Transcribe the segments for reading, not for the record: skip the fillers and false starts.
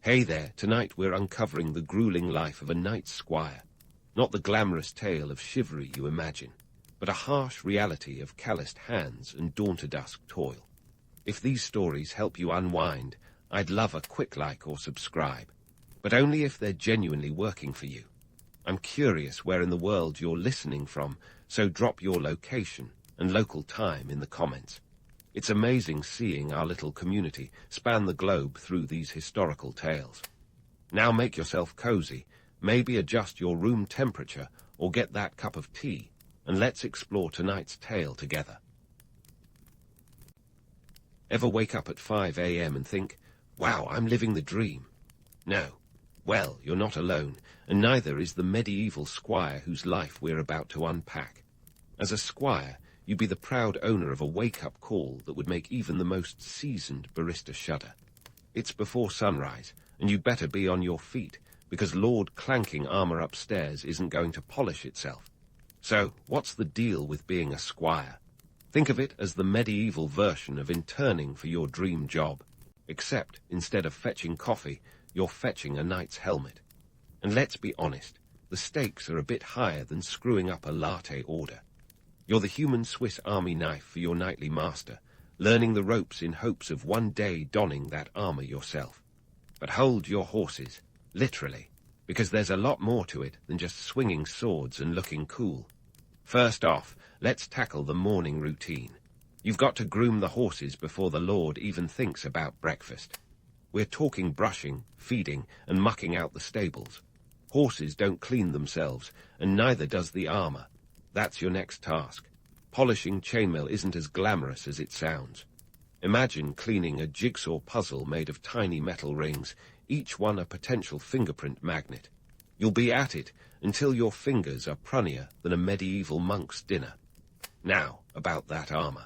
Hey there, tonight we're uncovering the grueling life of a night squire. Not the glamorous tale of chivalry you imagine, but a harsh reality of calloused hands and dawn-to-dusk toil. If these stories help you unwind, I'd love a quick like or subscribe, but only if they're genuinely working for you. I'm curious where in the world you're listening from, so drop your location and local time in the comments. It's amazing seeing our little community span the globe through these historical tales. Now make yourself cozy, maybe adjust your room temperature or get that cup of tea, and let's explore tonight's tale together. Ever wake up at 5 a.m. and think, wow, I'm living the dream? No. Well, you're not alone, and neither is the medieval squire whose life we're about to unpack. As a squire, you'd be the proud owner of a wake-up call that would make even the most seasoned barista shudder. It's before sunrise, and you'd better be on your feet, because Lord clanking armor upstairs isn't going to polish itself. So, what's the deal with being a squire? Think of it as the medieval version of interning for your dream job, except instead of fetching coffee, you're fetching a knight's helmet. And let's be honest, the stakes are a bit higher than screwing up a latte order. You're the human Swiss Army knife for your knightly master, learning the ropes in hopes of one day donning that armor yourself. But hold your horses, literally, because there's a lot more to it than just swinging swords and looking cool. First off, let's tackle the morning routine. You've got to groom the horses before the Lord even thinks about breakfast. We're talking brushing, feeding, and mucking out the stables. Horses don't clean themselves, and neither does the armor. That's your next task. Polishing chainmail isn't as glamorous as it sounds. Imagine cleaning a jigsaw puzzle made of tiny metal rings, each one a potential fingerprint magnet. You'll be at it until your fingers are prunnier than a medieval monk's dinner. Now, about that armor.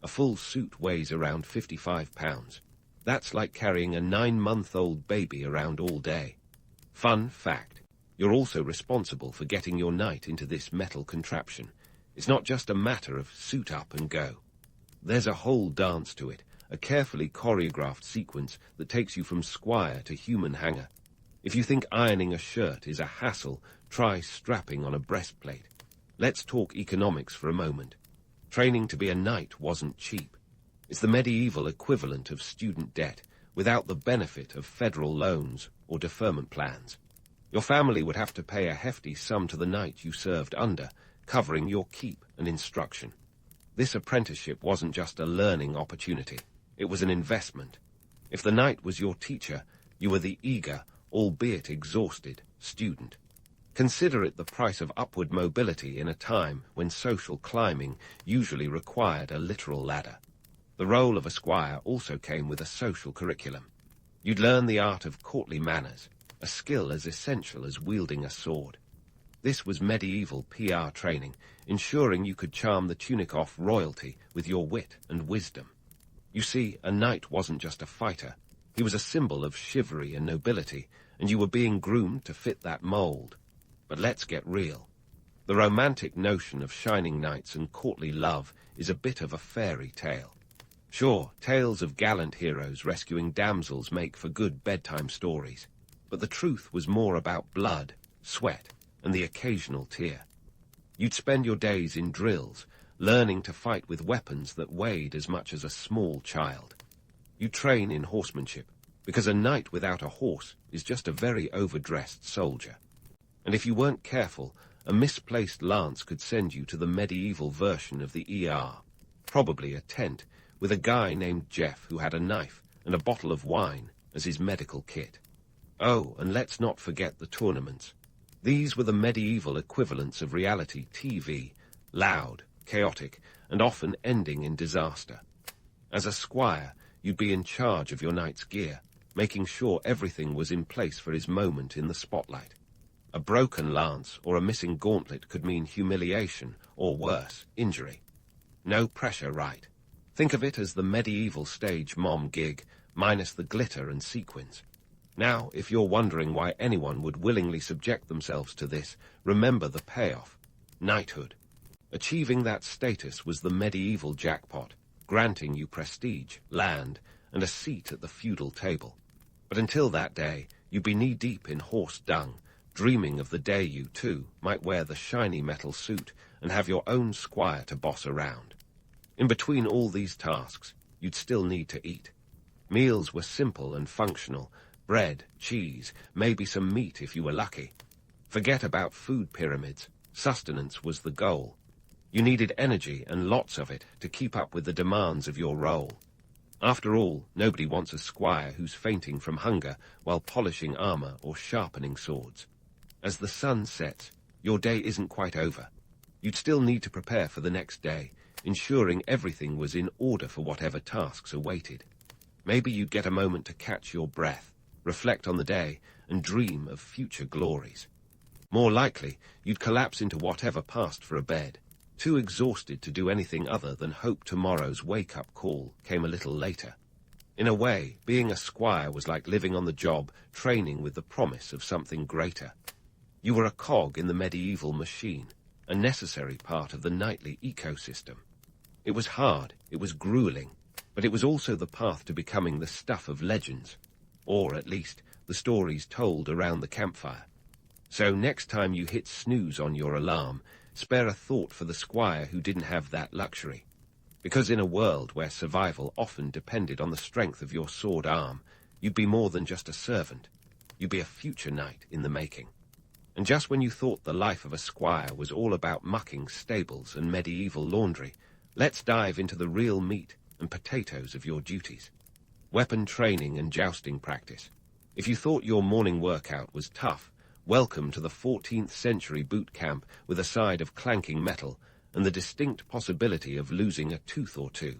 A full suit weighs around 55 pounds. That's like carrying a 9-month-old baby around all day. Fun fact, you're also responsible for getting your knight into this metal contraption. It's not just a matter of suit up and go. There's a whole dance to it, a carefully choreographed sequence that takes you from squire to human hanger. If you think ironing a shirt is a hassle, try strapping on a breastplate. Let's talk economics for a moment. Training to be a knight wasn't cheap. It's the medieval equivalent of student debt, without the benefit of federal loans or deferment plans. Your family would have to pay a hefty sum to the knight you served under, covering your keep and instruction. This apprenticeship wasn't just a learning opportunity, it was an investment. If the knight was your teacher, you were the eager, albeit exhausted, student. Consider it the price of upward mobility in a time when social climbing usually required a literal ladder. The role of a squire also came with a social curriculum. You'd learn the art of courtly manners, a skill as essential as wielding a sword. This was medieval PR training, ensuring you could charm the tunic-off royalty with your wit and wisdom. You see, a knight wasn't just a fighter. He was a symbol of chivalry and nobility, and you were being groomed to fit that mold. But let's get real. The romantic notion of shining knights and courtly love is a bit of a fairy tale. Sure, tales of gallant heroes rescuing damsels make for good bedtime stories, but the truth was more about blood, sweat, and the occasional tear. You'd spend your days in drills, learning to fight with weapons that weighed as much as a small child. You train in horsemanship, because a knight without a horse is just a very overdressed soldier. And if you weren't careful, a misplaced lance could send you to the medieval version of the ER, probably a tent, with a guy named Jeff who had a knife and a bottle of wine as his medical kit. Oh, and let's not forget the tournaments. These were the medieval equivalents of reality TV, loud, chaotic, and often ending in disaster. As a squire, you'd be in charge of your knight's gear, making sure everything was in place for his moment in the spotlight. A broken lance or a missing gauntlet could mean humiliation, or worse, injury. No pressure, right? Think of it as the medieval stage mom gig, minus the glitter and sequins. Now, if you're wondering why anyone would willingly subject themselves to this, remember the payoff: knighthood. Achieving that status was the medieval jackpot, granting you prestige, land, and a seat at the feudal table. But until that day, you'd be knee-deep in horse dung, dreaming of the day you, too, might wear the shiny metal suit and have your own squire to boss around. In between all these tasks, you'd still need to eat. Meals were simple and functional: bread, cheese, maybe some meat if you were lucky. Forget about food pyramids. Sustenance was the goal. You needed energy, and lots of it, to keep up with the demands of your role. After all, nobody wants a squire who's fainting from hunger while polishing armor or sharpening swords. As the sun sets, your day isn't quite over. You'd still need to prepare for the next day, ensuring everything was in order for whatever tasks awaited. Maybe you'd get a moment to catch your breath, reflect on the day, and dream of future glories. More likely, you'd collapse into whatever passed for a bed, too exhausted to do anything other than hope tomorrow's wake-up call came a little later. In a way, being a squire was like living on the job, training with the promise of something greater. You were a cog in the medieval machine, a necessary part of the nightly ecosystem. It was hard, it was grueling, but it was also the path to becoming the stuff of legends, or at least the stories told around the campfire. So next time you hit snooze on your alarm, spare a thought for the squire who didn't have that luxury. Because in a world where survival often depended on the strength of your sword arm, you'd be more than just a servant. You'd be a future knight in the making. And just when you thought the life of a squire was all about mucking stables and medieval laundry, let's dive into the real meat and potatoes of your duties. Weapon training and jousting practice. If you thought your morning workout was tough, welcome to the 14th century boot camp with a side of clanking metal and the distinct possibility of losing a tooth or two.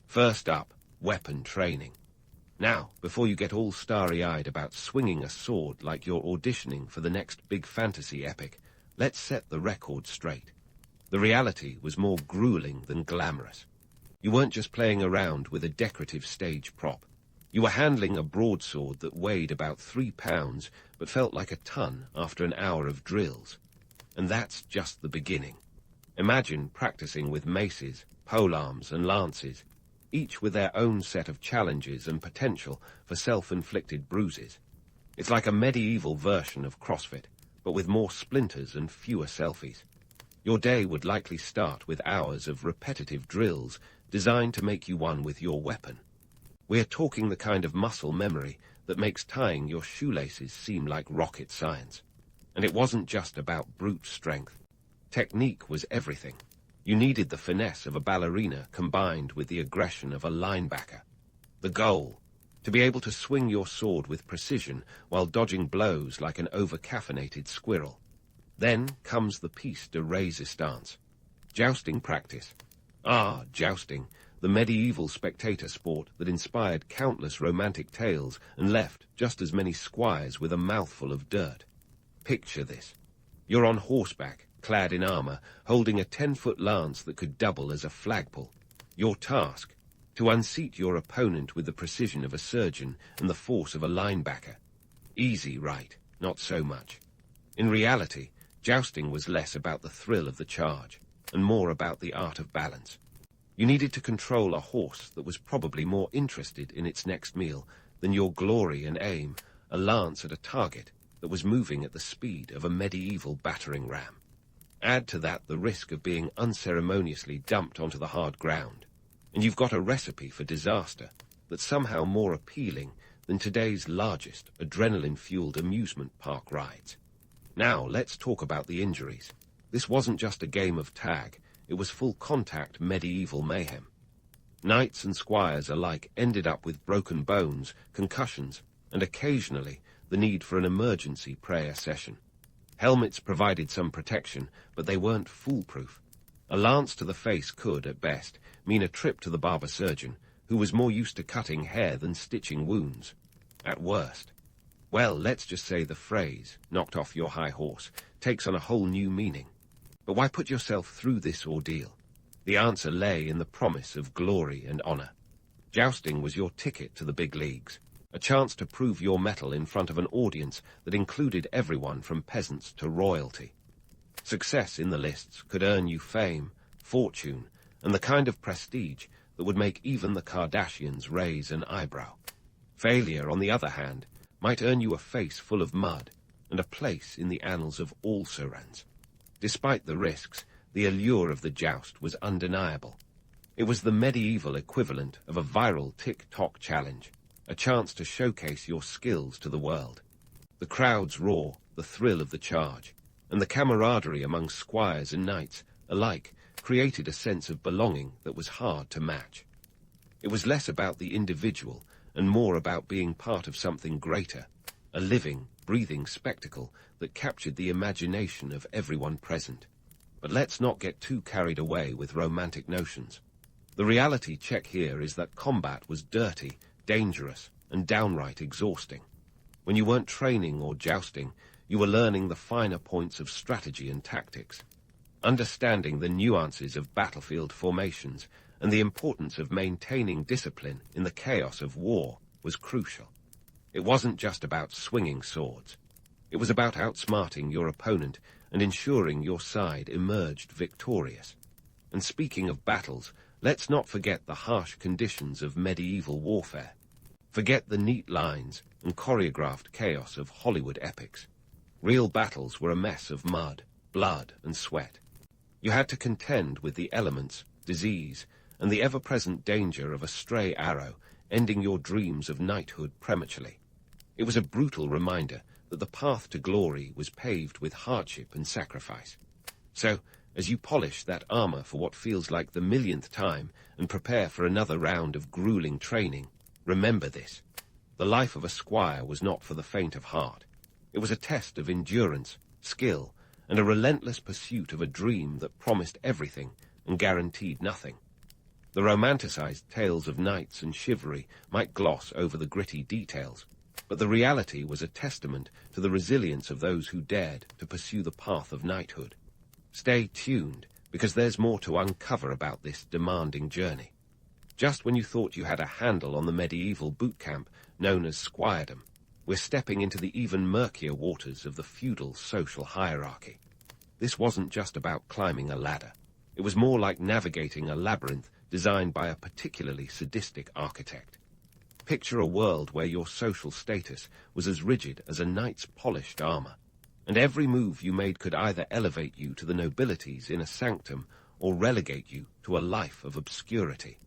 First up, weapon training. Now, before you get all starry-eyed about swinging a sword like you're auditioning for the next big fantasy epic, let's set the record straight. The reality was more grueling than glamorous. You weren't just playing around with a decorative stage prop. You were handling a broadsword that weighed about 3 pounds but felt like a ton after an hour of drills. And that's just the beginning. Imagine practicing with maces, polearms and lances, each with their own set of challenges and potential for self-inflicted bruises. It's like a medieval version of CrossFit, but with more splinters and fewer selfies. Your day would likely start with hours of repetitive drills designed to make you one with your weapon. We're talking the kind of muscle memory that makes tying your shoelaces seem like rocket science. And it wasn't just about brute strength. Technique was everything. You needed the finesse of a ballerina combined with the aggression of a linebacker. The goal: to be able to swing your sword with precision while dodging blows like an over-caffeinated squirrel. Then comes the piece de resistance. Jousting practice. Jousting, the medieval spectator sport that inspired countless romantic tales and left just as many squires with a mouthful of dirt. Picture this. You're on horseback, clad in armor, holding a 10-foot lance that could double as a flagpole. Your task: to unseat your opponent with the precision of a surgeon and the force of a linebacker. Easy, right? Not so much. In reality, jousting was less about the thrill of the charge and more about the art of balance. You needed to control a horse that was probably more interested in its next meal than your glory and aim, a lance at a target that was moving at the speed of a medieval battering ram. Add to that the risk of being unceremoniously dumped onto the hard ground, and you've got a recipe for disaster that's somehow more appealing than today's largest adrenaline-fueled amusement park rides. Now let's talk about the injuries. This wasn't just a game of tag. It was full-contact medieval mayhem. Knights and squires alike ended up with broken bones, concussions, and occasionally the need for an emergency prayer session. Helmets provided some protection, but they weren't foolproof. A lance to the face could, at best, mean a trip to the barber surgeon, who was more used to cutting hair than stitching wounds. At worst, well, let's just say the phrase, knocked off your high horse, takes on a whole new meaning. But why put yourself through this ordeal? The answer lay in the promise of glory and honor. Jousting was your ticket to the big leagues, a chance to prove your mettle in front of an audience that included everyone from peasants to royalty. Success in the lists could earn you fame, fortune, and the kind of prestige that would make even the Kardashians raise an eyebrow. Failure, on the other hand, might earn you a face full of mud and a place in the annals of all Sorans. Despite the risks, the allure of the joust was undeniable. It was the medieval equivalent of a viral TikTok challenge, a chance to showcase your skills to the world. The crowd's roar, the thrill of the charge, and the camaraderie among squires and knights alike created a sense of belonging that was hard to match. It was less about the individual and more about being part of something greater, a living, breathing spectacle that captured the imagination of everyone present. But let's not get too carried away with romantic notions. The reality check here is that combat was dirty, dangerous, and downright exhausting. When you weren't training or jousting, you were learning the finer points of strategy and tactics, understanding the nuances of battlefield formations, and the importance of maintaining discipline in the chaos of war was crucial. It wasn't just about swinging swords. It was about outsmarting your opponent and ensuring your side emerged victorious. And speaking of battles, let's not forget the harsh conditions of medieval warfare. Forget the neat lines and choreographed chaos of Hollywood epics. Real battles were a mess of mud, blood, and sweat. You had to contend with the elements, disease, and the ever-present danger of a stray arrow ending your dreams of knighthood prematurely. It was a brutal reminder that the path to glory was paved with hardship and sacrifice. So, as you polish that armor for what feels like the millionth time and prepare for another round of grueling training, remember this. The life of a squire was not for the faint of heart. It was a test of endurance, skill, and a relentless pursuit of a dream that promised everything and guaranteed nothing. The romanticized tales of knights and chivalry might gloss over the gritty details, but the reality was a testament to the resilience of those who dared to pursue the path of knighthood. Stay tuned, because there's more to uncover about this demanding journey. Just when you thought you had a handle on the medieval boot camp known as squiredom, we're stepping into the even murkier waters of the feudal social hierarchy. This wasn't just about climbing a ladder. It was more like navigating a labyrinth designed by a particularly sadistic architect. Picture a world where your social status was as rigid as a knight's polished armor, and every move you made could either elevate you to the nobility's inner sanctum or relegate you to a life of obscurity.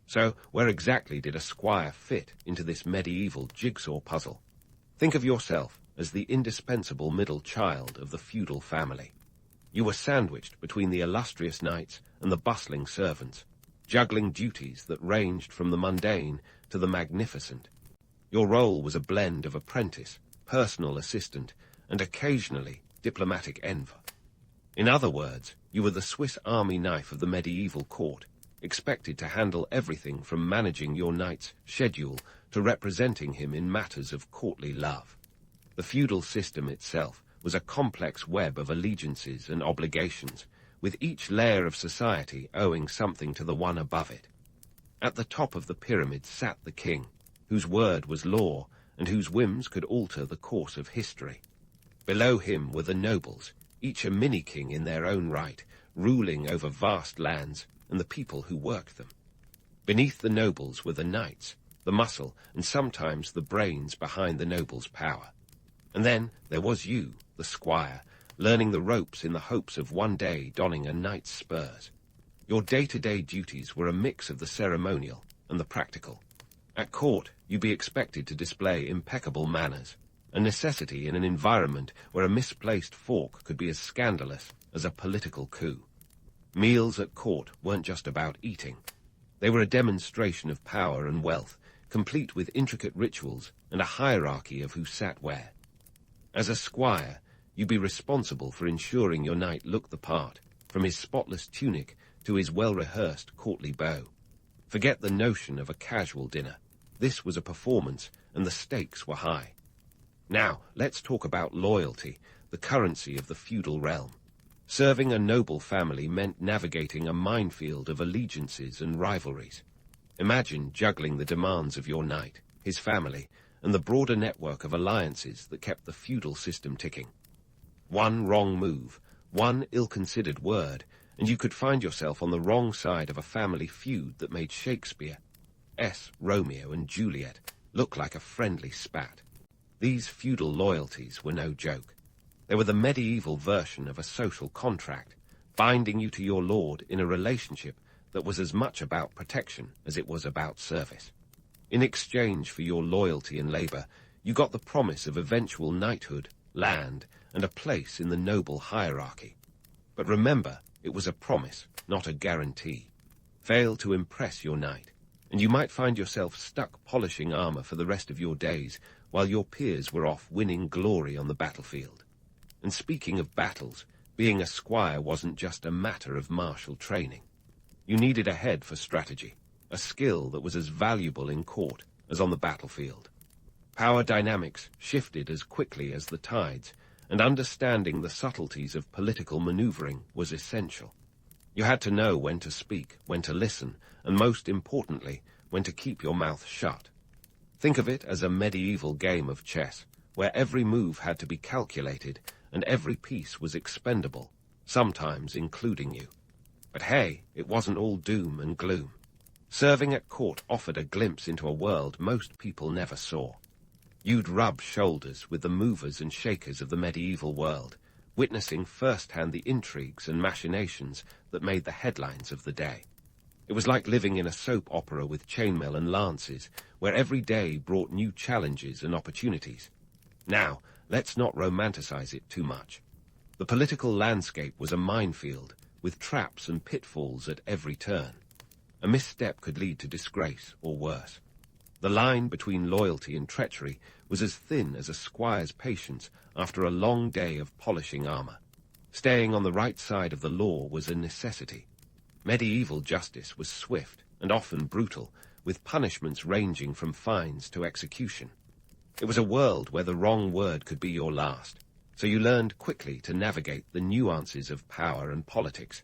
So, where exactly did a squire fit into this medieval jigsaw puzzle? Think of yourself as the indispensable middle child of the feudal family. You were sandwiched between the illustrious knights and the bustling servants, juggling duties that ranged from the mundane to the magnificent. Your role was a blend of apprentice, personal assistant, and occasionally diplomatic envoy. In other words, you were the Swiss Army knife of the medieval court, expected to handle everything from managing your knight's schedule to representing him in matters of courtly love. The feudal system itself was a complex web of allegiances and obligations, with each layer of society owing something to the one above it. At the top of the pyramid sat the king, whose word was law and whose whims could alter the course of history. Below him were the nobles, each a mini-king in their own right, ruling over vast lands and the people who worked them. Beneath the nobles were the knights, the muscle and sometimes the brains behind the nobles' power. And then there was you, the squire, learning the ropes in the hopes of one day donning a knight's spurs. Your day-to-day duties were a mix of the ceremonial and the practical. At court, you'd be expected to display impeccable manners, a necessity in an environment where a misplaced fork could be as scandalous as a political coup. Meals at court weren't just about eating. They were a demonstration of power and wealth, complete with intricate rituals and a hierarchy of who sat where. As a squire, you'd be responsible for ensuring your knight looked the part, from his spotless tunic to his well-rehearsed courtly bow. Forget the notion of a casual dinner. This was a performance, and the stakes were high. Now, let's talk about loyalty, the currency of the feudal realm. Serving a noble family meant navigating a minefield of allegiances and rivalries. Imagine juggling the demands of your knight, his family, and the broader network of alliances that kept the feudal system ticking. One wrong move, one ill-considered word, and you could find yourself on the wrong side of a family feud that made Shakespeare's Romeo and Juliet look like a friendly spat. These feudal loyalties were no joke. They were the medieval version of a social contract, binding you to your lord in a relationship that was as much about protection as it was about service. In exchange for your loyalty and labor, you got the promise of eventual knighthood, land, and a place in the noble hierarchy. But remember, it was a promise, not a guarantee. Fail to impress your knight, and you might find yourself stuck polishing armor for the rest of your days while your peers were off winning glory on the battlefield. And speaking of battles, being a squire wasn't just a matter of martial training. You needed a head for strategy, a skill that was as valuable in court as on the battlefield. Power dynamics shifted as quickly as the tides, and understanding the subtleties of political maneuvering was essential. You had to know when to speak, when to listen, and most importantly, when to keep your mouth shut. Think of it as a medieval game of chess, where every move had to be calculated and every piece was expendable, sometimes including you. But hey, it wasn't all doom and gloom. Serving at court offered a glimpse into a world most people never saw. You'd rub shoulders with the movers and shakers of the medieval world, witnessing firsthand the intrigues and machinations that made the headlines of the day. It was like living in a soap opera with chainmail and lances, where every day brought new challenges and opportunities. Now, let's not romanticize it too much. The political landscape was a minefield, with traps and pitfalls at every turn. A misstep could lead to disgrace or worse. The line between loyalty and treachery was as thin as a squire's patience after a long day of polishing armor. Staying on the right side of the law was a necessity. Medieval justice was swift and often brutal, with punishments ranging from fines to execution. It was a world where the wrong word could be your last, so you learned quickly to navigate the nuances of power and politics.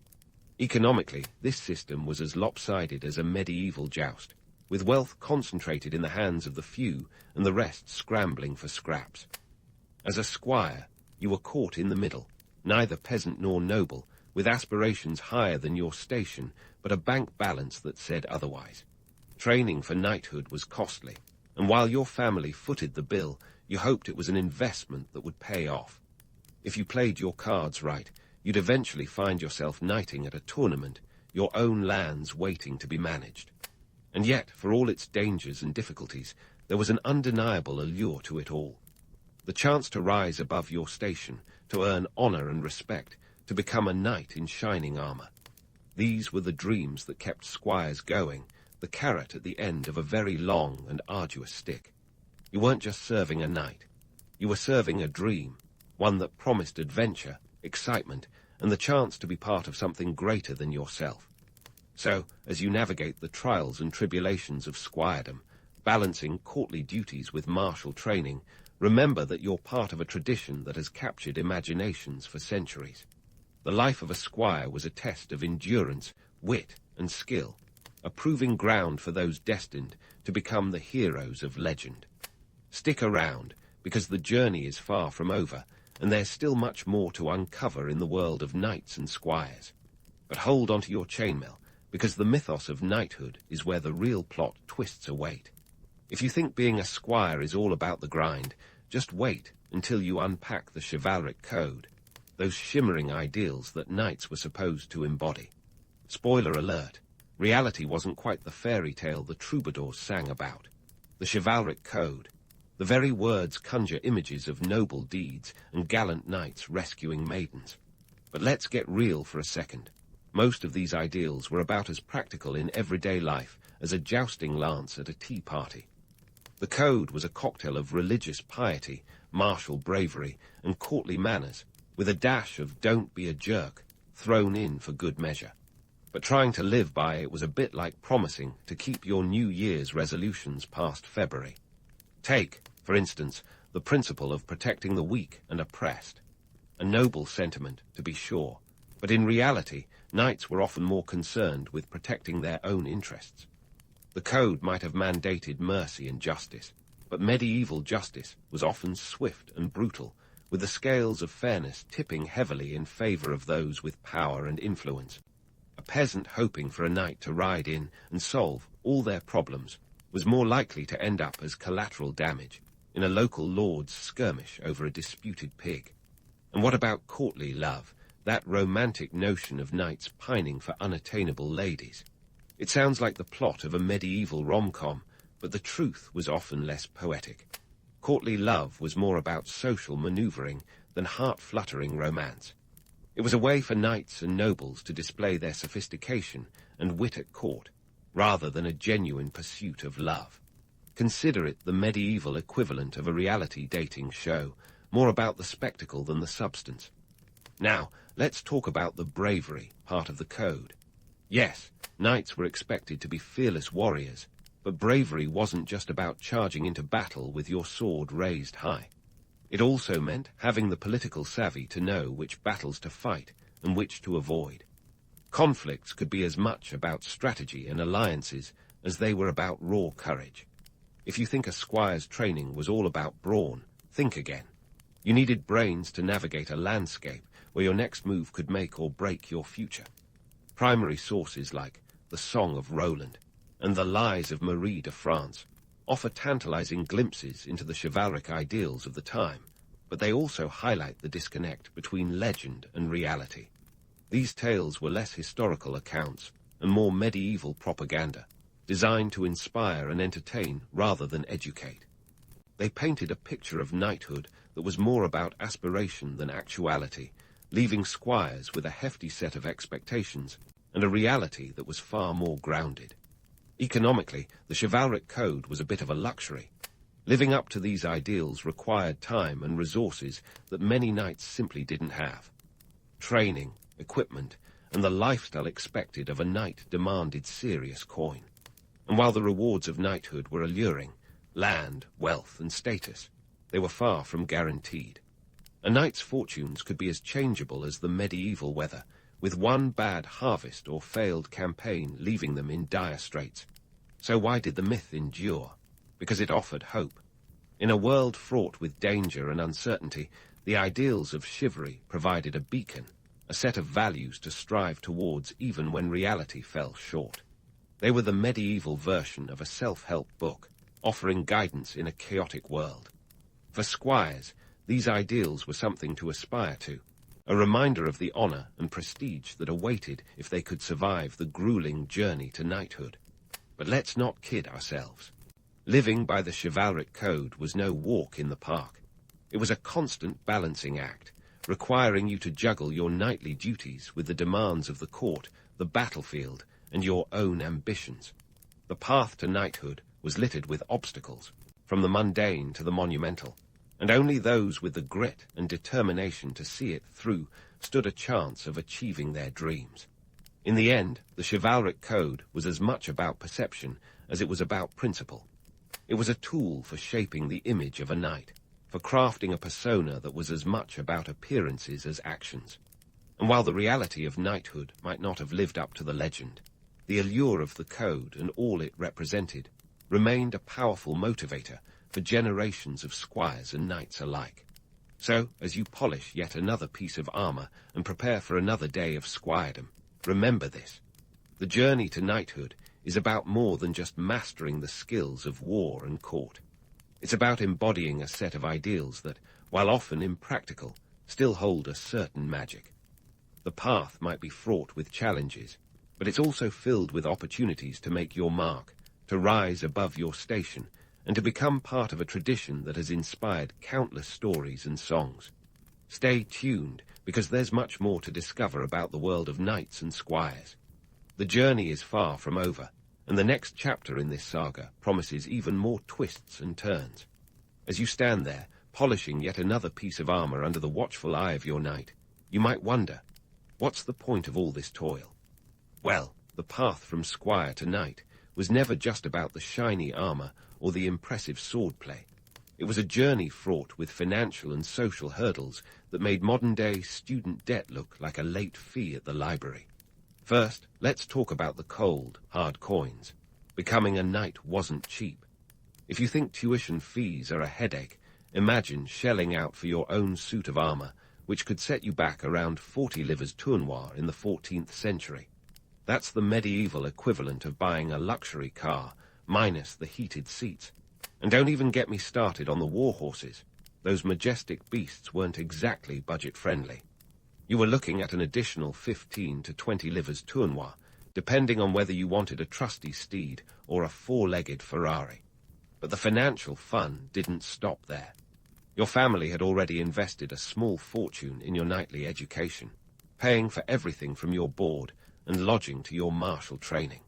Economically, this system was as lopsided as a medieval joust, with wealth concentrated in the hands of the few and the rest scrambling for scraps. As a squire, you were caught in the middle, neither peasant nor noble, with aspirations higher than your station, but a bank balance that said otherwise. Training for knighthood was costly, and while your family footed the bill, you hoped it was an investment that would pay off. If you played your cards right, you'd eventually find yourself knighting at a tournament, your own lands waiting to be managed. And yet, for all its dangers and difficulties, there was an undeniable allure to it all. The chance to rise above your station, to earn honor and respect, to become a knight in shining armor. These were the dreams that kept squires going, the carrot at the end of a very long and arduous stick. You weren't just serving a knight. You were serving a dream, one that promised adventure, excitement, and the chance to be part of something greater than yourself. So, as you navigate the trials and tribulations of squiredom, balancing courtly duties with martial training, remember that you're part of a tradition that has captured imaginations for centuries. The life of a squire was a test of endurance, wit, and skill, a proving ground for those destined to become the heroes of legend. Stick around, because the journey is far from over, and there's still much more to uncover in the world of knights and squires. But hold onto your chainmail, because the mythos of knighthood is where the real plot twists await. If you think being a squire is all about the grind, just wait until you unpack the chivalric code, those shimmering ideals that knights were supposed to embody. Spoiler alert, reality wasn't quite the fairy tale the troubadours sang about. The chivalric code, the very words conjure images of noble deeds and gallant knights rescuing maidens. But let's get real for a second. Most of these ideals were about as practical in everyday life as a jousting lance at a tea party. The code was a cocktail of religious piety, martial bravery, and courtly manners, with a dash of "don't be a jerk" thrown in for good measure. But trying to live by it was a bit like promising to keep your New Year's resolutions past February. Take, for instance, the principle of protecting the weak and oppressed. A noble sentiment, to be sure, but in reality, knights were often more concerned with protecting their own interests. The code might have mandated mercy and justice, but medieval justice was often swift and brutal, with the scales of fairness tipping heavily in favor of those with power and influence. A peasant hoping for a knight to ride in and solve all their problems was more likely to end up as collateral damage. in a local lord's skirmish over a disputed pig. And what about courtly love, that romantic notion of knights pining for unattainable ladies? It sounds like the plot of a medieval rom-com, but the truth was often less poetic. Courtly love was more about social maneuvering than heart-fluttering romance. It was a way for knights and nobles to display their sophistication and wit at court, rather than a genuine pursuit of love. Consider it the medieval equivalent of a reality dating show, more about the spectacle than the substance. Now, let's talk about the bravery part of the code. Yes, knights were expected to be fearless warriors, but bravery wasn't just about charging into battle with your sword raised high. It also meant having the political savvy to know which battles to fight and which to avoid. Conflicts could be as much about strategy and alliances as they were about raw courage. If you think a squire's training was all about brawn, think again. You needed brains to navigate a landscape where your next move could make or break your future. Primary sources like The Song of Roland and The Lies of Marie de France offer tantalizing glimpses into the chivalric ideals of the time, but they also highlight the disconnect between legend and reality. These tales were less historical accounts and more medieval propaganda, designed to inspire and entertain rather than educate. They painted a picture of knighthood that was more about aspiration than actuality, leaving squires with a hefty set of expectations and a reality that was far more grounded. Economically, the chivalric code was a bit of a luxury. Living up to these ideals required time and resources that many knights simply didn't have. Training, equipment, and the lifestyle expected of a knight demanded serious coin. And while the rewards of knighthood were alluring, land, wealth, and status, they were far from guaranteed. A knight's fortunes could be as changeable as the medieval weather, with one bad harvest or failed campaign leaving them in dire straits. So why did the myth endure? Because it offered hope. In a world fraught with danger and uncertainty, the ideals of chivalry provided a beacon, a set of values to strive towards even when reality fell short. They were the medieval version of a self-help book, offering guidance in a chaotic world. For squires, these ideals were something to aspire to, a reminder of the honor and prestige that awaited if they could survive the grueling journey to knighthood. But let's not kid ourselves. Living by the chivalric code was no walk in the park. It was a constant balancing act, requiring you to juggle your knightly duties with the demands of the court, the battlefield, and your own ambitions. The path to knighthood was littered with obstacles, from the mundane to the monumental, and only those with the grit and determination to see it through stood a chance of achieving their dreams. In the end, the chivalric code was as much about perception as it was about principle. It was a tool for shaping the image of a knight, for crafting a persona that was as much about appearances as actions. And while the reality of knighthood might not have lived up to the legend, the allure of the code and all it represented remained a powerful motivator for generations of squires and knights alike. So, as you polish yet another piece of armor and prepare for another day of squiredom, remember this. The journey to knighthood is about more than just mastering the skills of war and court. It's about embodying a set of ideals that, while often impractical, still hold a certain magic. The path might be fraught with challenges, but it's also filled with opportunities to make your mark, to rise above your station, and to become part of a tradition that has inspired countless stories and songs. Stay tuned, because there's much more to discover about the world of knights and squires. The journey is far from over, and the next chapter in this saga promises even more twists and turns. As you stand there, polishing yet another piece of armor under the watchful eye of your knight, you might wonder, what's the point of all this toil? Well, the path from squire to knight was never just about the shiny armor or the impressive swordplay. It was a journey fraught with financial and social hurdles that made modern-day student debt look like a late fee at the library. First, let's talk about the cold, hard coins. Becoming a knight wasn't cheap. If you think tuition fees are a headache, imagine shelling out for your own suit of armor, which could set you back around 40 livres tournois in the 14th century. That's the medieval equivalent of buying a luxury car, minus the heated seats. And don't even get me started on the war horses. Those majestic beasts weren't exactly budget-friendly. You were looking at an additional 15 to 20 livres tournois, depending on whether you wanted a trusty steed or a four-legged Ferrari. But the financial fun didn't stop there. Your family had already invested a small fortune in your knightly education, paying for everything from your board and lodging to your martial training.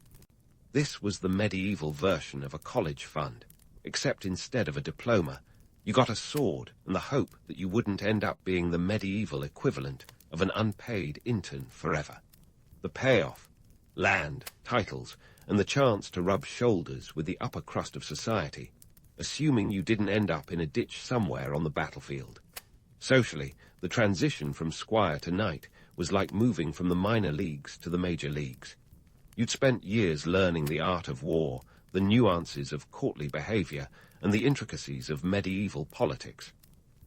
This was the medieval version of a college fund, except instead of a diploma, you got a sword and the hope that you wouldn't end up being the medieval equivalent of an unpaid intern forever. The payoff, land, titles, and the chance to rub shoulders with the upper crust of society, assuming you didn't end up in a ditch somewhere on the battlefield. Socially, the transition from squire to knight was like moving from the minor leagues to the major leagues. You'd spent years learning the art of war, the nuances of courtly behavior, and the intricacies of medieval politics.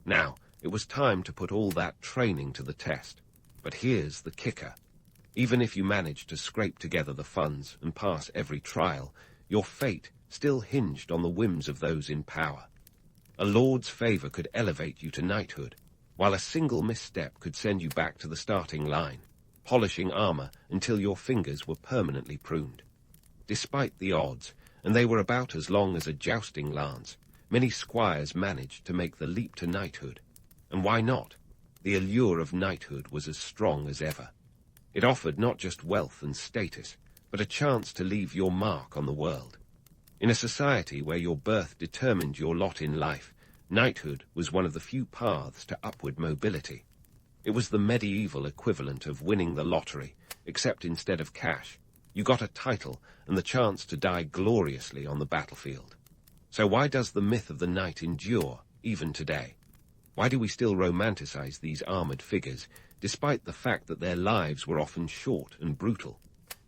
Now, it was time to put all that training to the test. But here's the kicker. Even if you managed to scrape together the funds and pass every trial, your fate still hinged on the whims of those in power. A lord's favor could elevate you to knighthood, while a single misstep could send you back to the starting line, polishing armor until your fingers were permanently pruned. Despite the odds, and they were about as long as a jousting lance, many squires managed to make the leap to knighthood. And why not? The allure of knighthood was as strong as ever. It offered not just wealth and status, but a chance to leave your mark on the world. In a society where your birth determined your lot in life, knighthood was one of the few paths to upward mobility. It was the medieval equivalent of winning the lottery, except instead of cash, you got a title and the chance to die gloriously on the battlefield. So why does the myth of the knight endure, even today? Why do we still romanticize these armored figures, despite the fact that their lives were often short and brutal?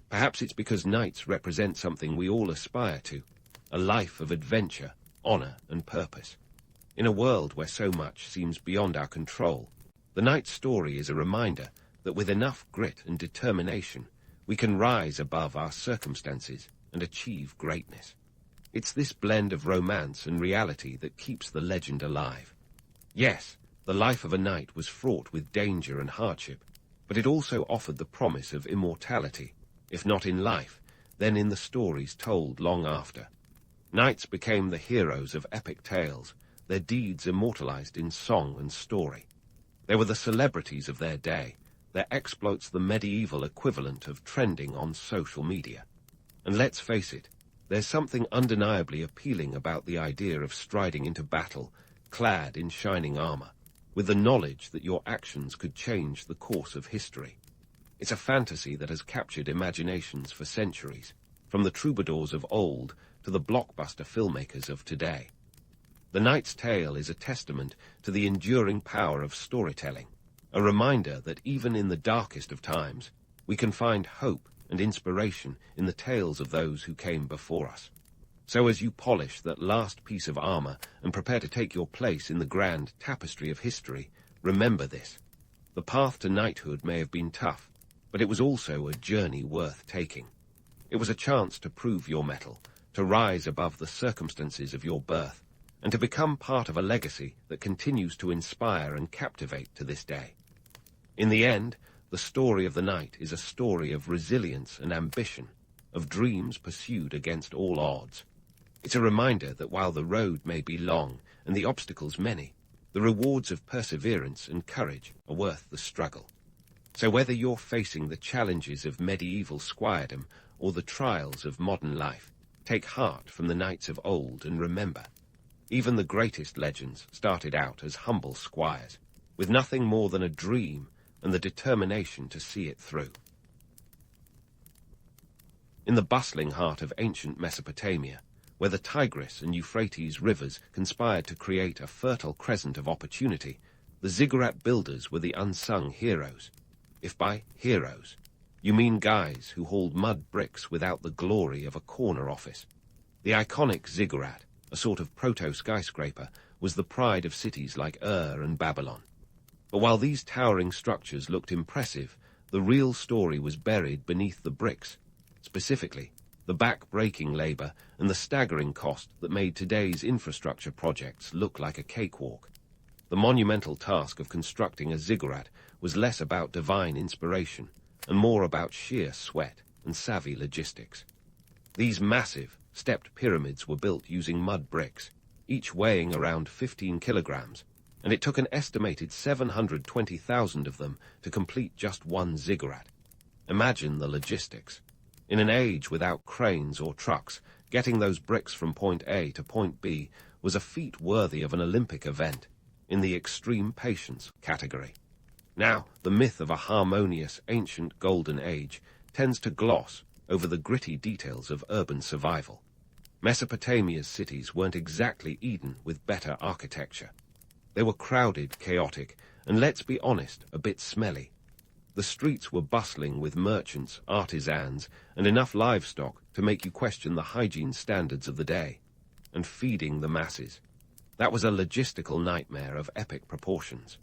Perhaps it's because knights represent something we all aspire to, a life of adventure, honor, and purpose. In a world where so much seems beyond our control, the knight's story is a reminder that with enough grit and determination, we can rise above our circumstances and achieve greatness. It's this blend of romance and reality that keeps the legend alive. Yes, the life of a knight was fraught with danger and hardship, but it also offered the promise of immortality, if not in life, then in the stories told long after. Knights became the heroes of epic tales, their deeds immortalized in song and story. They were the celebrities of their day, their exploits the medieval equivalent of trending on social media. And let's face it, there's something undeniably appealing about the idea of striding into battle, clad in shining armor, with the knowledge that your actions could change the course of history. It's a fantasy that has captured imaginations for centuries, from the troubadours of old to the blockbuster filmmakers of today. The Knight's Tale is a testament to the enduring power of storytelling, a reminder that even in the darkest of times, we can find hope and inspiration in the tales of those who came before us. So as you polish that last piece of armor and prepare to take your place in the grand tapestry of history, remember this. The path to knighthood may have been tough, but it was also a journey worth taking. It was a chance to prove your mettle, to rise above the circumstances of your birth, and to become part of a legacy that continues to inspire and captivate to this day. In the end, the story of the knight is a story of resilience and ambition, of dreams pursued against all odds. It's a reminder that while the road may be long and the obstacles many, the rewards of perseverance and courage are worth the struggle. So whether you're facing the challenges of medieval squiredom or the trials of modern life, take heart from the knights of old and remember, even the greatest legends started out as humble squires, with nothing more than a dream and the determination to see it through. In the bustling heart of ancient Mesopotamia, where the Tigris and Euphrates rivers conspired to create a fertile crescent of opportunity, the ziggurat builders were the unsung heroes. If by heroes, you mean guys who hauled mud bricks without the glory of a corner office. The iconic ziggurat, a sort of proto-skyscraper, was the pride of cities like Ur and Babylon. But while these towering structures looked impressive, the real story was buried beneath the bricks. Specifically, the back-breaking labor, and the staggering cost that made today's infrastructure projects look like a cakewalk. The monumental task of constructing a ziggurat was less about divine inspiration and more about sheer sweat and savvy logistics. These massive, stepped pyramids were built using mud bricks, each weighing around 15 kilograms, and it took an estimated 720,000 of them to complete just one ziggurat. Imagine the logistics. In an age without cranes or trucks, getting those bricks from point A to point B was a feat worthy of an Olympic event, in the extreme patience category. Now, the myth of a harmonious, ancient golden age tends to gloss over the gritty details of urban survival. Mesopotamia's cities weren't exactly Eden with better architecture. They were crowded, chaotic, and let's be honest, a bit smelly. The streets were bustling with merchants, artisans, and enough livestock to make you question the hygiene standards of the day. And feeding the masses. That was a logistical nightmare of epic proportions.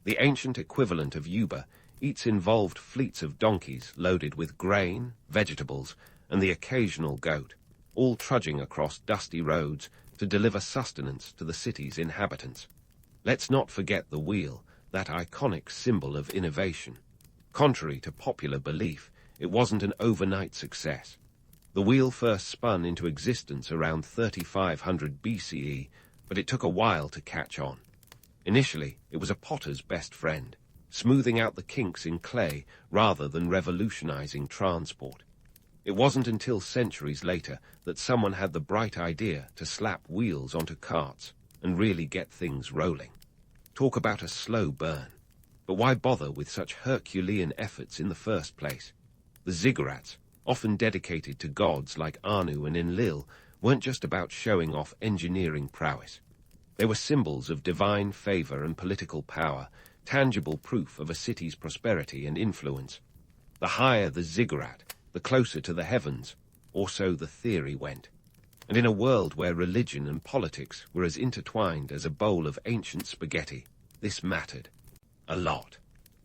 The ancient equivalent of Yuba eats involved fleets of donkeys loaded with grain, vegetables, and the occasional goat, all trudging across dusty roads to deliver sustenance to the city's inhabitants. Let's not forget the wheel, that iconic symbol of innovation. Contrary to popular belief, it wasn't an overnight success. The wheel first spun into existence around 3500 BCE, but it took a while to catch on. Initially, it was a potter's best friend, smoothing out the kinks in clay rather than revolutionizing transport. It wasn't until centuries later that someone had the bright idea to slap wheels onto carts and really get things rolling. Talk about a slow burn. But why bother with such Herculean efforts in the first place? The ziggurats, often dedicated to gods like Anu and Enlil, weren't just about showing off engineering prowess. They were symbols of divine favor and political power, tangible proof of a city's prosperity and influence. The higher the ziggurat, the closer to the heavens, or so the theory went. And in a world where religion and politics were as intertwined as a bowl of ancient spaghetti, this mattered. A lot.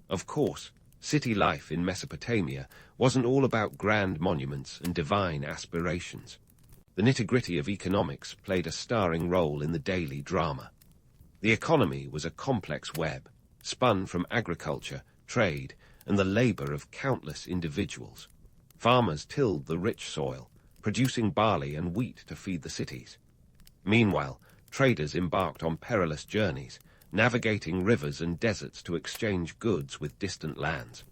Of course, city life in Mesopotamia wasn't all about grand monuments and divine aspirations. The nitty-gritty of economics played a starring role in the daily drama. The economy was a complex web, spun from agriculture, trade, and the labor of countless individuals. Farmers tilled the rich soil, producing barley and wheat to feed the cities. Meanwhile, traders embarked on perilous journeys, navigating rivers and deserts to exchange goods with distant lands.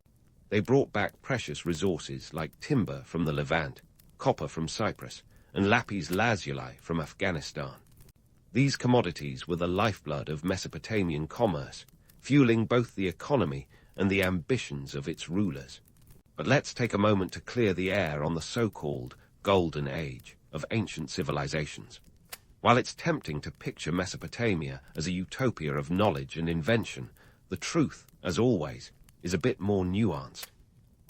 They brought back precious resources like timber from the Levant, copper from Cyprus, and lapis lazuli from Afghanistan. These commodities were the lifeblood of Mesopotamian commerce, fueling both the economy and the ambitions of its rulers. But let's take a moment to clear the air on the so-called Golden Age of ancient civilizations. While it's tempting to picture Mesopotamia as a utopia of knowledge and invention, the truth, as always, is a bit more nuanced.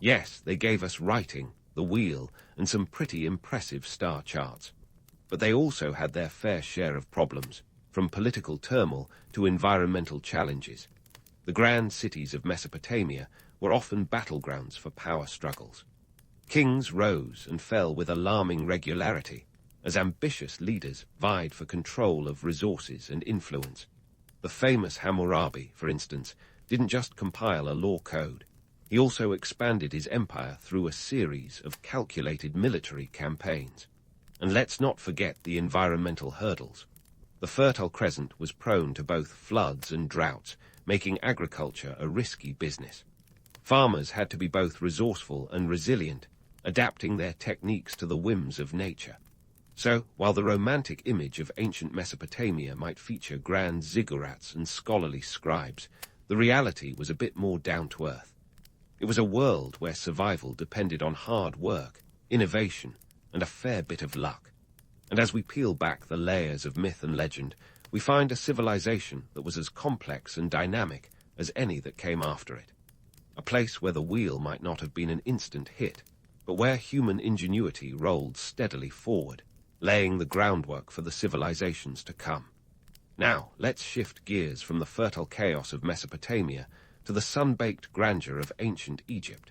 Yes, they gave us writing, the wheel, and some pretty impressive star charts. But they also had their fair share of problems, from political turmoil to environmental challenges. The grand cities of Mesopotamia were often battlegrounds for power struggles. Kings rose and fell with alarming regularity, as ambitious leaders vied for control of resources and influence. The famous Hammurabi, for instance, didn't just compile a law code. He also expanded his empire through a series of calculated military campaigns. And let's not forget the environmental hurdles. The Fertile Crescent was prone to both floods and droughts, making agriculture a risky business. Farmers had to be both resourceful and resilient, adapting their techniques to the whims of nature. So, while the romantic image of ancient Mesopotamia might feature grand ziggurats and scholarly scribes, the reality was a bit more down-to-earth. It was a world where survival depended on hard work, innovation, and a fair bit of luck. And as we peel back the layers of myth and legend, we find a civilization that was as complex and dynamic as any that came after it. A place where the wheel might not have been an instant hit, but where human ingenuity rolled steadily forward, laying the groundwork for the civilizations to come. Now, let's shift gears from the fertile chaos of Mesopotamia to the sun-baked grandeur of ancient Egypt,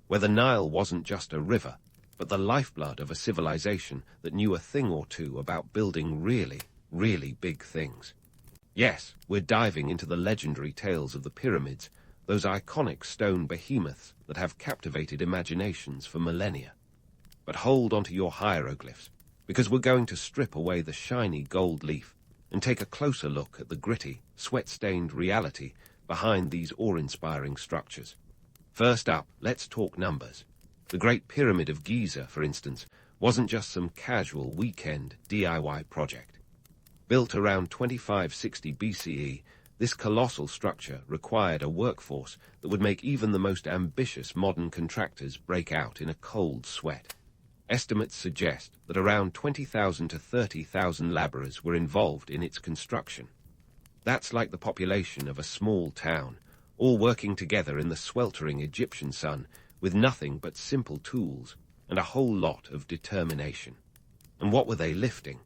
where the Nile wasn't just a river, but the lifeblood of a civilization that knew a thing or two about building really, really big things. Yes, we're diving into the legendary tales of the pyramids, those iconic stone behemoths that have captivated imaginations for millennia. But hold onto your hieroglyphs, because we're going to strip away the shiny gold leaf and take a closer look at the gritty, sweat-stained reality behind these awe-inspiring structures. First up, let's talk numbers. The Great Pyramid of Giza, for instance, wasn't just some casual weekend DIY project. Built around 2560 BCE, this colossal structure required a workforce that would make even the most ambitious modern contractors break out in a cold sweat. Estimates suggest that around 20,000 to 30,000 laborers were involved in its construction. That's like the population of a small town, all working together in the sweltering Egyptian sun with nothing but simple tools and a whole lot of determination. And what were they lifting?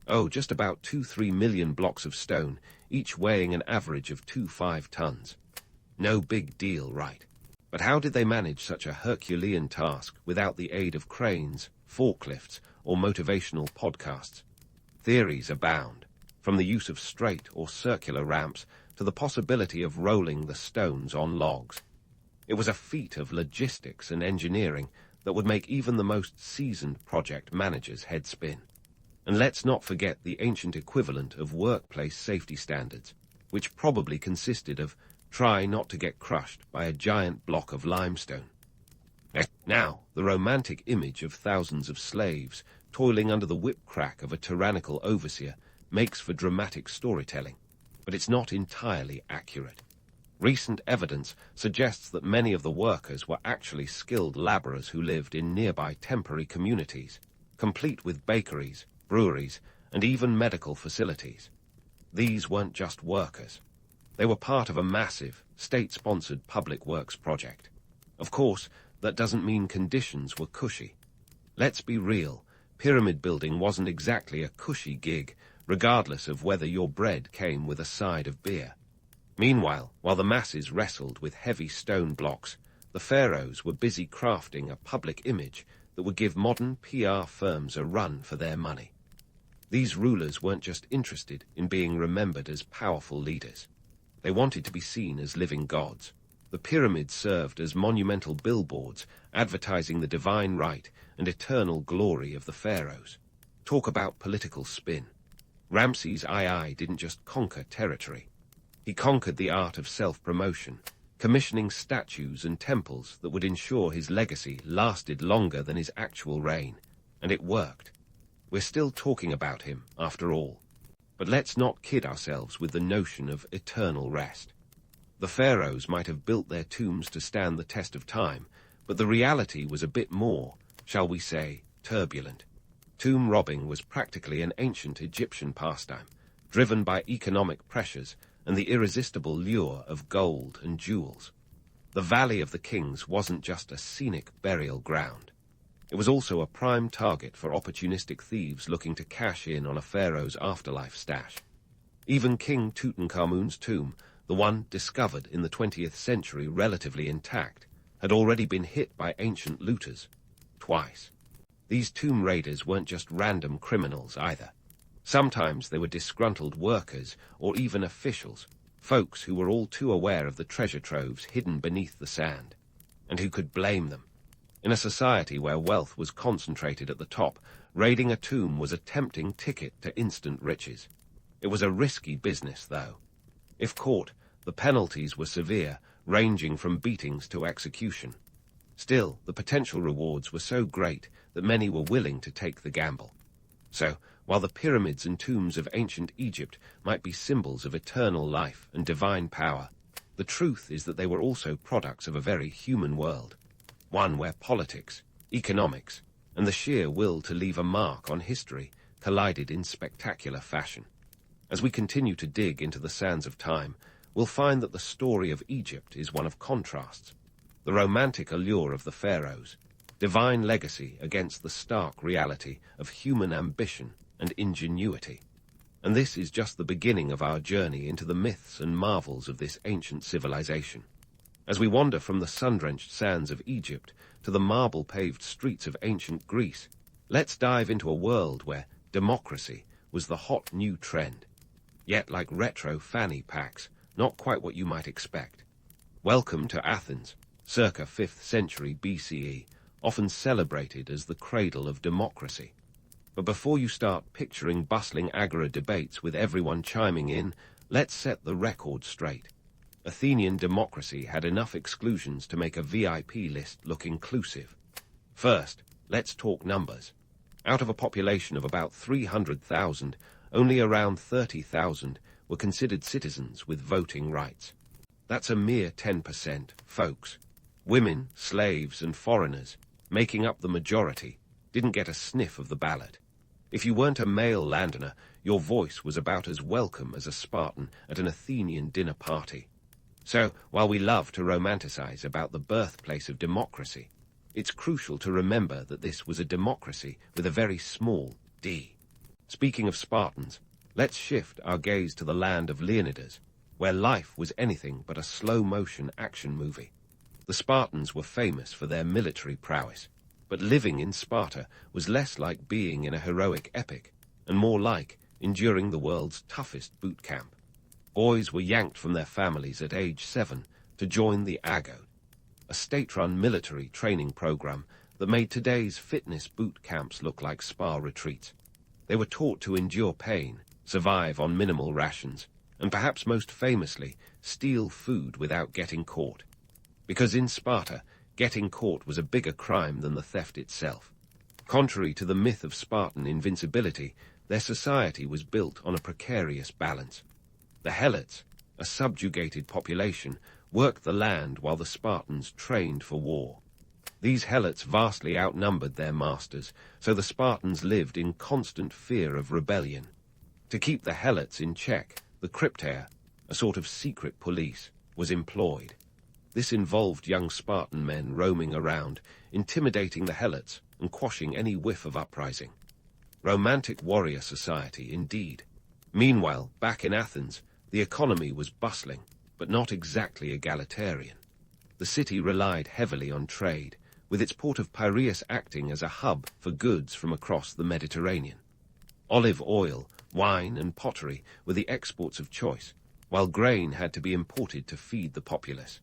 Oh, just about 2-3 million blocks of stone, each weighing an average of 2-5 tons. No big deal, right? But how did they manage such a Herculean task without the aid of cranes, forklifts, or motivational podcasts? Theories abound, from the use of straight or circular ramps to the possibility of rolling the stones on logs. It was a feat of logistics and engineering that would make even the most seasoned project managers head spin. And let's not forget the ancient equivalent of workplace safety standards, which probably consisted of try not to get crushed by a giant block of limestone. Now, the romantic image of thousands of slaves toiling under the whip crack of a tyrannical overseer makes for dramatic storytelling, but it's not entirely accurate. Recent evidence suggests that many of the workers were actually skilled laborers who lived in nearby temporary communities, complete with bakeries, breweries, and even medical facilities. These weren't just workers. They were part of a massive, state-sponsored public works project. Of course, that doesn't mean conditions were cushy. Let's be real, pyramid building wasn't exactly a cushy gig, regardless of whether your bread came with a side of beer. Meanwhile, while the masses wrestled with heavy stone blocks, the pharaohs were busy crafting a public image that would give modern PR firms a run for their money. These rulers weren't just interested in being remembered as powerful leaders. They wanted to be seen as living gods. The pyramids served as monumental billboards, advertising the divine right and eternal glory of the pharaohs. Talk about political spin. Ramses II didn't just conquer territory. He conquered the art of self-promotion, commissioning statues and temples that would ensure his legacy lasted longer than his actual reign. And it worked. We're still talking about him, after all. But let's not kid ourselves with the notion of eternal rest. The pharaohs might have built their tombs to stand the test of time, but the reality was a bit more, shall we say, turbulent. Tomb robbing was practically an ancient Egyptian pastime, driven by economic pressures and the irresistible lure of gold and jewels. The Valley of the Kings wasn't just a scenic burial ground. It was also a prime target for opportunistic thieves looking to cash in on a pharaoh's afterlife stash. Even King Tutankhamun's tomb, the one discovered in the 20th century relatively intact, had already been hit by ancient looters. Twice. These tomb raiders weren't just random criminals either. Sometimes they were disgruntled workers or even officials, folks who were all too aware of the treasure troves hidden beneath the sand. And who could blame them? In a society where wealth was concentrated at the top, raiding a tomb was a tempting ticket to instant riches. It was a risky business, though. If caught, the penalties were severe, ranging from beatings to execution. Still, the potential rewards were so great that many were willing to take the gamble. So, while the pyramids and tombs of ancient Egypt might be symbols of eternal life and divine power, the truth is that they were also products of a very human world. One where politics, economics, and the sheer will to leave a mark on history collided in spectacular fashion. As we continue to dig into the sands of time, we'll find that the story of Egypt is one of contrasts. The romantic allure of the pharaohs, divine legacy against the stark reality of human ambition and ingenuity. And this is just the beginning of our journey into the myths and marvels of this ancient civilization. As we wander from the sun-drenched sands of Egypt to the marble-paved streets of ancient Greece, let's dive into a world where democracy was the hot new trend. Yet, like retro fanny packs, not quite what you might expect. Welcome to Athens, circa 5th century BCE, often celebrated as the cradle of democracy. But before you start picturing bustling agora debates with everyone chiming in, let's set the record straight. Athenian democracy had enough exclusions to make a VIP list look inclusive. First, let's talk numbers. Out of a population of about 300,000, only around 30,000 were considered citizens with voting rights. That's a mere 10%, folks. Women, slaves, and foreigners, making up the majority, didn't get a sniff of the ballot. If you weren't a male landowner, your voice was about as welcome as a Spartan at an Athenian dinner party. So, while we love to romanticize about the birthplace of democracy, it's crucial to remember that this was a democracy with a very small d. Speaking of Spartans, let's shift our gaze to the land of Leonidas, where life was anything but a slow-motion action movie. The Spartans were famous for their military prowess, but living in Sparta was less like being in a heroic epic, and more like enduring the world's toughest boot camp. Boys were yanked from their families at age 7 to join the Agode, a state-run military training program that made today's fitness boot camps look like spa retreats. They were taught to endure pain, survive on minimal rations, and perhaps most famously, steal food without getting caught. Because in Sparta, getting caught was a bigger crime than the theft itself. Contrary to the myth of Spartan invincibility, their society was built on a precarious balance. The Helots, a subjugated population, worked the land while the Spartans trained for war. These Helots vastly outnumbered their masters, so the Spartans lived in constant fear of rebellion. To keep the Helots in check, the cryptaea, a sort of secret police, was employed. This involved young Spartan men roaming around, intimidating the Helots and quashing any whiff of uprising. Romantic warrior society, indeed. Meanwhile, back in Athens, the economy was bustling, but not exactly egalitarian. The city relied heavily on trade, with its port of Piraeus acting as a hub for goods from across the Mediterranean. Olive oil, wine, and pottery were the exports of choice, while grain had to be imported to feed the populace.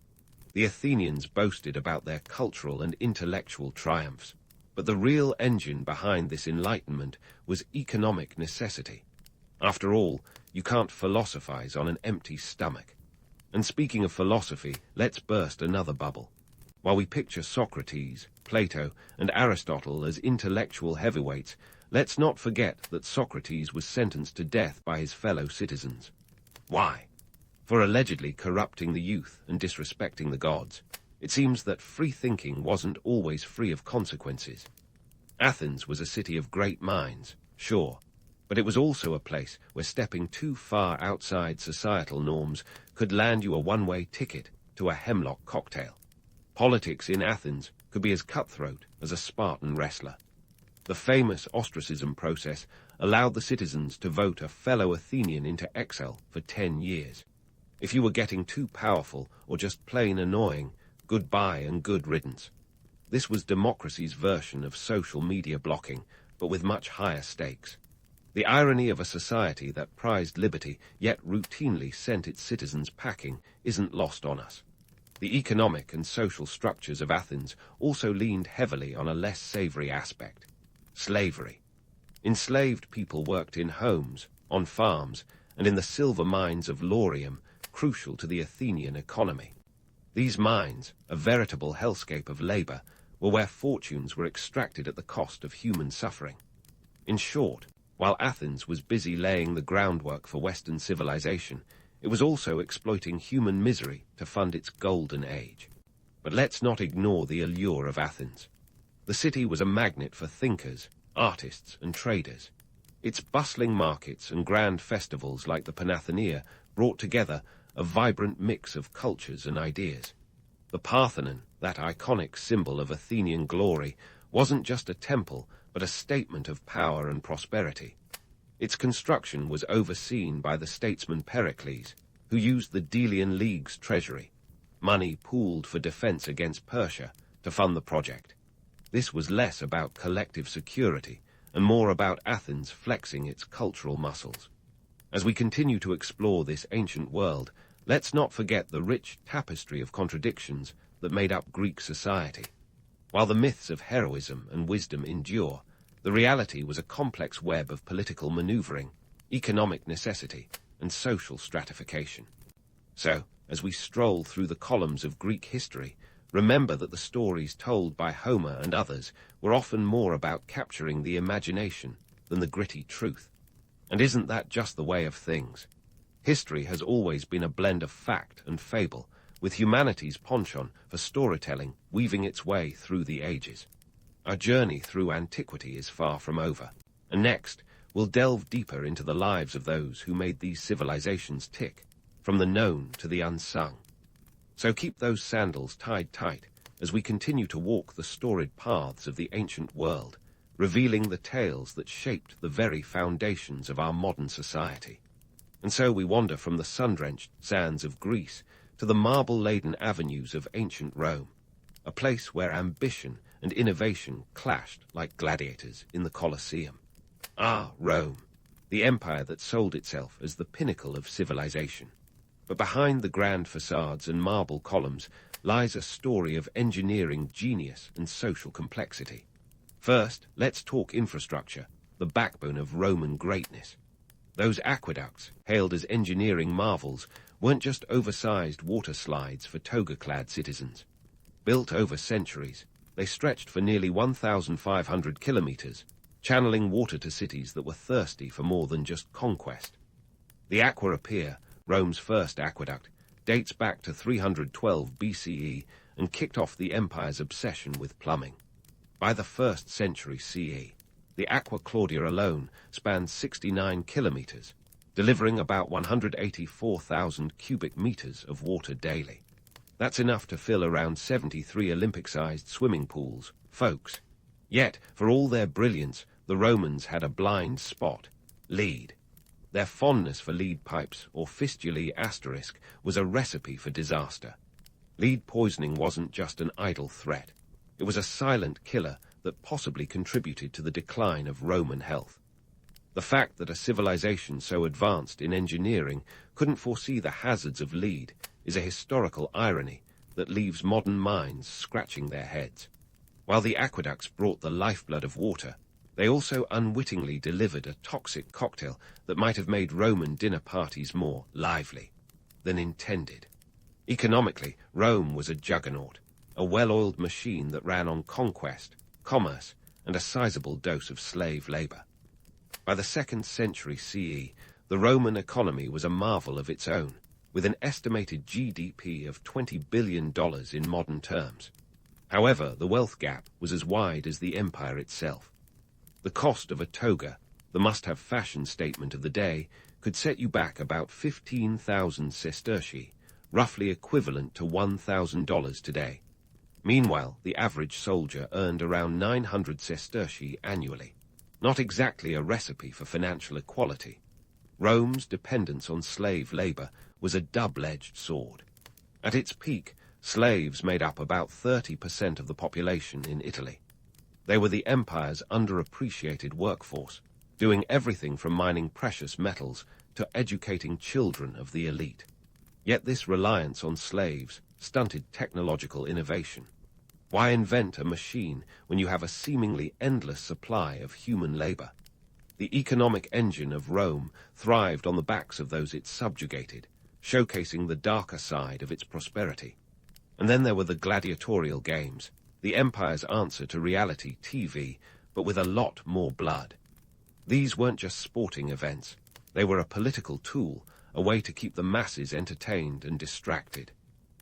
The Athenians boasted about their cultural and intellectual triumphs, but the real engine behind this enlightenment was economic necessity. After all, you can't philosophize on an empty stomach. And speaking of philosophy, let's burst another bubble. While we picture Socrates, Plato, and Aristotle as intellectual heavyweights, let's not forget that Socrates was sentenced to death by his fellow citizens. Why? For allegedly corrupting the youth and disrespecting the gods. It seems that free thinking wasn't always free of consequences. Athens was a city of great minds, sure, but it was also a place where stepping too far outside societal norms could land you a one-way ticket to a hemlock cocktail. Politics in Athens could be as cutthroat as a Spartan wrestler. The famous ostracism process allowed the citizens to vote a fellow Athenian into exile for 10 years. If you were getting too powerful or just plain annoying, goodbye and good riddance. This was democracy's version of social media blocking, but with much higher stakes. The irony of a society that prized liberty yet routinely sent its citizens packing isn't lost on us. The economic and social structures of Athens also leaned heavily on a less savory aspect: slavery. Enslaved people worked in homes, on farms, and in the silver mines of Laurium, crucial to the Athenian economy. These mines, a veritable hellscape of labor, were where fortunes were extracted at the cost of human suffering. In short, while Athens was busy laying the groundwork for Western civilization, it was also exploiting human misery to fund its golden age. But let's not ignore the allure of Athens. The city was a magnet for thinkers, artists, and traders. Its bustling markets and grand festivals like the Panathenaea brought together a vibrant mix of cultures and ideas. The Parthenon, that iconic symbol of Athenian glory, wasn't just a temple, but a statement of power and prosperity. Its construction was overseen by the statesman Pericles, who used the Delian League's treasury. money pooled for defense against Persia to fund the project. This was less about collective security and more about Athens flexing its cultural muscles. As we continue to explore this ancient world, let's not forget the rich tapestry of contradictions that made up Greek society. While the myths of heroism and wisdom endure, the reality was a complex web of political maneuvering, economic necessity, and social stratification. So, as we stroll through the columns of Greek history, remember that the stories told by Homer and others were often more about capturing the imagination than the gritty truth. And isn't that just the way of things? History has always been a blend of fact and fable, with humanity's penchant for storytelling weaving its way through the ages. Our journey through antiquity is far from over, and next we'll delve deeper into the lives of those who made these civilizations tick, from the known to the unsung. So keep those sandals tied tight as we continue to walk the storied paths of the ancient world, revealing the tales that shaped the very foundations of our modern society. And so we wander from the sun-drenched sands of Greece to the marble-laden avenues of ancient Rome, a place where ambition and innovation clashed like gladiators in the Colosseum. Ah, Rome, the empire that sold itself as the pinnacle of civilization. But behind the grand facades and marble columns lies a story of engineering genius and social complexity. First, let's talk infrastructure, the backbone of Roman greatness. Those aqueducts, hailed as engineering marvels, weren't just oversized water slides for toga-clad citizens. Built over centuries, they stretched for nearly 1,500 kilometers, channeling water to cities that were thirsty for more than just conquest. The Aqua Appia, Rome's first aqueduct, dates back to 312 BCE and kicked off the empire's obsession with plumbing. By the 1st century CE, the Aqua Claudia alone spanned 69 kilometers, delivering about 184,000 cubic meters of water daily. That's enough to fill around 73 Olympic-sized swimming pools, folks. Yet, for all their brilliance, the Romans had a blind spot: lead. Their fondness for lead pipes, or fistulae asterisk, was a recipe for disaster. Lead poisoning wasn't just an idle threat. It was a silent killer that possibly contributed to the decline of Roman health. The fact that a civilization so advanced in engineering couldn't foresee the hazards of lead is a historical irony that leaves modern minds scratching their heads. While the aqueducts brought the lifeblood of water, they also unwittingly delivered a toxic cocktail that might have made Roman dinner parties more lively than intended. Economically, Rome was a juggernaut, a well-oiled machine that ran on conquest, commerce, and a sizable dose of slave labor. By the 2nd century CE, the Roman economy was a marvel of its own, with an estimated GDP of $20 billion in modern terms. However, the wealth gap was as wide as the empire itself. The cost of a toga, the must-have fashion statement of the day, could set you back about 15,000 sestertii, roughly equivalent to $1,000 today. Meanwhile, the average soldier earned around 900 sestertii annually. Not exactly a recipe for financial equality. Rome's dependence on slave labor was a double-edged sword. At its peak, slaves made up about 30% of the population in Italy. They were the empire's underappreciated workforce, doing everything from mining precious metals to educating children of the elite. Yet this reliance on slaves stunted technological innovation. Why invent a machine when you have a seemingly endless supply of human labor? The economic engine of Rome thrived on the backs of those it subjugated, showcasing the darker side of its prosperity. And then there were the gladiatorial games, the empire's answer to reality TV, but with a lot more blood. These weren't just sporting events. They were a political tool, a way to keep the masses entertained and distracted.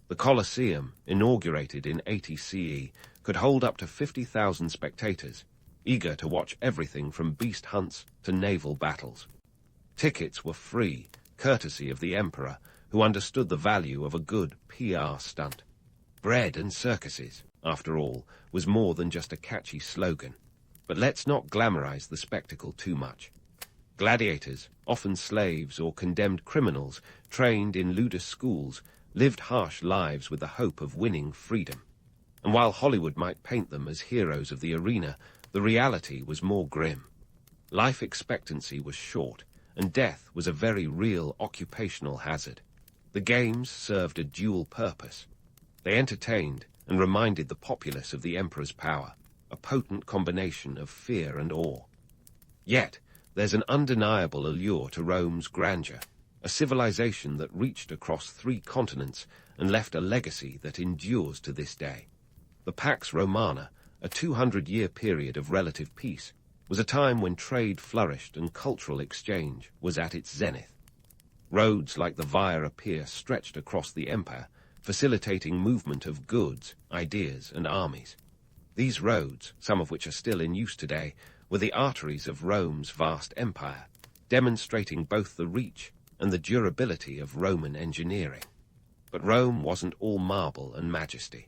The Colosseum, inaugurated in 80 CE, could hold up to 50,000 spectators, eager to watch everything from beast hunts to naval battles. Tickets were free, courtesy of the emperor, who understood the value of a good PR stunt. Bread and circuses, after all, was more than just a catchy slogan. But let's not glamorize the spectacle too much. Gladiators, often slaves or condemned criminals, trained in ludus schools, lived harsh lives with the hope of winning freedom. And while Hollywood might paint them as heroes of the arena, the reality was more grim. Life expectancy was short, and death was a very real occupational hazard. The games served a dual purpose. They entertained and reminded the populace of the emperor's power, a potent combination of fear and awe. Yet, there's an undeniable allure to Rome's grandeur, a civilization that reached across 3 continents and left a legacy that endures to this day. The Pax Romana, a 200-year period of relative peace, was a time when trade flourished and cultural exchange was at its zenith. Roads like the Via Appia stretched across the empire, facilitating movement of goods, ideas, and armies. These roads, some of which are still in use today, were the arteries of Rome's vast empire, demonstrating both the reach and the durability of Roman engineering. But Rome wasn't all marble and majesty.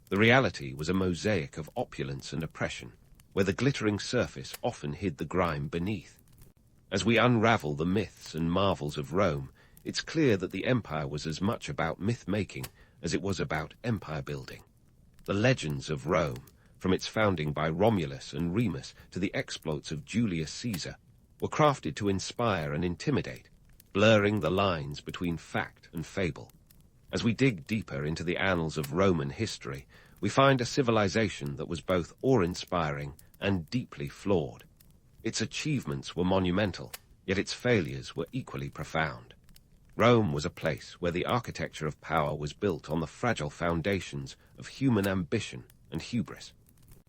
The reality was a mosaic of opulence and oppression, where the glittering surface often hid the grime beneath. As we unravel the myths and marvels of Rome, it's clear that the empire was as much about myth-making as it was about empire-building. The legends of Rome, from its founding by Romulus and Remus to the exploits of Julius Caesar, were crafted to inspire and intimidate, blurring the lines between fact and fable. As we dig deeper into the annals of Roman history, we find a civilization that was both awe-inspiring and deeply flawed. Its achievements were monumental, yet its failures were equally profound. Rome was a place where the architecture of power was built on the fragile foundations of human ambition and hubris.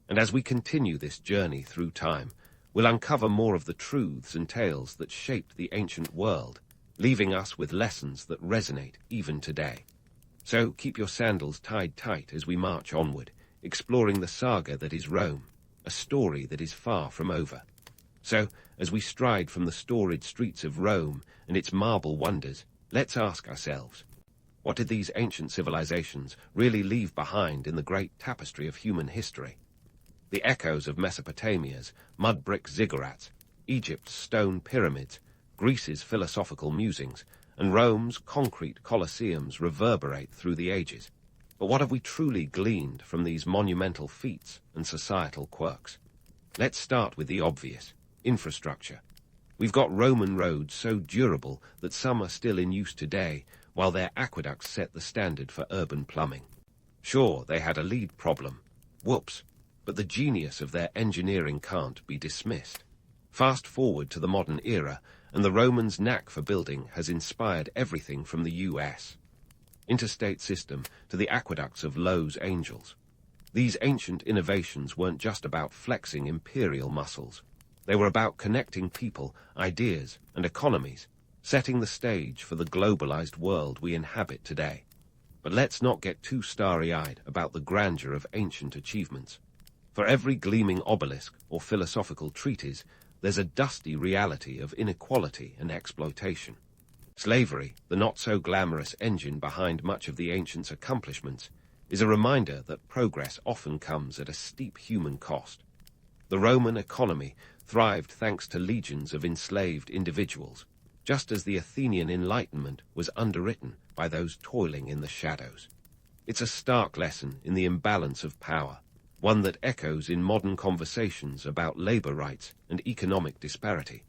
And as we continue this journey through time, we'll uncover more of the truths and tales that shaped the ancient world, leaving us with lessons that resonate even today. So keep your sandals tied tight as we march onward, exploring the saga that is Rome, a story that is far from over. So, as we stride from the storied streets of Rome and its marble wonders, let's ask ourselves, what did these ancient civilizations really leave behind in the great tapestry of human history? The echoes of Mesopotamia's mud-brick ziggurats, Egypt's stone pyramids, Greece's philosophical musings, and Rome's concrete colosseums reverberate through the ages. But what have we truly gleaned from these monumental feats and societal quirks? Let's start with the obvious: infrastructure. We've got Roman roads so durable that some are still in use today, while their aqueducts set the standard for urban plumbing. Sure, they had a lead problem. Whoops. But the genius of their engineering can't be dismissed. Fast forward to the modern era, and the Romans' knack for building has inspired everything from the US interstate system to the aqueducts of Lowe's Angels. These ancient innovations weren't just about flexing imperial muscles. They were about connecting people, ideas, and economies, setting the stage for the globalized world we inhabit today. But let's not get too starry-eyed about the grandeur of ancient achievements. For every gleaming obelisk or philosophical treatise, there's a dusty reality of inequality and exploitation. Slavery, the not-so-glamorous engine behind much of the ancients' accomplishments, is a reminder that progress often comes at a steep human cost. The Roman economy thrived thanks to legions of enslaved individuals, just as the Athenian Enlightenment was underwritten by those toiling in the shadows. It's a stark lesson in the imbalance of power, one that echoes in modern conversations about labor rights and economic disparity.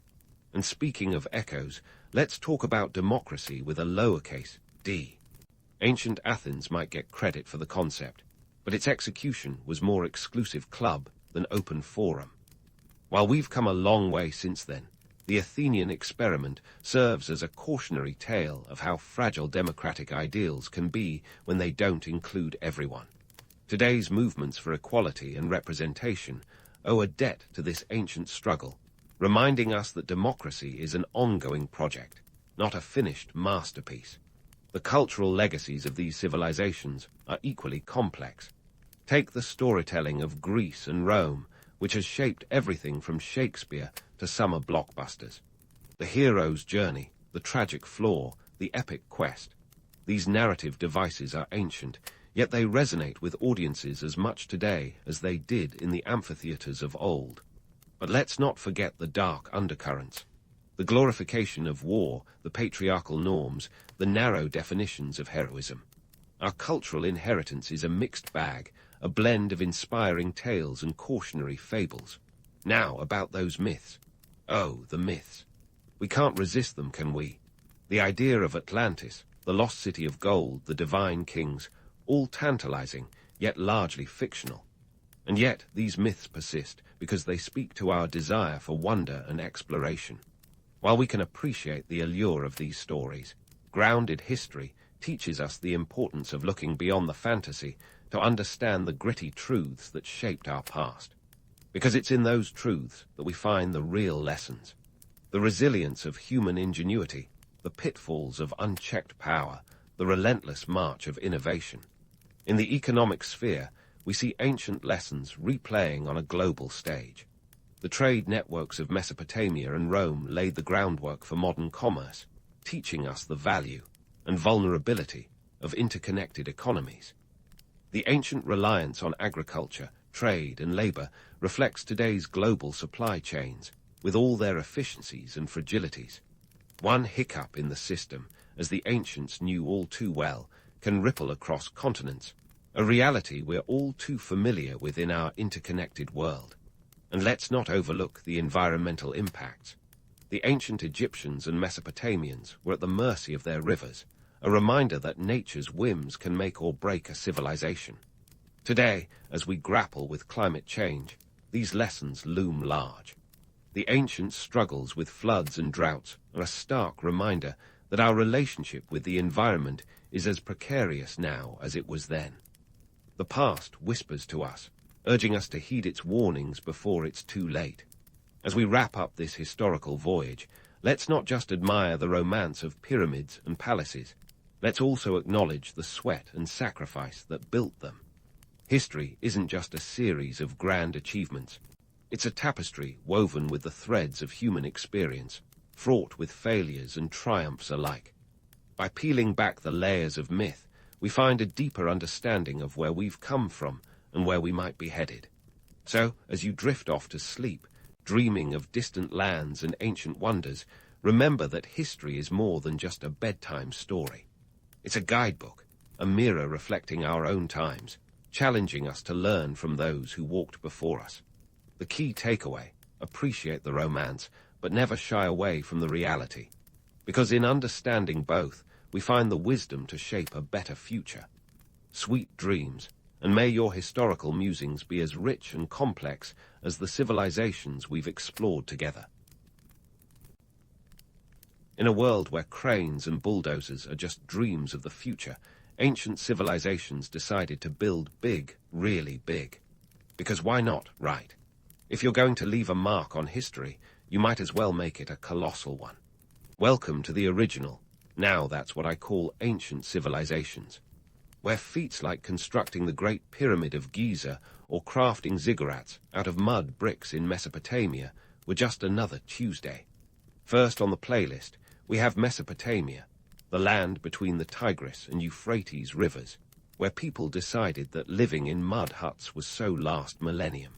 And speaking of echoes, let's talk about democracy with a lowercase d. Ancient Athens might get credit for the concept, but its execution was more exclusive club than open forum. While we've come a long way since then, the Athenian experiment serves as a cautionary tale of how fragile democratic ideals can be when they don't include everyone. Today's movements for equality and representation owe a debt to this ancient struggle, reminding us that democracy is an ongoing project, not a finished masterpiece. The cultural legacies of these civilizations are equally complex. Take the storytelling of Greece and Rome, which has shaped everything from Shakespeare to summer blockbusters. The hero's journey, the tragic flaw, the epic quest. These narrative devices are ancient, yet they resonate with audiences as much today as they did in the amphitheaters of old. But let's not forget the dark undercurrents. The glorification of war, the patriarchal norms, the narrow definitions of heroism. Our cultural inheritance is a mixed bag, a blend of inspiring tales and cautionary fables. Now, about those myths. Oh, the myths. We can't resist them, can we? The idea of Atlantis, the lost city of gold, the divine kings, all tantalizing, yet largely fictional. And yet, these myths persist because they speak to our desire for wonder and exploration. While we can appreciate the allure of these stories, grounded history teaches us the importance of looking beyond the fantasy to understand the gritty truths that shaped our past. Because it's in those truths that we find the real lessons. The resilience of human ingenuity, the pitfalls of unchecked power, the relentless march of innovation. In the economic sphere, we see ancient lessons replaying on a global stage. The trade networks of Mesopotamia and Rome laid the groundwork for modern commerce, teaching us the value and vulnerability of interconnected economies. The ancient reliance on agriculture, trade, and labor reflects today's global supply chains, with all their efficiencies and fragilities. One hiccup in the system, as the ancients knew all too well, can ripple across continents, a reality we're all too familiar with in our interconnected world. And let's not overlook the environmental impacts. The ancient Egyptians and Mesopotamians were at the mercy of their rivers, a reminder that nature's whims can make or break a civilization. Today, as we grapple with climate change, these lessons loom large. The ancient struggles with floods and droughts are a stark reminder that our relationship with the environment is as precarious now as it was then. The past whispers to us, urging us to heed its warnings before it's too late. As we wrap up this historical voyage, let's not just admire the romance of pyramids and palaces. Let's also acknowledge the sweat and sacrifice that built them. History isn't just a series of grand achievements. It's a tapestry woven with the threads of human experience, fraught with failures and triumphs alike. By peeling back the layers of myth, we find a deeper understanding of where we've come from and where we might be headed. So, as you drift off to sleep, dreaming of distant lands and ancient wonders, remember that history is more than just a bedtime story. It's a guidebook, a mirror reflecting our own times, challenging us to learn from those who walked before us. The key takeaway: appreciate the romance, but never shy away from the reality. Because in understanding both, we find the wisdom to shape a better future. Sweet dreams, and may your historical musings be as rich and complex as the civilizations we've explored together. In a world where cranes and bulldozers are just dreams of the future, ancient civilizations decided to build big, really big. Because why not, right? If you're going to leave a mark on history, you might as well make it a colossal one. Welcome to the original. Now that's what I call ancient civilizations, where feats like constructing the Great Pyramid of Giza or crafting ziggurats out of mud bricks in Mesopotamia were just another Tuesday. First on the playlist, we have Mesopotamia, the land between the Tigris and Euphrates rivers, where people decided that living in mud huts was so last millennium.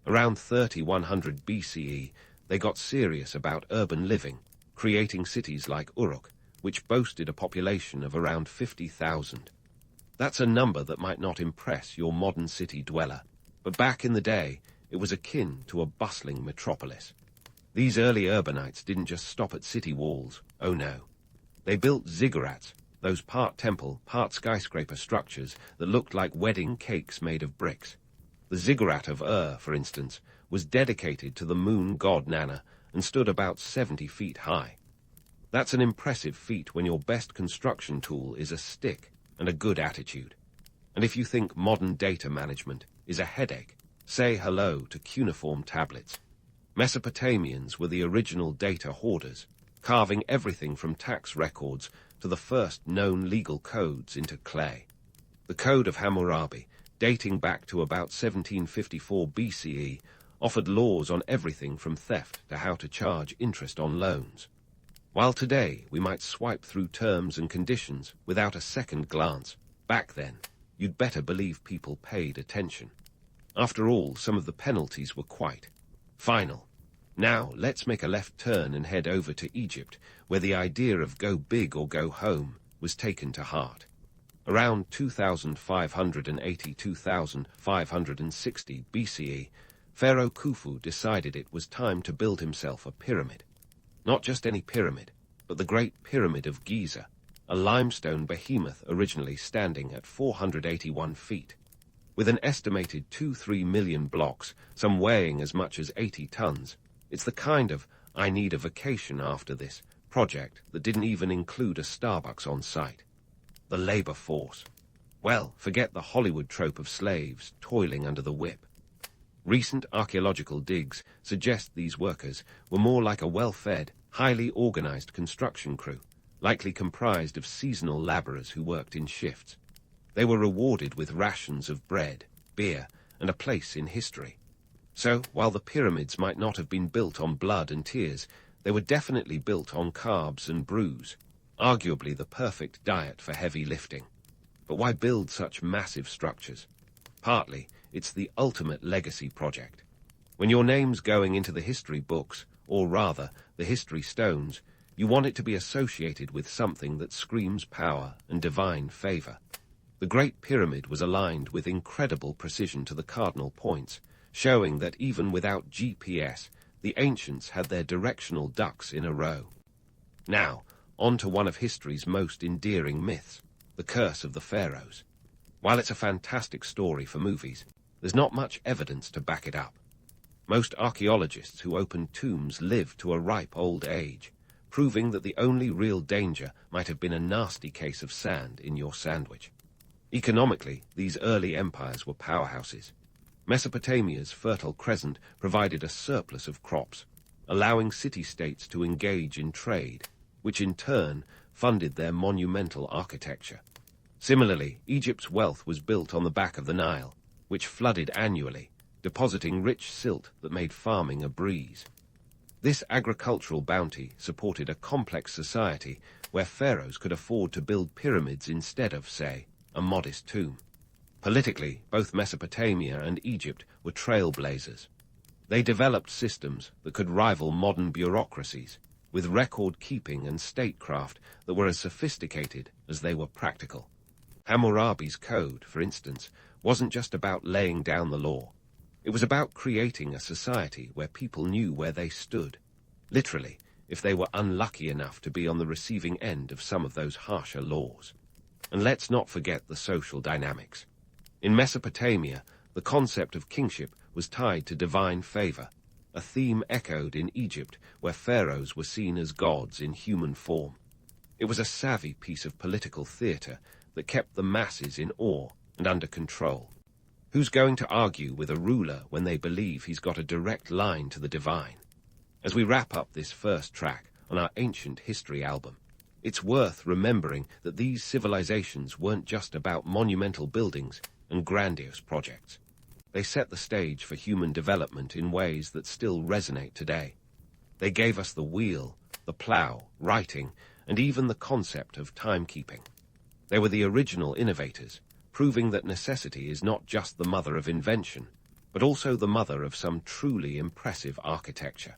Around 3100 BCE, they got serious about urban living, creating cities like Uruk, which boasted a population of around 50,000. That's a number that might not impress your modern city dweller, but back in the day, it was akin to a bustling metropolis. These early urbanites didn't just stop at city walls, oh no. They built ziggurats, those part temple, part skyscraper structures that looked like wedding cakes made of bricks. The ziggurat of for instance, was dedicated to the moon god Nana and stood about 70 feet high. That's an impressive feat when your best construction tool is a stick and a good attitude. And if you think modern data management is a headache, say hello to cuneiform tablets. Mesopotamians were the original data hoarders, carving everything from tax records to the first known legal codes into clay. The Code of Hammurabi, dating back to about 1754 BCE, offered laws on everything from theft to how to charge interest on loans. While today we might swipe through terms and conditions without a second glance, back then you'd better believe people paid attention. After all, some of the penalties were quite final. Now, let's make a left turn and head over to Egypt, where the idea of go big or go home was taken to heart. Around 2580–2560 BCE, Pharaoh Khufu decided it was time to build himself a pyramid. Not just any pyramid, but the Great Pyramid of Giza, a limestone behemoth originally standing at 481 feet. With an estimated 2–3 million blocks, some weighing as much as 80 tons, it's the kind of "I need a vacation after this" project that didn't even include a Starbucks on site. The labor force. Well, forget the Hollywood trope of slaves toiling under the whip. Recent archaeological digs suggest these workers were more like a well-fed, highly organized construction crew, likely comprised of seasonal laborers who worked in shifts. They were rewarded with rations of bread, beer, and a place in history. So, while the pyramids might not have been built on blood and tears, they were definitely built on carbs and brews, arguably the perfect diet for heavy lifting. But why build such massive structures? Partly, it's the ultimate legacy project. When your name's going into the history books, or rather, the history stones, you want it to be associated with something that screams power and divine favor. The Great Pyramid was aligned with incredible precision to the cardinal points, showing that even without GPS, the ancients had their directional ducks in a row. Now, on to one of history's most endearing myths, the curse of the pharaohs. While it's a fantastic story for movies, there's not much evidence to back it up. Most archaeologists who opened tombs lived to a ripe old age, proving that the only real danger might have been a nasty case of sand in your sandwich. Economically, these early empires were powerhouses. Mesopotamia's Fertile Crescent provided a surplus of crops, allowing city-states to engage in trade, which in turn funded their monumental architecture. Similarly, Egypt's wealth was built on the back of the Nile, which flooded annually, depositing rich silt that made farming a breeze. This agricultural bounty supported a complex society where pharaohs could afford to build pyramids instead of, say, a modest tomb. Politically, both Mesopotamia and Egypt were trailblazers. They developed systems that could rival modern bureaucracies, with record-keeping and statecraft that were as sophisticated as they were practical. Hammurabi's code, for instance, wasn't just about laying down the law. It was about creating a society where people knew where they stood, literally, if they were unlucky enough to be on the receiving end of some of those harsher laws. And let's not forget the social dynamics. In Mesopotamia, the concept of kingship was tied to divine favor, a theme echoed in Egypt where pharaohs were seen as gods in human form. It was a savvy piece of political theater that kept the masses in awe and under control. Who's going to argue with a ruler when they believe he's got a direct line to the divine? As we wrap up this first track on our ancient history album, it's worth remembering that these civilizations weren't just about monumental buildings and grandiose projects. They set the stage for human development in ways that still resonate today. They gave us the wheel, the plow, writing, and even the concept of timekeeping. They were the original innovators, proving that necessity is not just the mother of invention, but also the mother of some truly impressive architecture.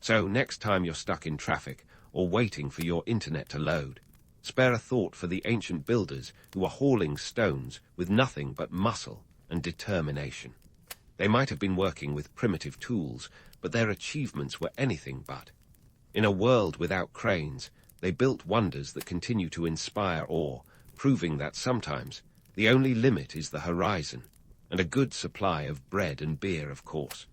So next time you're stuck in traffic or waiting for your internet to load, spare a thought for the ancient builders who were hauling stones with nothing but muscle and determination. They might have been working with primitive tools, but their achievements were anything but. In a world without cranes, they built wonders that continue to inspire awe, proving that sometimes the only limit is the horizon, and a good supply of bread and beer, of course.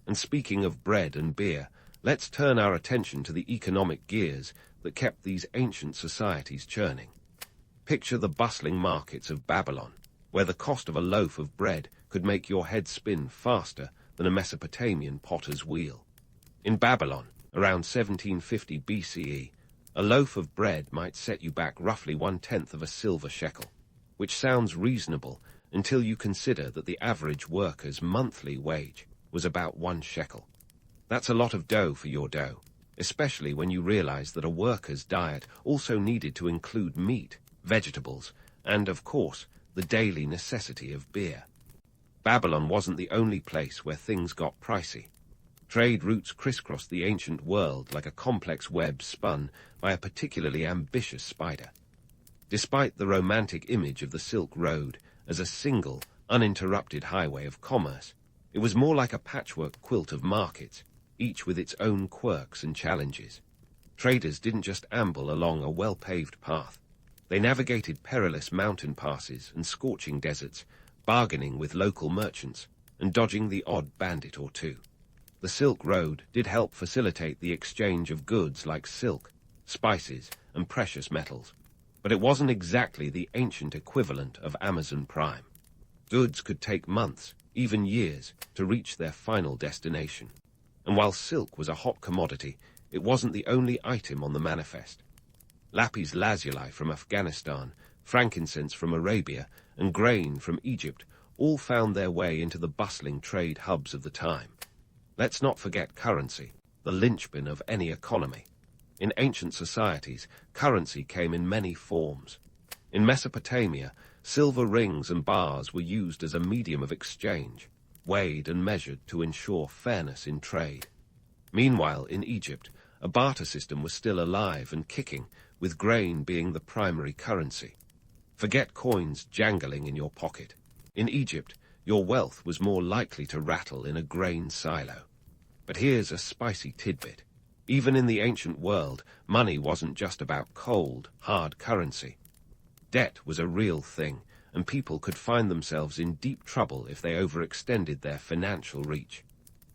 And speaking of bread and beer, let's turn our attention to the economic gears that kept these ancient societies churning. Picture the bustling markets of Babylon, where the cost of a loaf of bread could make your head spin faster than a Mesopotamian potter's wheel. In Babylon, around 1750 BCE, a loaf of bread might set you back roughly 1/10 of a silver shekel, which sounds reasonable until you consider that the average worker's monthly wage was about 1 shekel. That's a lot of dough for your dough, especially when you realize that a worker's diet also needed to include meat, vegetables, and, of course, the daily necessity of beer. Babylon wasn't the only place where things got pricey. Trade routes crisscrossed the ancient world like a complex web spun by a particularly ambitious spider. Despite the romantic image of the Silk Road as a single, uninterrupted highway of commerce, it was more like a patchwork quilt of markets, each with its own quirks and challenges. Traders didn't just amble along a well-paved path. They navigated perilous mountain passes and scorching deserts, bargaining with local merchants and dodging the odd bandit or two. The Silk Road did help facilitate the exchange of goods like silk, spices, and precious metals, but it wasn't exactly the ancient equivalent of Amazon Prime. Goods could take months, even years, to reach their final destination. And while silk was a hot commodity, it wasn't the only item on the manifest. Lapis lazuli from Afghanistan, frankincense from Arabia, and grain from Egypt all found their way into the bustling trade hubs of the time. Let's not forget currency, the linchpin of any economy. In ancient societies, currency came in many forms. In Mesopotamia, silver rings and bars were used as a medium of exchange, weighed and measured to ensure fairness in trade. Meanwhile, in Egypt, a barter system was still alive and kicking, with grain being the primary currency. Forget coins jangling in your pocket. In Egypt, your wealth was more likely to rattle in a grain silo. But here's a spicy tidbit. Even in the ancient world, money wasn't just about cold, hard currency. Debt was a real thing, and people could find themselves in deep trouble if they overextended their financial reach.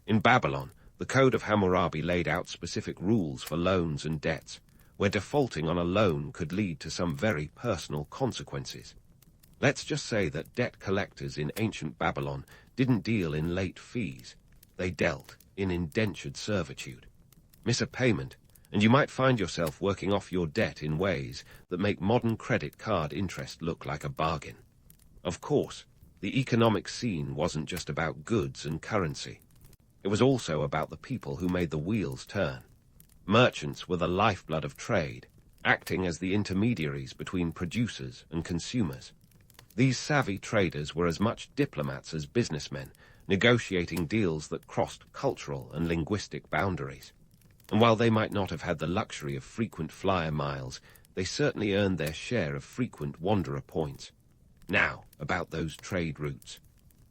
In Babylon, the Code of Hammurabi laid out specific rules for loans and debts, where defaulting on a loan could lead to some very personal consequences. Let's just say that debt collectors in ancient Babylon didn't deal in late fees. They dealt in indentured servitude. Miss a payment, and you might find yourself working off your debt in ways that make modern credit card interest look like a bargain. Of course, the economic scene wasn't just about goods and currency. It was also about the people who made the wheels turn. Merchants were the lifeblood of trade, acting as the intermediaries between producers and consumers. These savvy traders were as much diplomats as businessmen, negotiating deals that crossed cultural and linguistic boundaries. And while they might not have had the luxury of frequent flyer miles, they certainly earned their share of frequent wanderer points. Now, about those trade routes.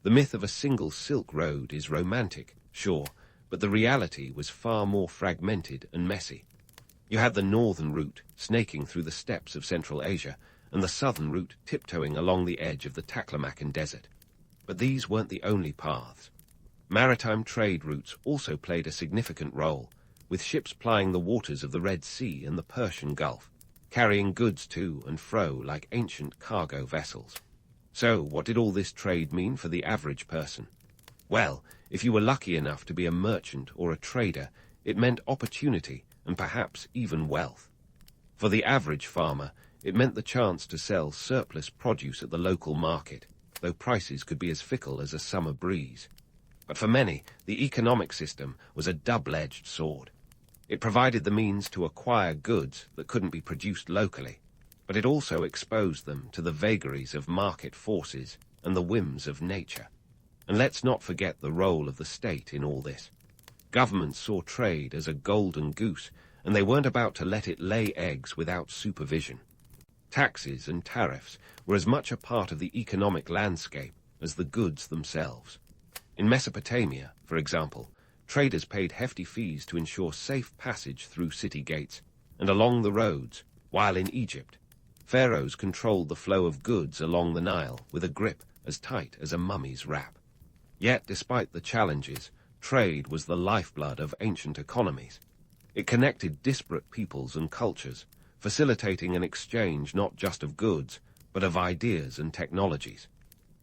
The myth of a single Silk Road is romantic, sure, but the reality was far more fragmented and messy. You had the northern route, snaking through the steppes of Central Asia, and the southern route tiptoeing along the edge of the Taklamakan Desert. But these weren't the only paths. Maritime trade routes also played a significant role, with ships plying the waters of the Red Sea and the Persian Gulf, carrying goods to and fro like ancient cargo vessels. So, what did all this trade mean for the average person? Well, if you were lucky enough to be a merchant or a trader, it meant opportunity and perhaps even wealth. For the average farmer, it meant the chance to sell surplus produce at the local market, though prices could be as fickle as a summer breeze. But for many, the economic system was a double-edged sword. It provided the means to acquire goods that couldn't be produced locally, but it also exposed them to the vagaries of market forces and the whims of nature. And let's not forget the role of the state in all this. Governments saw trade as a golden goose, and they weren't about to let it lay eggs without supervision. Taxes and tariffs were as much a part of the economic landscape as the goods themselves. In Mesopotamia, for example, traders paid hefty fees to ensure safe passage through city gates and along the roads, while in Egypt, pharaohs controlled the flow of goods along the Nile with a grip as tight as a mummy's wrap. Yet, despite the challenges, trade was the lifeblood of ancient economies. It connected disparate peoples and cultures, facilitating an exchange not just of goods, but of ideas and technologies.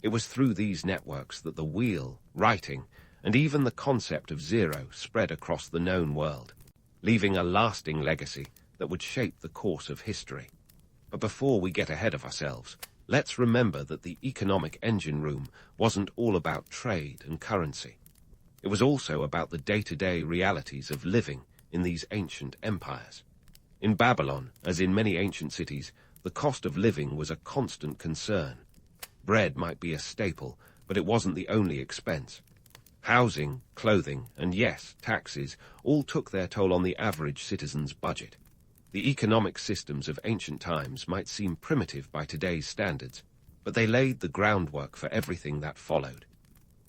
It was through these networks that the wheel, writing, and even the concept of zero spread across the known world, leaving a lasting legacy that would shape the course of history. But before we get ahead of ourselves, let's remember that the economic engine room wasn't all about trade and currency. It was also about the day-to-day realities of living in these ancient empires. In Babylon, as in many ancient cities, the cost of living was a constant concern. Bread might be a staple, but it wasn't the only expense. Housing, clothing, and yes, taxes all took their toll on the average citizen's budget. The economic systems of ancient times might seem primitive by today's standards, but they laid the groundwork for everything that followed.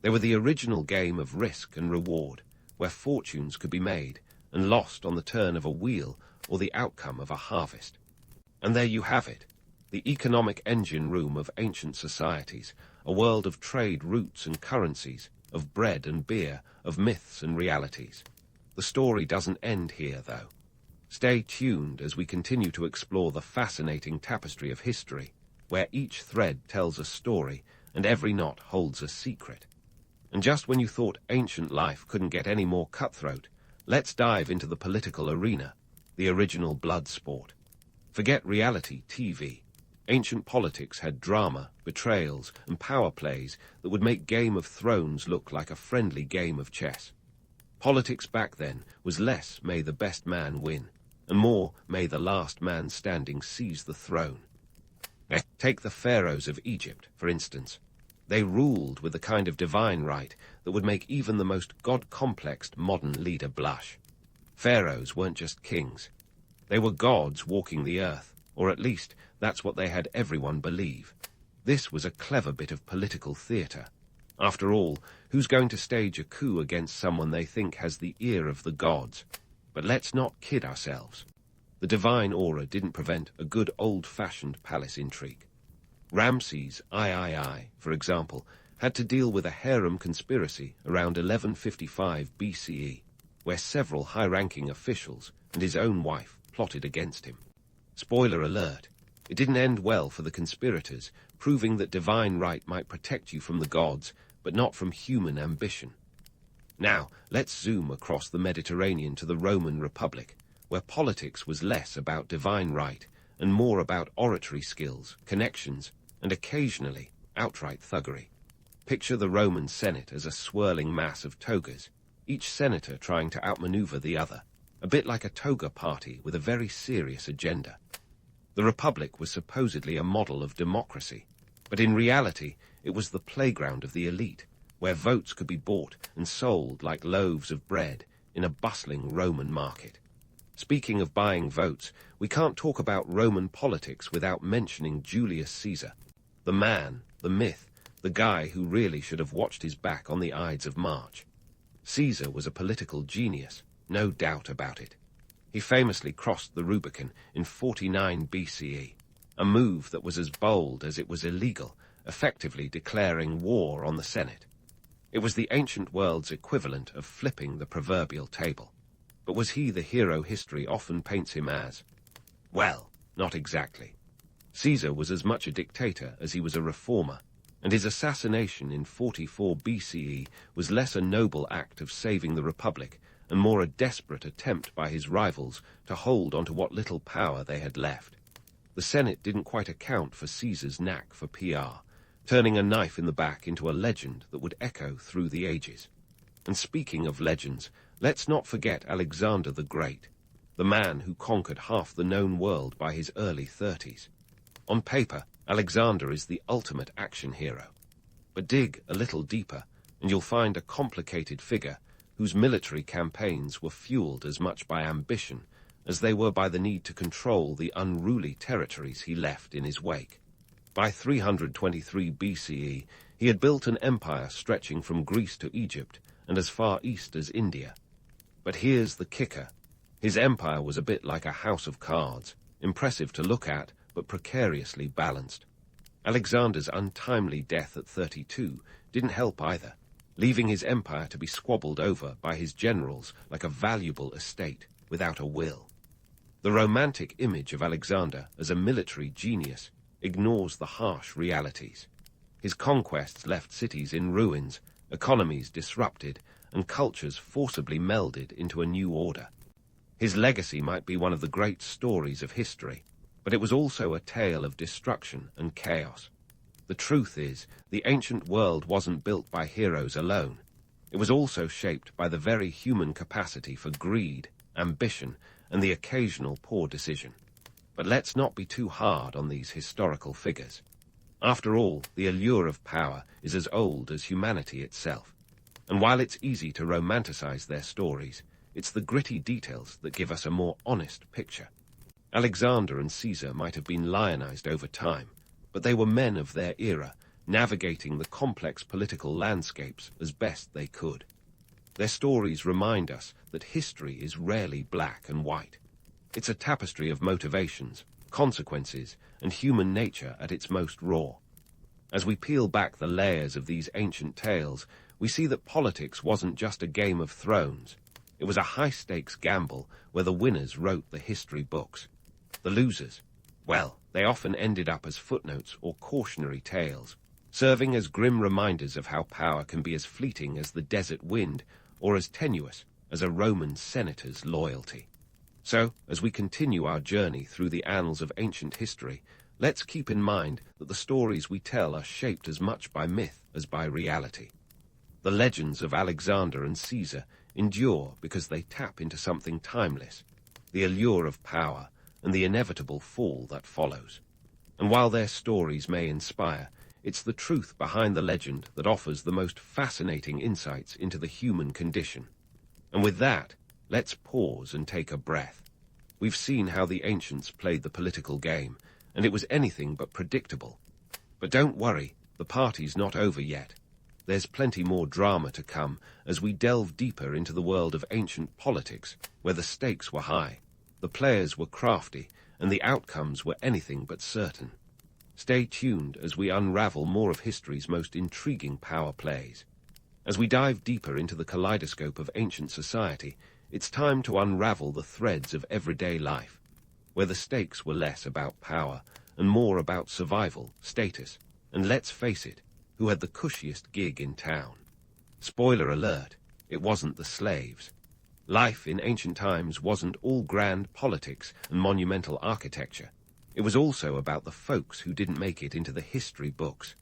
They were the original game of risk and reward, where fortunes could be made and lost on the turn of a wheel or the outcome of a harvest. And there you have it, the economic engine room of ancient societies, a world of trade routes and currencies, of bread and beer, of myths and realities. The story doesn't end here, though. Stay tuned as we continue to explore the fascinating tapestry of history, where each thread tells a story and every knot holds a secret. And just when you thought ancient life couldn't get any more cutthroat, let's dive into the political arena, the original blood sport. Forget reality TV. Ancient politics had drama, betrayals, and power plays that would make Game of Thrones look like a friendly game of chess. Politics back then was less may the best man win, and more may the last man standing seize the throne. Take the pharaohs of Egypt, for instance. They ruled with the kind of divine right that would make even the most god-complexed modern leader blush. Pharaohs weren't just kings. They were gods walking the earth, or at least that's what they had everyone believe. This was a clever bit of political theatre. After all, who's going to stage a coup against someone they think has the ear of the gods? But let's not kid ourselves. The divine aura didn't prevent a good old-fashioned palace intrigue. Ramses III, for example, had to deal with a harem conspiracy around 1155 BCE, where several high-ranking officials and his own wife plotted against him. Spoiler alert, it didn't end well for the conspirators, proving that divine right might protect you from the gods, but not from human ambition. Now, let's zoom across the Mediterranean to the Roman Republic, where politics was less about divine right and more about oratory skills, connections, and occasionally outright thuggery. Picture the Roman Senate as a swirling mass of togas, each senator trying to outmaneuver the other, a bit like a toga party with a very serious agenda. The Republic was supposedly a model of democracy, but in reality it was the playground of the elite, where votes could be bought and sold like loaves of bread in a bustling Roman market. Speaking of buying votes, we can't talk about Roman politics without mentioning Julius Caesar, the man, the myth, the guy who really should have watched his back on the Ides of March. Caesar was a political genius, no doubt about it. He famously crossed the Rubicon in 49 BCE, a move that was as bold as it was illegal, effectively declaring war on the Senate. It was the ancient world's equivalent of flipping the proverbial table. But was he the hero history often paints him as? Well, not exactly. Caesar was as much a dictator as he was a reformer, and his assassination in 44 BCE was less a noble act of saving the Republic and more a desperate attempt by his rivals to hold onto what little power they had left. The Senate didn't quite account for Caesar's knack for PR, turning a knife in the back into a legend that would echo through the ages. And speaking of legends, let's not forget Alexander the Great, the man who conquered half the known world by his early 30s. On paper, Alexander is the ultimate action hero. But dig a little deeper, and you'll find a complicated figure whose military campaigns were fueled as much by ambition as they were by the need to control the unruly territories he left in his wake. By 323 BCE, he had built an empire stretching from Greece to Egypt and as far east as India. But here's the kicker. His empire was a bit like a house of cards, impressive to look at, but precariously balanced. Alexander's untimely death at 32 didn't help either, leaving his empire to be squabbled over by his generals like a valuable estate without a will. The romantic image of Alexander as a military genius ignores the harsh realities. His conquests left cities in ruins, economies disrupted, and cultures forcibly melded into a new order. His legacy might be one of the great stories of history, but it was also a tale of destruction and chaos. The truth is, the ancient world wasn't built by heroes alone. It was also shaped by the very human capacity for greed, ambition, and the occasional poor decision. But let's not be too hard on these historical figures. After all, the allure of power is as old as humanity itself. And while it's easy to romanticize their stories, it's the gritty details that give us a more honest picture. Alexander and Caesar might have been lionized over time, but they were men of their era, navigating the complex political landscapes as best they could. Their stories remind us that history is rarely black and white. It's a tapestry of motivations, consequences, and human nature at its most raw. As we peel back the layers of these ancient tales, we see that politics wasn't just a game of thrones. It was a high-stakes gamble where the winners wrote the history books. The losers, well, they often ended up as footnotes or cautionary tales, serving as grim reminders of how power can be as fleeting as the desert wind or as tenuous as a Roman senator's loyalty. So, as we continue our journey through the annals of ancient history, let's keep in mind that the stories we tell are shaped as much by myth as by reality. The legends of Alexander and Caesar endure because they tap into something timeless, the allure of power and the inevitable fall that follows. And while their stories may inspire, it's the truth behind the legend that offers the most fascinating insights into the human condition. And with that, let's pause and take a breath. We've seen how the ancients played the political game, and it was anything but predictable. But don't worry, the party's not over yet. There's plenty more drama to come as we delve deeper into the world of ancient politics, where the stakes were high, the players were crafty, and the outcomes were anything but certain. Stay tuned as we unravel more of history's most intriguing power plays. As we dive deeper into the kaleidoscope of ancient society, it's time to unravel the threads of everyday life, where the stakes were less about power and more about survival, status, and let's face it, who had the cushiest gig in town. Spoiler alert, it wasn't the slaves. Life in ancient times wasn't all grand politics and monumental architecture. It was also about the folks who didn't make it into the history books.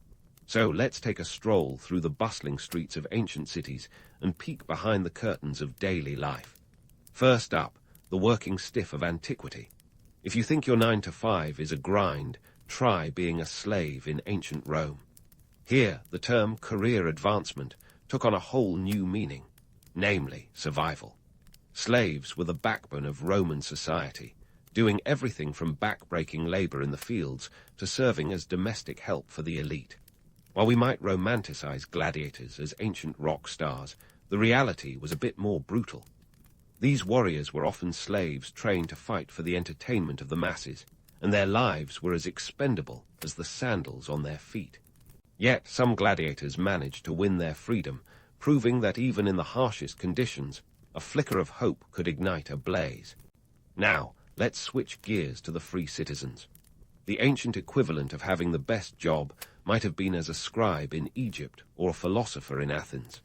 So let's take a stroll through the bustling streets of ancient cities and peek behind the curtains of daily life. First up, the working stiff of antiquity. If you think your 9-to-5 is a grind, try being a slave in ancient Rome. Here, the term career advancement took on a whole new meaning, namely survival. Slaves were the backbone of Roman society, doing everything from back-breaking labor in the fields to serving as domestic help for the elite. While we might romanticize gladiators as ancient rock stars, the reality was a bit more brutal. These warriors were often slaves trained to fight for the entertainment of the masses, and their lives were as expendable as the sandals on their feet. Yet some gladiators managed to win their freedom, proving that even in the harshest conditions, a flicker of hope could ignite a blaze. Now, let's switch gears to the free citizens. The ancient equivalent of having the best job might have been as a scribe in Egypt or a philosopher in Athens.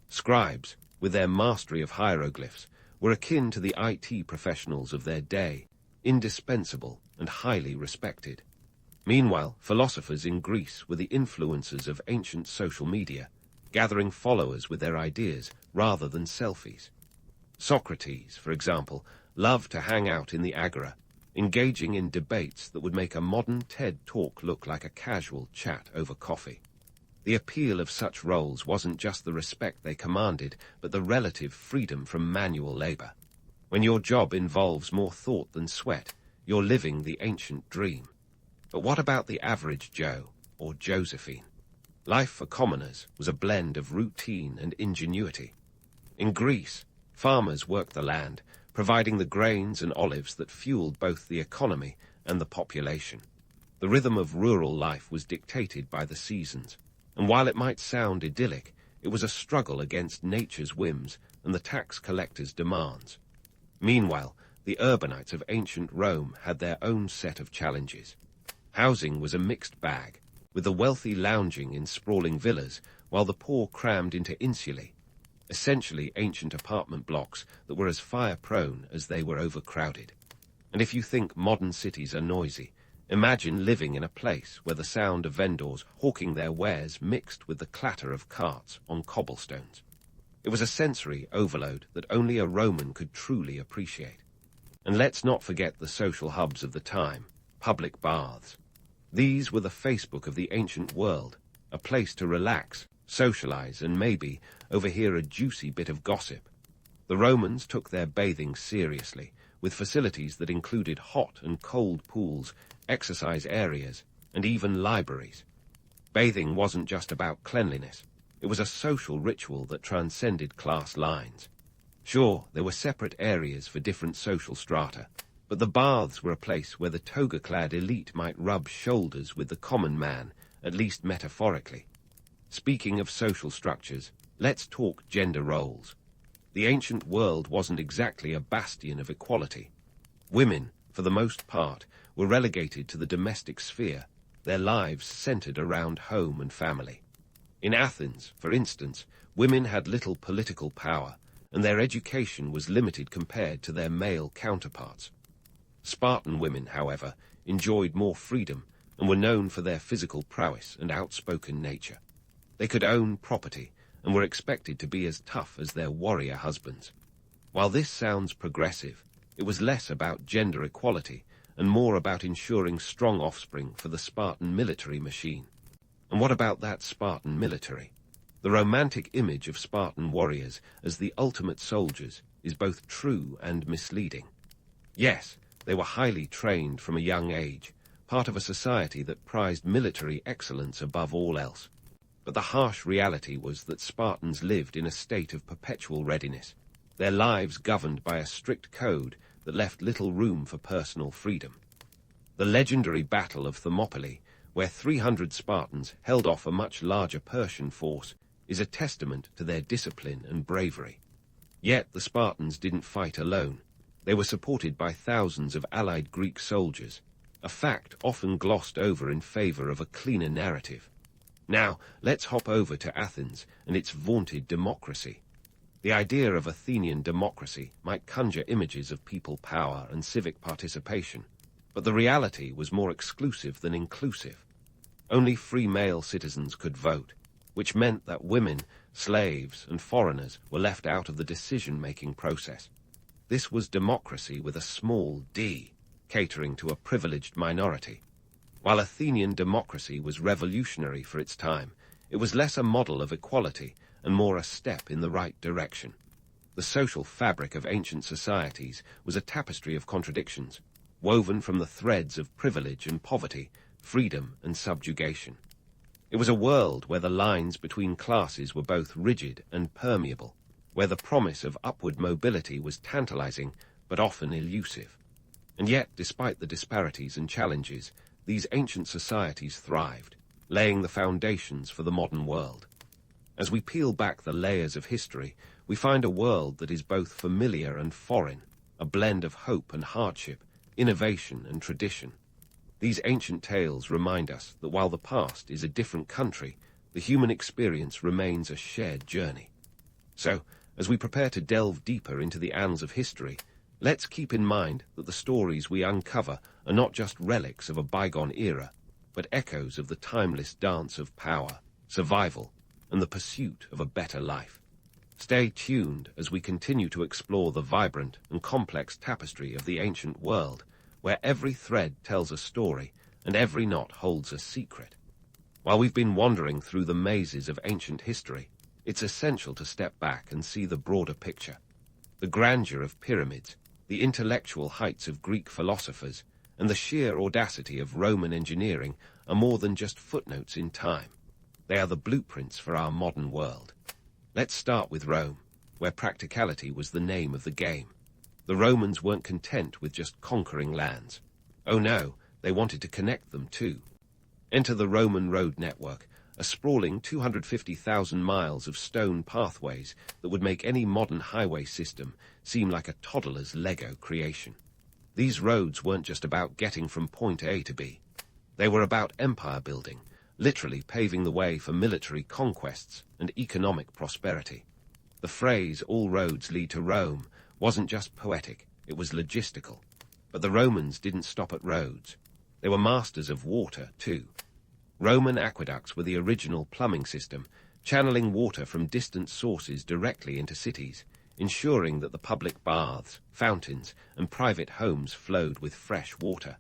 Scribes, with their mastery of hieroglyphs, were akin to the IT professionals of their day, indispensable and highly respected. Meanwhile, philosophers in Greece were the influencers of ancient social media, gathering followers with their ideas rather than selfies. Socrates, for example, loved to hang out in the agora, engaging in debates that would make a modern TED talk look like a casual chat over coffee. The appeal of such roles wasn't just the respect they commanded, but the relative freedom from manual labor. When your job involves more thought than sweat, you're living the ancient dream. But what about the average Joe, or Josephine? Life for commoners was a blend of routine and ingenuity. In Greece, farmers worked the land, providing the grains and olives that fueled both the economy and the population. The rhythm of rural life was dictated by the seasons, and while it might sound idyllic, it was a struggle against nature's whims and the tax collector's demands. Meanwhile, the urbanites of ancient Rome had their own set of challenges. Housing was a mixed bag, with the wealthy lounging in sprawling villas, while the poor crammed into insulae, essentially ancient apartment blocks that were as fire-prone as they were overcrowded. And if you think modern cities are noisy, imagine living in a place where the sound of vendors hawking their wares mixed with the clatter of carts on cobblestones. It was a sensory overload that only a Roman could truly appreciate. And let's not forget the social hubs of the time, public baths. These were the Facebook of the ancient world, a place to relax, socialize, and maybe overhear a juicy bit of gossip. The Romans took their bathing seriously, with facilities that included hot and cold pools, exercise areas, and even libraries. Bathing wasn't just about cleanliness. It was a social ritual that transcended class lines. Sure, there were separate areas for different social strata, but the baths were a place where the toga-clad elite might rub shoulders with the common man, at least metaphorically. Speaking of social structures, let's talk gender roles. The ancient world wasn't exactly a bastion of equality. Women, for the most part, were relegated to the domestic sphere, their lives centered around home and family. In Athens, for instance, women had little political power, and their education was limited compared to their male counterparts. Spartan women, however, enjoyed more freedom and were known for their physical prowess and outspoken nature. They could own property and were expected to be as tough as their warrior husbands. While this sounds progressive, it was less about gender equality and more about ensuring strong offspring for the Spartan military machine. And what about that Spartan military? The romantic image of Spartan warriors as the ultimate soldiers is both true and misleading. Yes, they were highly trained from a young age, part of a society that prized military excellence above all else. But the harsh reality was that Spartans lived in a state of perpetual readiness, their lives governed by a strict code that left little room for personal freedom. The legendary Battle of Thermopylae, where 300 Spartans held off a much larger Persian force, is a testament to their discipline and bravery. Yet the Spartans didn't fight alone. They were supported by thousands of allied Greek soldiers, a fact often glossed over in favor of a cleaner narrative. Now, let's hop over to Athens and its vaunted democracy. The idea of Athenian democracy might conjure images of people power and civic participation, but the reality was more exclusive than inclusive. Only free male citizens could vote, which meant that women, slaves, and foreigners were left out of the decision-making process. This was democracy with a small d, catering to a privileged minority. While Athenian democracy was revolutionary for its time, it was less a model of equality and more a step in the right direction. The social fabric of ancient societies was a tapestry of contradictions, woven from the threads of privilege and poverty, freedom and subjugation. It was a world where the lines between classes were both rigid and permeable, where the promise of upward mobility was tantalizing but often elusive. And yet, despite the disparities and challenges, these ancient societies thrived, laying the foundations for the modern world. As we peel back the layers of history, we find a world that is both familiar and foreign, a blend of hope and hardship, innovation and tradition. These ancient tales remind us that while the past is a different country, the human experience remains a shared journey. So, as we prepare to delve deeper into the annals of history, let's keep in mind that the stories we uncover are not just relics of a bygone era, but echoes of the timeless dance of power, survival, and the pursuit of a better life. Stay tuned as we continue to explore the vibrant and complex tapestry of the ancient world, where every thread tells a story and every knot holds a secret. While we've been wandering through the mazes of ancient history, it's essential to step back and see the broader picture. The grandeur of pyramids, the intellectual heights of Greek philosophers, and the sheer audacity of Roman engineering are more than just footnotes in time. They are the blueprints for our modern world. Let's start with Rome, where practicality was the name of the game. The Romans weren't content with just conquering lands. Oh no, they wanted to connect them too. Enter the Roman road network, a sprawling 250,000 miles of stone pathways that would make any modern highway system seem like a toddler's Lego creation. These roads weren't just about getting from point A to B. They were about empire building, literally paving the way for military conquests and economic prosperity. The phrase, "all roads lead to Rome," wasn't just poetic, it was logistical. But the Romans didn't stop at roads. They were masters of water, too. Roman aqueducts were the original plumbing system, channeling water from distant sources directly into cities, ensuring that the public baths, fountains, and private homes flowed with fresh water.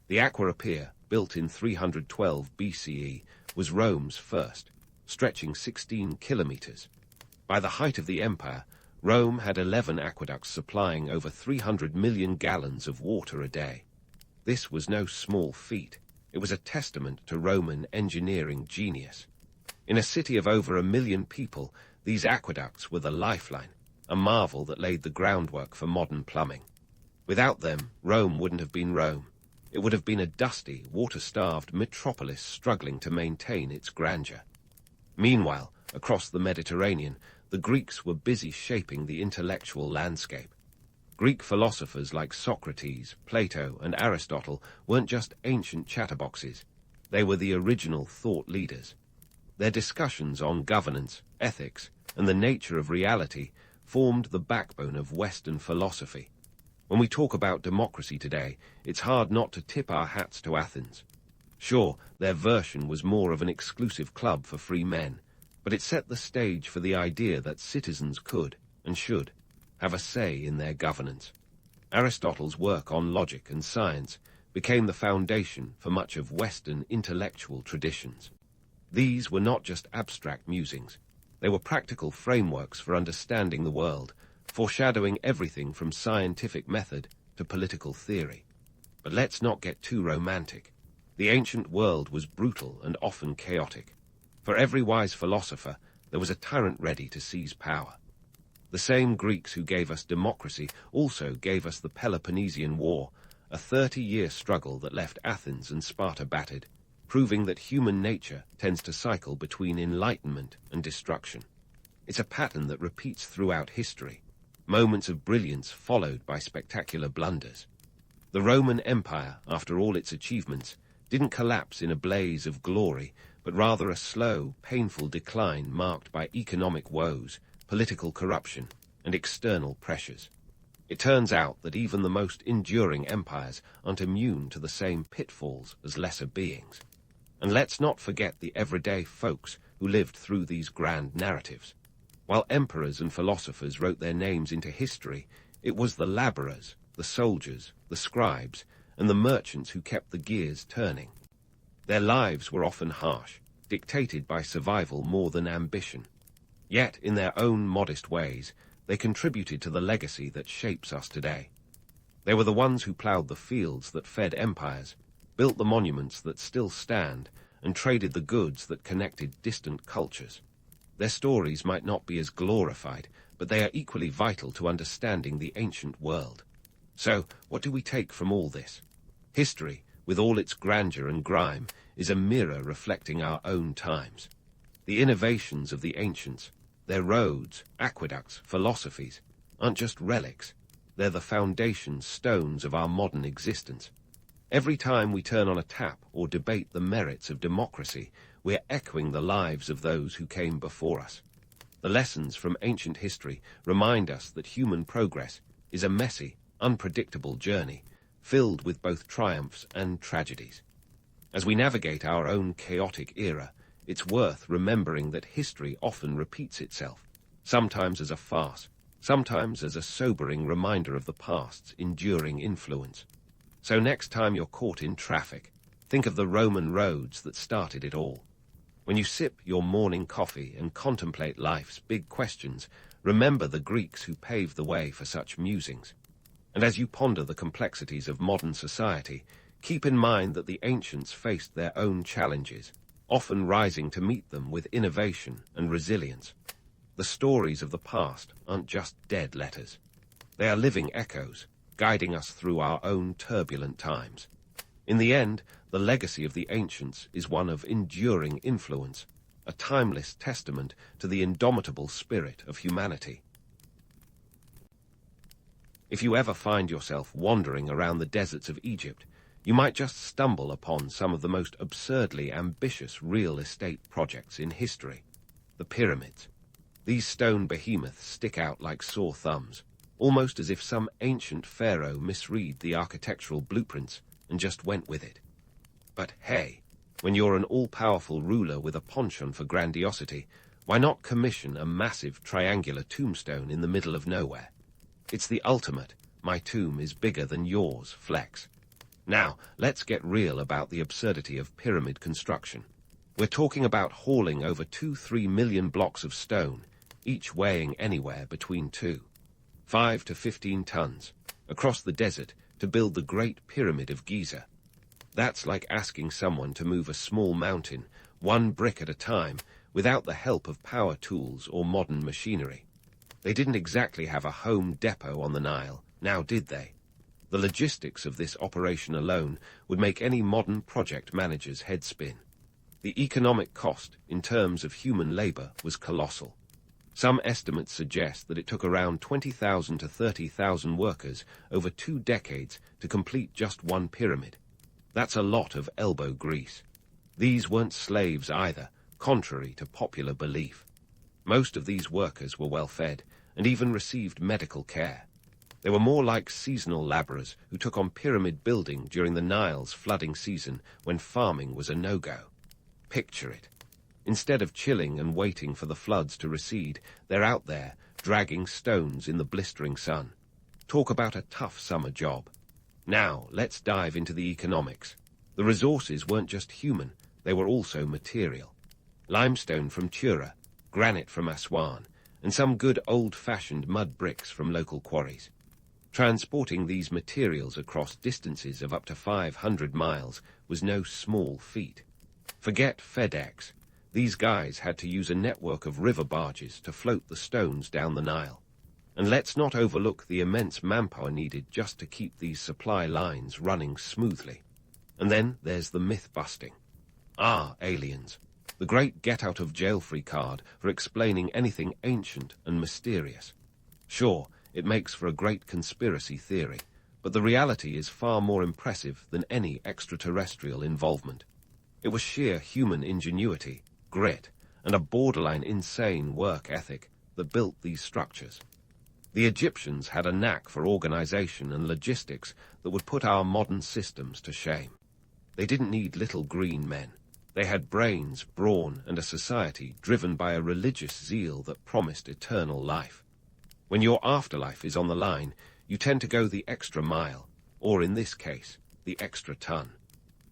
The Aqua Appia, built in 312 BCE, was Rome's first. stretching 16 kilometers. By the height of the empire, Rome had 11 aqueducts supplying over 300 million gallons of water a day. This was no small feat. It was a testament to Roman engineering genius. In a city of over 1 million people, these aqueducts were the lifeline, a marvel that laid the groundwork for modern plumbing. Without them, Rome wouldn't have been Rome. It would have been a dusty, water-starved metropolis struggling to maintain its grandeur. Meanwhile, across the Mediterranean, the Greeks were busy shaping the intellectual landscape. Greek philosophers like Socrates, Plato, and Aristotle weren't just ancient chatterboxes. They were the original thought leaders. Their discussions on governance, ethics, and the nature of reality formed the backbone of Western philosophy. When we talk about democracy today, it's hard not to tip our hats to Athens. Sure, their version was more of an exclusive club for free men, but it set the stage for the idea that citizens could, and should, have a say in their governance. Aristotle's work on logic and science became the foundation for much of Western intellectual traditions. These were not just abstract musings. They were practical frameworks for understanding the world, foreshadowing everything from scientific method to political theory. But let's not get too romantic. The ancient world was brutal and often chaotic. For every wise philosopher, there was a tyrant ready to seize power. The same Greeks who gave us democracy also gave us the Peloponnesian War, a 30-year struggle that left Athens and Sparta battered, proving that human nature tends to cycle between enlightenment and destruction. It's a pattern that repeats throughout history, moments of brilliance followed by spectacular blunders. The Roman Empire, after all its achievements, didn't collapse in a blaze of glory, but rather a slow, painful decline marked by economic woes, political corruption, and external pressures. It turns out that even the most enduring empires aren't immune to the same pitfalls as lesser beings. And let's not forget the everyday folks who lived through these grand narratives. While emperors and philosophers wrote their names into history, it was the laborers, the soldiers, the scribes, and the merchants who kept the gears turning. Their lives were often harsh, dictated by survival more than ambition. Yet, in their own modest ways, they contributed to the legacy that shapes us today. They were the ones who ploughed the fields that fed empires, built the monuments that still stand, and traded the goods that connected distant cultures. Their stories might not be as glorified, but they are equally vital to understanding the ancient world. So, what do we take from all this? History, with all its grandeur and grime, is a mirror reflecting our own times. The innovations of the ancients, their roads, aqueducts, philosophies, aren't just relics. They're the foundation stones of our modern existence. Every time we turn on a tap or debate the merits of democracy, we're echoing the lives of those who came before us. The lessons from ancient history remind us that human progress is a messy, unpredictable journey, filled with both triumphs and tragedies. As we navigate our own chaotic era, it's worth remembering that history often repeats itself, sometimes as a farce, sometimes as a sobering reminder of the past's enduring influence. So next time you're caught in traffic, think of the Roman roads that started it all. When you sip your morning coffee and contemplate life's big questions, remember the Greeks who paved the way for such musings. And as you ponder the complexities of modern society, keep in mind that the ancients faced their own challenges, often rising to meet them with innovation and resilience. The stories of the past aren't just dead letters. They are living echoes, guiding us through our own turbulent times. In the end, the legacy of the ancients is one of enduring influence, a timeless testament to the indomitable spirit of humanity. If you ever find yourself wandering around the deserts of Egypt, you might just stumble upon some of the most absurdly ambitious real estate projects in history. The pyramids. These stone behemoths stick out like sore thumbs, almost as if some ancient pharaoh misread the architectural blueprints and just went with it. But hey, when you're an all-powerful ruler with a penchant for grandiosity, why not commission a massive triangular tombstone in the middle of nowhere? It's the ultimate, my tomb is bigger than yours, flex. Now, let's get real about the absurdity of pyramid construction. We're talking about hauling over 2-3 million blocks of stone, each weighing anywhere between 5 to 15 tons, across the desert to build the Great Pyramid of Giza. That's like asking someone to move a small mountain, one brick at a time, without the help of power tools or modern machinery. They didn't exactly have a home depot on the Nile, now did they? The logistics of this operation alone would make any modern project manager's head spin. The economic cost, in terms of human labor, was colossal. Some estimates suggest that it took around 20,000 to 30,000 workers over 2 decades to complete just one pyramid. That's a lot of elbow grease. These weren't slaves either, contrary to popular belief. Most of these workers were well fed and even received medical care. They were more like seasonal laborers who took on pyramid building during the Nile's flooding season when farming was a no-go. Picture it. Instead of chilling and waiting for the floods to recede, they're out there, dragging stones in the blistering sun. Talk about a tough summer job. Now, let's dive into the economics. The resources weren't just human, they were also material. Limestone from Tura, granite from Aswan, and some good old-fashioned mud bricks from local quarries. Transporting these materials across distances of up to 500 miles was no small feat. Forget FedEx. These guys had to use a network of river barges to float the stones down the Nile. And let's not overlook the immense manpower needed just to keep these supply lines running smoothly. And then there's the myth-busting. Aliens. The great get-out-of-jail-free card for explaining anything ancient and mysterious. Sure, it makes for a great conspiracy theory, but the reality is far more impressive than any extraterrestrial involvement. It was sheer human ingenuity, grit, and a borderline insane work ethic that built these structures. The Egyptians had a knack for organization and logistics that would put our modern systems to shame. They didn't need little green men. They had brains, brawn, and a society driven by a religious zeal that promised eternal life. When your afterlife is on the line, you tend to go the extra mile, or in this case, the extra ton.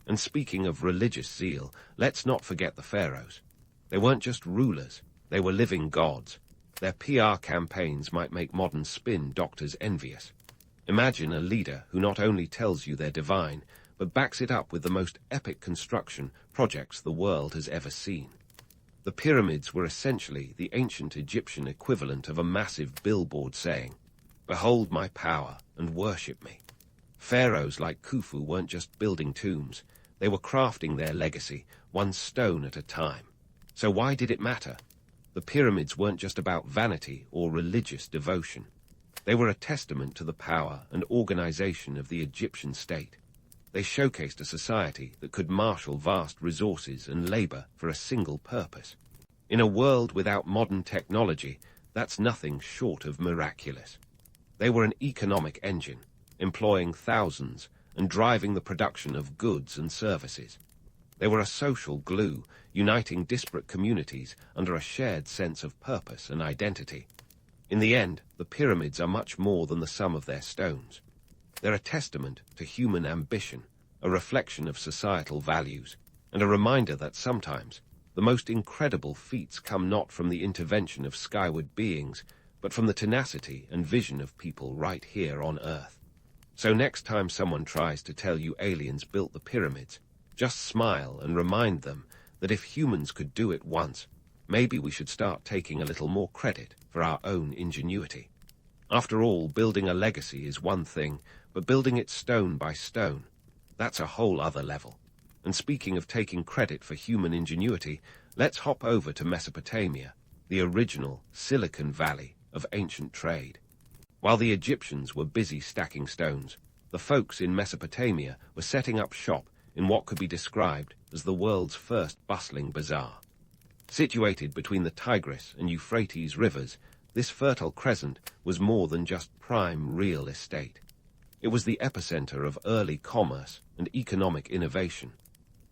And speaking of religious zeal, let's not forget the pharaohs. They weren't just rulers, they were living gods. Their PR campaigns might make modern spin doctors envious. Imagine a leader who not only tells you they're divine, but backs it up with the most epic construction projects the world has ever seen. The pyramids were essentially the ancient Egyptian equivalent of a massive billboard saying, "Behold my power and worship me." Pharaohs like Khufu weren't just building tombs, they were crafting their legacy, one stone at a time. So why did it matter? The pyramids weren't just about vanity or religious devotion. They were a testament to the power and organization of the Egyptian state. They showcased a society that could marshal vast resources and labor for a single purpose. In a world without modern technology, that's nothing short of miraculous. They were an economic engine, employing thousands and driving the production of goods and services. They were a social glue, uniting disparate communities under a shared sense of purpose and identity. In the end, the pyramids are much more than the sum of their stones. They're a testament to human ambition, a reflection of societal values, and a reminder that sometimes the most incredible feats come not from the intervention of skyward beings, but from the tenacity and vision of people right here on Earth. So next time someone tries to tell you aliens built the pyramids, just smile and remind them that if humans could do it once, maybe we should start taking a little more credit for our own ingenuity. After all, building a legacy is one thing, but building it stone by stone, that's a whole other level. And speaking of taking credit for human ingenuity, let's hop over to Mesopotamia, the original Silicon Valley of ancient trade. While the Egyptians were busy stacking stones, the folks in Mesopotamia were setting up shop in what could be described as the world's first bustling bazaar. Situated between the Tigris and Euphrates rivers, this fertile crescent was more than just prime real estate. It was the epicenter of early commerce and economic innovation.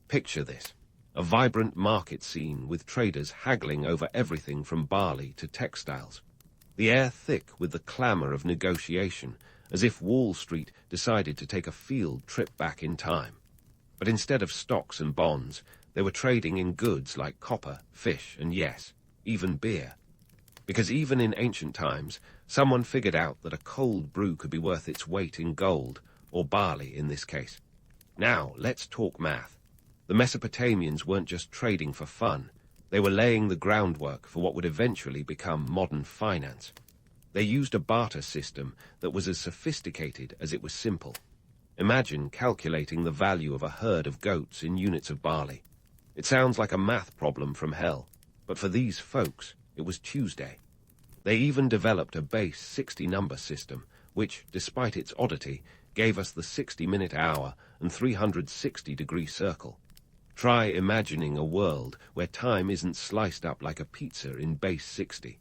Picture this, a vibrant market scene with traders haggling over everything from barley to textiles. The air thick with the clamor of negotiation, as if Wall Street decided to take a field trip back in time. But instead of stocks and bonds, They were trading in goods like copper, fish, and yes, even beer. Because even in ancient times, someone figured out that a cold brew could be worth its weight in gold, or barley in this case. Now, let's talk math. The Mesopotamians weren't just trading for fun. They were laying the groundwork for what would eventually become modern finance. They used a barter system that was as sophisticated as it was simple. Imagine calculating the value of a herd of goats in units of barley. It sounds like a math problem from hell, but for these folks, it was Tuesday. They even developed a base 60-number system, which, despite its oddity, gave us the 60-minute hour and 360-degree circle. Try imagining a world where time isn't sliced up like a pizza in base 60.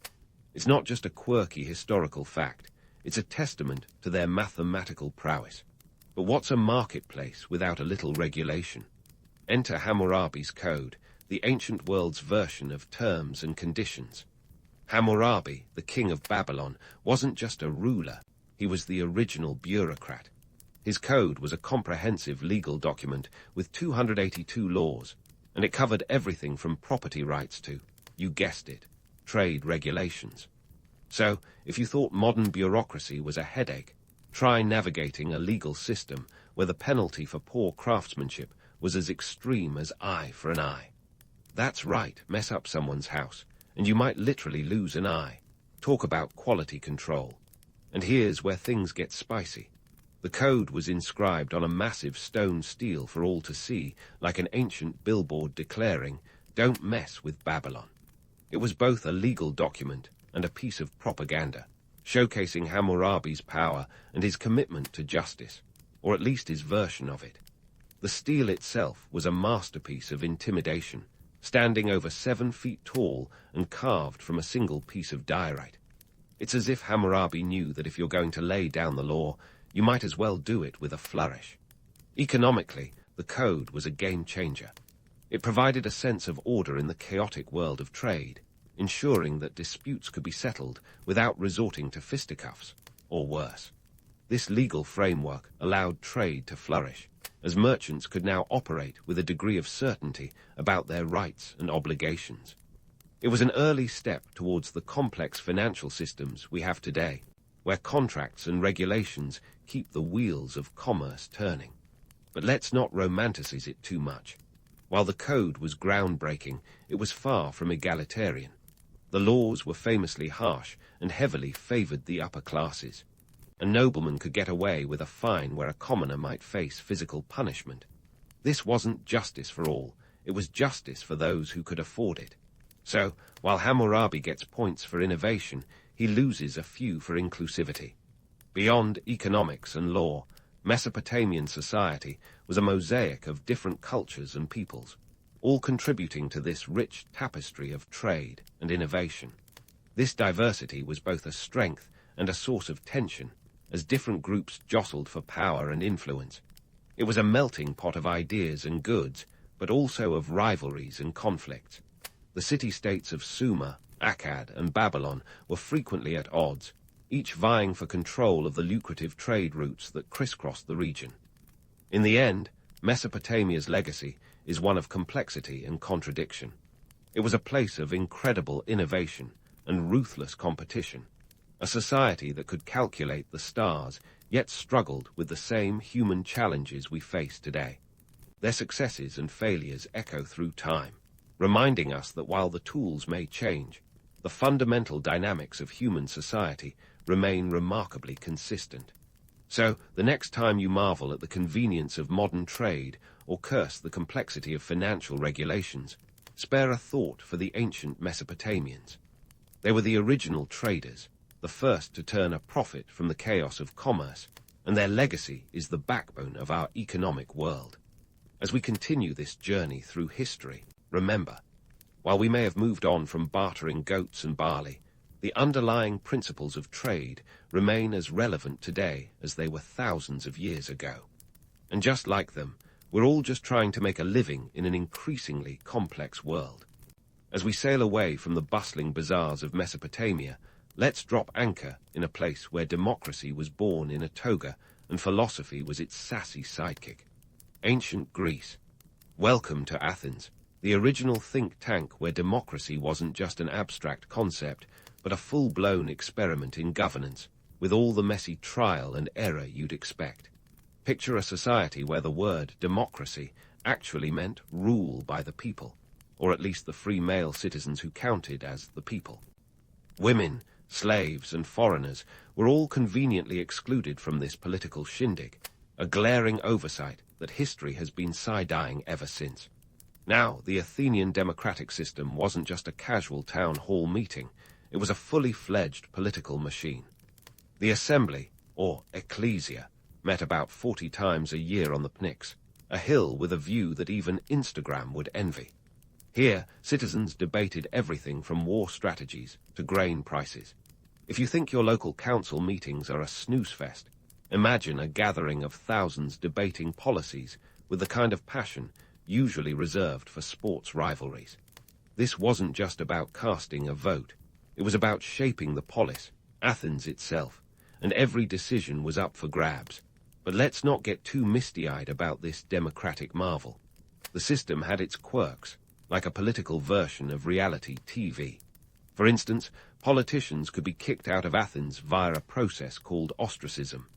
It's not just a quirky historical fact, it's a testament to their mathematical prowess. But what's a marketplace without a little regulation? Enter Hammurabi's code, the ancient world's version of terms and conditions. Hammurabi, the king of Babylon, wasn't just a ruler, he was the original bureaucrat. His code was a comprehensive legal document with 282 laws, and it covered everything from property rights to, you guessed it, trade regulations. So, if you thought modern bureaucracy was a headache, try navigating a legal system where the penalty for poor craftsmanship was as extreme as eye for an eye. That's right, mess up someone's house, and you might literally lose an eye. Talk about quality control. And here's where things get spicy. The code was inscribed on a massive stone stele for all to see, like an ancient billboard declaring, "Don't mess with Babylon." It was both a legal document and a piece of propaganda, showcasing Hammurabi's power and his commitment to justice, or at least his version of it. The stele itself was a masterpiece of intimidation, standing over 7 feet tall and carved from a single piece of diorite. It's as if Hammurabi knew that if you're going to lay down the law, you might as well do it with a flourish. Economically, the code was a game changer. It provided a sense of order in the chaotic world of trade, ensuring that disputes could be settled without resorting to fisticuffs, or worse. This legal framework allowed trade to flourish, as merchants could now operate with a degree of certainty about their rights and obligations. It was an early step towards the complex financial systems we have today, where contracts and regulations keep the wheels of commerce turning. But let's not romanticize it too much. While the code was groundbreaking, it was far from egalitarian. The laws were famously harsh and heavily favored the upper classes. A nobleman could get away with a fine where a commoner might face physical punishment. This wasn't justice for all, it was justice for those who could afford it. So, while Hammurabi gets points for innovation, he loses a few for inclusivity. Beyond economics and law, Mesopotamian society was a mosaic of different cultures and peoples, all contributing to this rich tapestry of trade and innovation. This diversity was both a strength and a source of tension, as different groups jostled for power and influence. It was a melting pot of ideas and goods, but also of rivalries and conflicts. The city-states of Sumer, Akkad, and Babylon were frequently at odds, each vying for control of the lucrative trade routes that crisscrossed the region. In the end, Mesopotamia's legacy is one of complexity and contradiction. It was a place of incredible innovation and ruthless competition, a society that could calculate the stars, yet struggled with the same human challenges we face today. Their successes and failures echo through time, reminding us that while the tools may change, the fundamental dynamics of human society remain remarkably consistent. So, the next time you marvel at the convenience of modern trade or curse the complexity of financial regulations, spare a thought for the ancient Mesopotamians. They were the original traders, the first to turn a profit from the chaos of commerce, and their legacy is the backbone of our economic world. As we continue this journey through history, remember, while we may have moved on from bartering goats and barley, the underlying principles of trade remain as relevant today as they were thousands of years ago. And just like them, we're all just trying to make a living in an increasingly complex world. As we sail away from the bustling bazaars of Mesopotamia, let's drop anchor in a place where democracy was born in a toga and philosophy was its sassy sidekick. Ancient Greece. Welcome to Athens, the original think tank where democracy wasn't just an abstract concept, but a full-blown experiment in governance, with all the messy trial and error you'd expect. Picture a society where the word democracy actually meant rule by the people, or at least the free male citizens who counted as the people. Women, slaves, and foreigners were all conveniently excluded from this political shindig, a glaring oversight that history has been side-eyeing ever since. Now, the Athenian democratic system wasn't just a casual town hall meeting, it was a fully fledged political machine. The assembly, or ecclesia, met about 40 times a year on the Pnyx, a hill with a view that even Instagram would envy. Here, citizens debated everything from war strategies to grain prices. If you think your local council meetings are a snooze fest, imagine a gathering of thousands debating policies with the kind of passion usually reserved for sports rivalries. This wasn't just about casting a vote. It was about shaping the polis, Athens itself, and every decision was up for grabs. But let's not get too misty-eyed about this democratic marvel. The system had its quirks, like a political version of reality TV. For instance, politicians could be kicked out of Athens via a process called ostracism.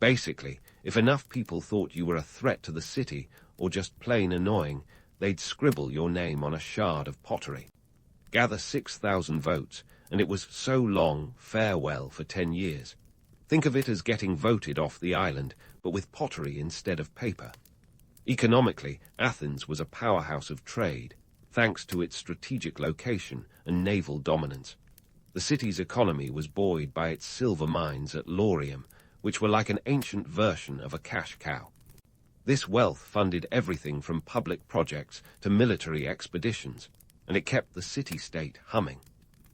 Basically, if enough people thought you were a threat to the city or just plain annoying, they'd scribble your name on a shard of pottery. Gather 6,000 votes, and it was so long farewell for 10 years. Think of it as getting voted off the island, but with pottery instead of paper. Economically, Athens was a powerhouse of trade, thanks to its strategic location and naval dominance. The city's economy was buoyed by its silver mines at Laurium, which were like an ancient version of a cash cow. This wealth funded everything from public projects to military expeditions, and it kept the city-state humming.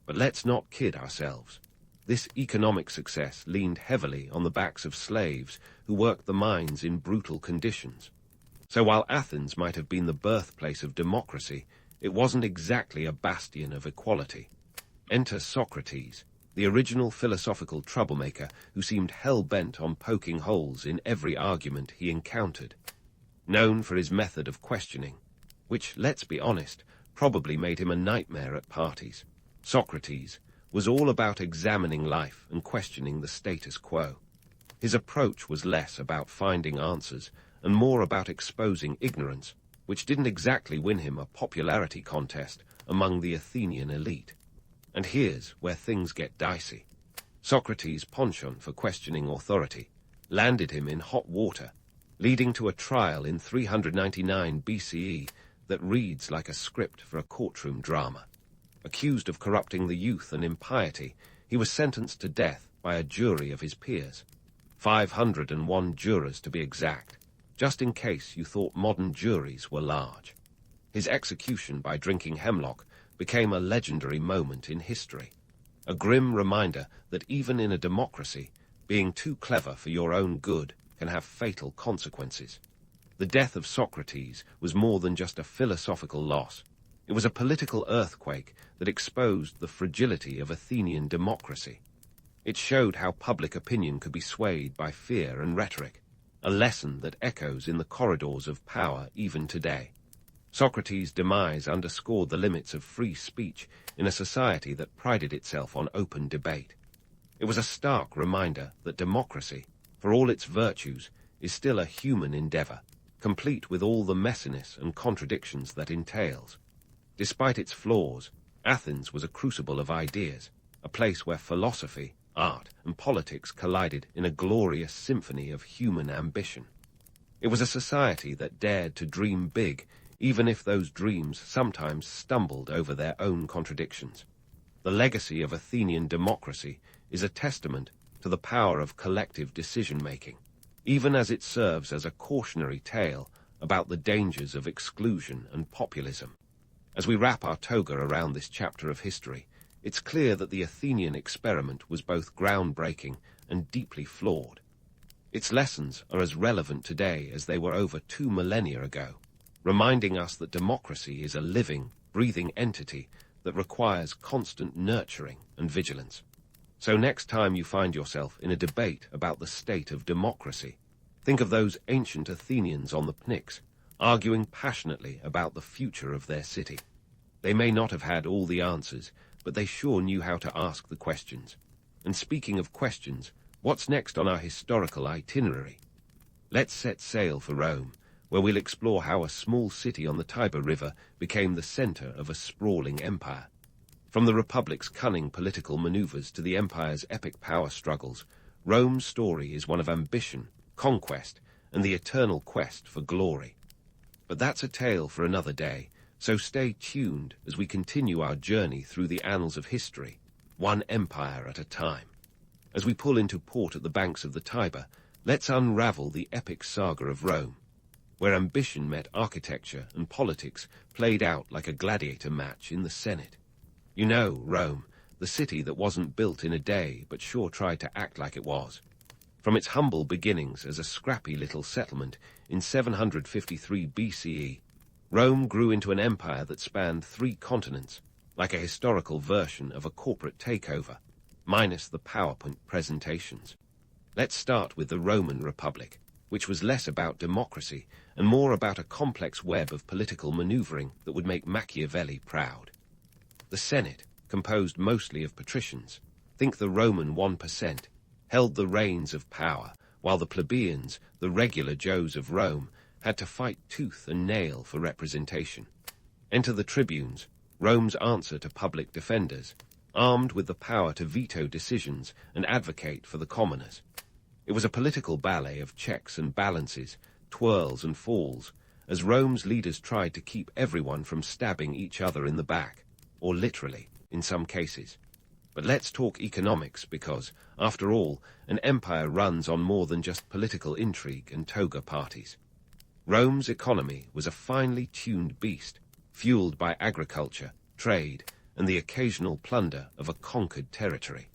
But let's not kid ourselves. This economic success leaned heavily on the backs of slaves who worked the mines in brutal conditions. So while Athens might have been the birthplace of democracy, it wasn't exactly a bastion of equality. Enter Socrates, the original philosophical troublemaker who seemed hell-bent on poking holes in every argument he encountered. Known for his method of questioning, which, let's be honest, probably made him a nightmare at parties. Socrates was all about examining life and questioning the status quo. His approach was less about finding answers and more about exposing ignorance, which didn't exactly win him a popularity contest among the Athenian elite. And here's where things get dicey. Socrates' penchant for questioning authority landed him in hot water, leading to a trial in 399 BCE that reads like a script for a courtroom drama. Accused of corrupting the youth and impiety, he was sentenced to death by a jury of his peers. 501 jurors to be exact, just in case you thought modern juries were large. His execution by drinking hemlock became a legendary moment in history, a grim reminder that even in a democracy, being too clever for your own good can have fatal consequences. The death of Socrates was more than just a philosophical loss. It was a political earthquake that exposed the fragility of Athenian democracy. It showed how public opinion could be swayed by fear and rhetoric, a lesson that echoes in the corridors of power even today. Socrates' demise underscored the limits of free speech in a society that prided itself on open debate. It was a stark reminder that democracy, for all its virtues, is still a human endeavor, complete with all the messiness and contradictions that entails. Despite its flaws, Athens was a crucible of ideas, a place where philosophy, art, and politics collided in a glorious symphony of human ambition. It was a society that dared to dream big, even if those dreams sometimes stumbled over their own contradictions. The legacy of Athenian democracy is a testament to the power of collective decision-making, even as it serves as a cautionary tale about the dangers of exclusion and populism. As we wrap our toga around this chapter of history, it's clear that the Athenian experiment was both groundbreaking and deeply flawed. Its lessons are as relevant today as they were over 2 millennia ago, reminding us that democracy is a living, breathing entity that requires constant nurturing and vigilance. So next time you find yourself in a debate about the state of democracy, think of those ancient Athenians on the Pnyx, arguing passionately about the future of their city. They may not have had all the answers, but they sure knew how to ask the questions. And speaking of questions, what's next on our historical itinerary? Let's set sail for Rome, where we'll explore how a small city on the Tiber River became the center of a sprawling empire. From the Republic's cunning political maneuvers to the empire's epic power struggles, Rome's story is one of ambition, conquest, and the eternal quest for glory. But that's a tale for another day, so stay tuned as we continue our journey through the annals of history, one empire at a time. As we pull into port at the banks of the Tiber, let's unravel the epic saga of Rome, where ambition met architecture and politics played out like a gladiator match in the Senate. You know, Rome, the city that wasn't built in a day but sure tried to act like it was. From its humble beginnings as a scrappy little settlement in 753 BCE, Rome grew into an empire that spanned 3 continents, like a historical version of a corporate takeover, minus the PowerPoint presentations. Let's start with the Roman Republic, which was less about democracy and more about a complex web of political maneuvering that would make Machiavelli proud. The Senate, composed mostly of patricians, think the Roman 1%, held the reins of power, while the plebeians, the regular Joes of Rome, had to fight tooth and nail for representation. Enter the tribunes, Rome's answer to public defenders, armed with the power to veto decisions and advocate for the commoners. It was a political ballet of checks and balances, twirls and falls, as Rome's leaders tried to keep everyone from stabbing each other in the back, or literally, in some cases. But let's talk economics because, after all, an empire runs on more than just political intrigue and toga parties. Rome's economy was a finely tuned beast, fueled by agriculture, trade, and the occasional plunder of a conquered territory.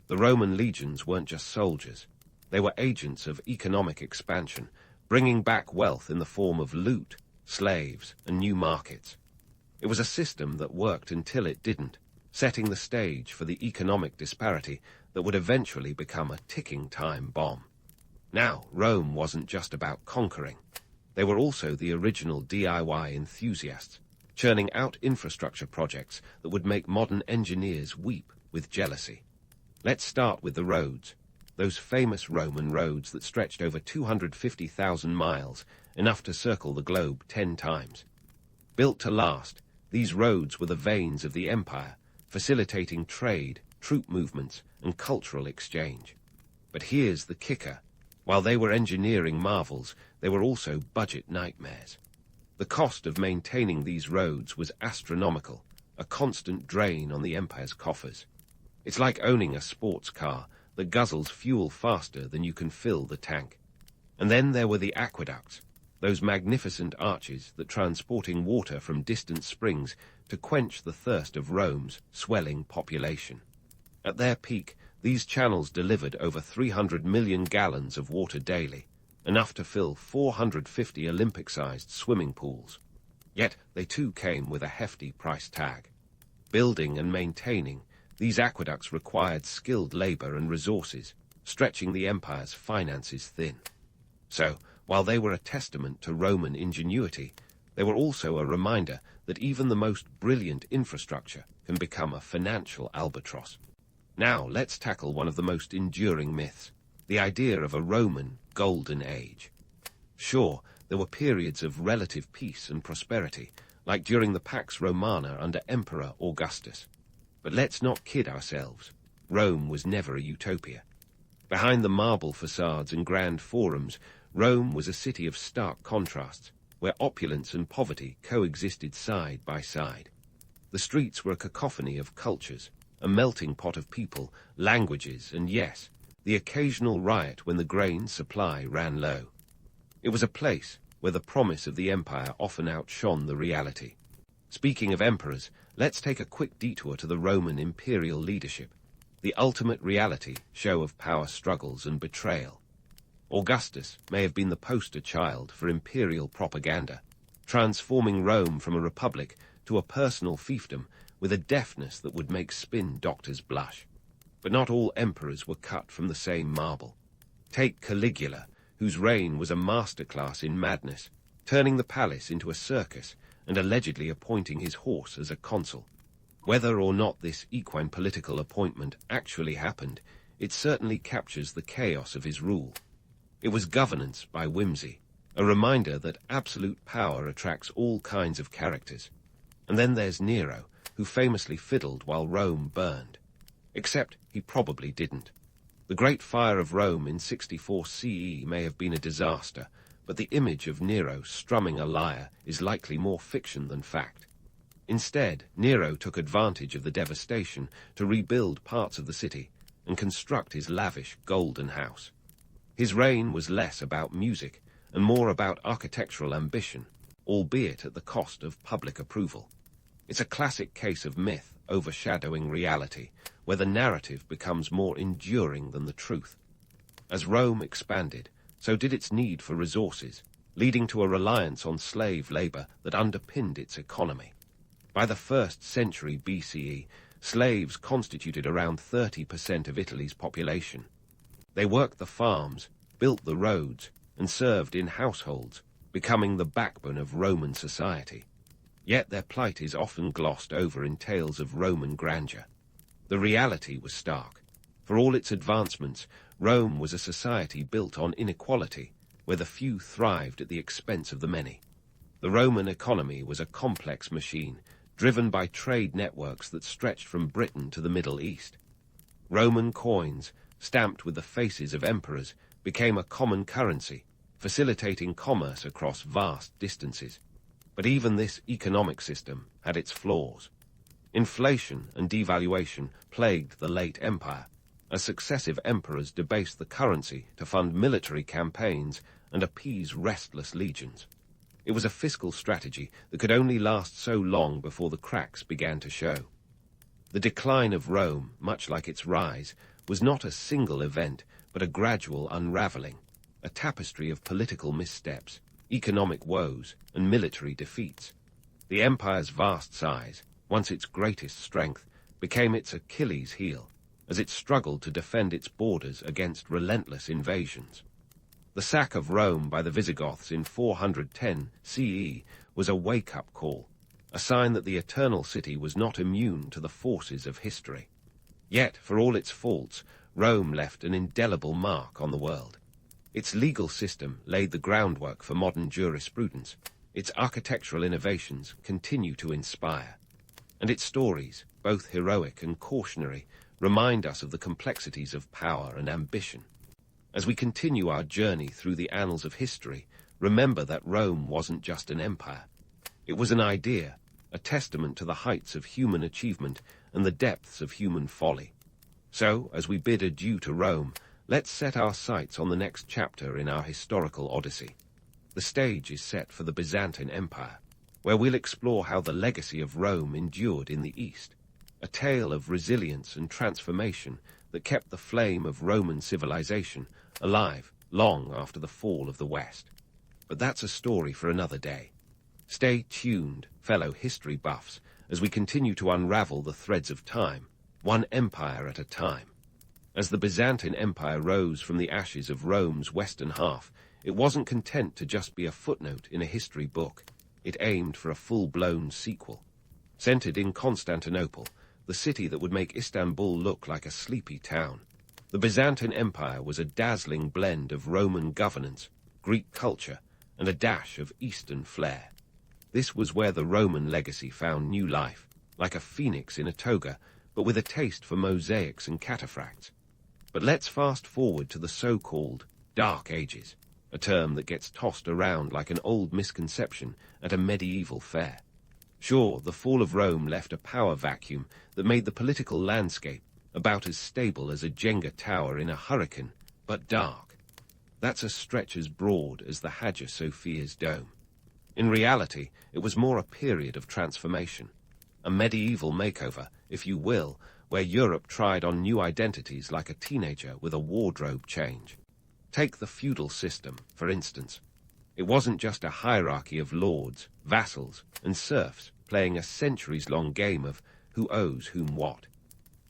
The Roman legions weren't just soldiers. They were agents of economic expansion, bringing back wealth in the form of loot, slaves, and new markets. It was a system that worked until it didn't, setting the stage for the economic disparity that would eventually become a ticking time bomb. Now, Rome wasn't just about conquering. They were also the original DIY enthusiasts, churning out infrastructure projects that would make modern engineers weep with jealousy. Let's start with the roads, those famous Roman roads that stretched over 250,000 miles, enough to circle the globe 10 times. Built to last, these roads were the veins of the empire, facilitating trade, troop movements, and cultural exchange. But here's the kicker. While they were engineering marvels, they were also budget nightmares. The cost of maintaining these roads was astronomical, a constant drain on the empire's coffers. It's like owning a sports car that guzzles fuel faster than you can fill the tank. And then there were the aqueducts, those magnificent arches that transporting water from distant springs to quench the thirst of Rome's swelling population. At their peak, these channels delivered over 300 million gallons of water daily, enough to fill 450 Olympic-sized swimming pools. Yet they too came with a hefty price tag. Building and maintaining, these aqueducts required skilled labor and resources, stretching the empire's finances thin. So, while they were a testament to Roman ingenuity, they were also a reminder that even the most brilliant infrastructure can become a financial albatross. Now let's tackle one of the most enduring myths, the idea of a Roman golden age. Sure, there were periods of relative peace and prosperity, like during the Pax Romana under Emperor Augustus. But let's not kid ourselves. Rome was never a utopia. Behind the marble facades and grand forums, Rome was a city of stark contrasts, where opulence and poverty coexisted side by side. The streets were a cacophony of cultures, a melting pot of people, languages, and yes, the occasional riot when the grain supply ran low. It was a place where the promise of the empire often outshone the reality. Speaking of emperors, let's take a quick detour to the Roman imperial leadership, the ultimate reality show of power struggles and betrayal. Augustus may have been the poster child for imperial propaganda, transforming Rome from a republic to a personal fiefdom with a deftness that would make spin doctors blush. But not all emperors were cut from the same marble. Take Caligula, whose reign was a masterclass in madness, turning the palace into a circus and allegedly appointing his horse as a consul. Whether or not this equine political appointment actually happened, it certainly captures the chaos of his rule. It was governance by whimsy, a reminder that absolute power attracts all kinds of characters. And then there's Nero, who famously fiddled while Rome burned. Except he probably didn't. The Great Fire of Rome in 64 CE may have been a disaster, but the image of Nero strumming a lyre is likely more fiction than fact. Instead, Nero took advantage of the devastation to rebuild parts of the city and construct his lavish golden house. His reign was less about music and more about architectural ambition, albeit at the cost of public approval. It's a classic case of myth overshadowing reality, where the narrative becomes more enduring than the truth. As Rome expanded, so did its need for resources, leading to a reliance on slave labor that underpinned its economy. By the 1st century BCE, slaves constituted around 30% of Italy's population. They worked the farms, built the roads, and served in households, becoming the backbone of Roman society. Yet their plight is often glossed over in tales of Roman grandeur. The reality was stark. For all its advancements, Rome was a society built on inequality, where the few thrived at the expense of the many. The Roman economy was a complex machine, driven by trade networks that stretched from Britain to the Middle East. Roman coins, stamped with the faces of emperors, became a common currency, facilitating commerce across vast distances. But even this economic system had its flaws. Inflation and devaluation plagued the late empire, as successive emperors debased the currency to fund military campaigns and appease restless legions. It was a fiscal strategy that could only last so long before the cracks began to show. The decline of Rome, much like its rise, was not a single event, but a gradual unraveling, a tapestry of political missteps, economic woes, and military defeats. The empire's vast size, once its greatest strength, became its Achilles heel, as it struggled to defend its borders against relentless invasions. The sack of Rome by the Visigoths in 410 CE was a wake-up call, a sign that the Eternal City was not immune to the forces of history. Yet, for all its faults, Rome left an indelible mark on the world. Its legal system laid the groundwork for modern jurisprudence. Its architectural innovations continue to inspire. And its stories, both heroic and cautionary, remind us of the complexities of power and ambition. As we continue our journey through the annals of history, remember that Rome wasn't just an empire. It was an idea, a testament to the heights of human achievement and the depths of human folly. So, as we bid adieu to Rome, let's set our sights on the next chapter in our historical odyssey. The stage is set for the Byzantine Empire, where we'll explore how the legacy of Rome endured in the East, a tale of resilience and transformation that kept the flame of Roman civilization alive long after the fall of the West. But that's a story for another day. Stay tuned, fellow history buffs, as we continue to unravel the threads of time, one empire at a time. As the Byzantine Empire rose from the ashes of Rome's western half, it wasn't content to just be a footnote in a history book. It aimed for a full-blown sequel. Centered in Constantinople, the city that would make Istanbul look like a sleepy town, the Byzantine Empire was a dazzling blend of Roman governance, Greek culture, and a dash of Eastern flair. This was where the Roman legacy found new life, like a phoenix in a toga, but with a taste for mosaics and cataphracts. But let's fast forward to the so-called Dark Ages, a term that gets tossed around like an old misconception at a medieval fair. Sure, the fall of Rome left a power vacuum that made the political landscape about as stable as a Jenga tower in a hurricane, but dark. That's a stretch as broad as the Hagia Sophia's dome. In reality, it was more a period of transformation, a medieval makeover, if you will, where Europe tried on new identities like a teenager with a wardrobe change. Take the feudal system, for instance. It wasn't just a hierarchy of lords, vassals, and serfs playing a centuries-long game of who owes whom what.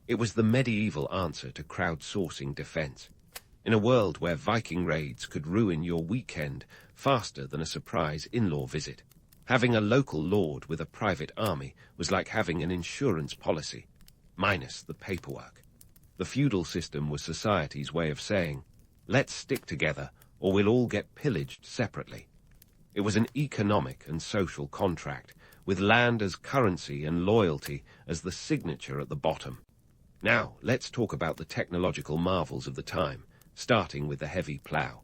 It was the medieval answer to crowdsourcing defense. In a world where Viking raids could ruin your weekend faster than a surprise in-law visit, having a local lord with a private army was like having an insurance policy, minus the paperwork. The feudal system was society's way of saying, let's stick together or we'll all get pillaged separately. It was an economic and social contract, with land as currency and loyalty as the signature at the bottom. Now, let's talk about the technological marvels of the time, starting with the heavy plough.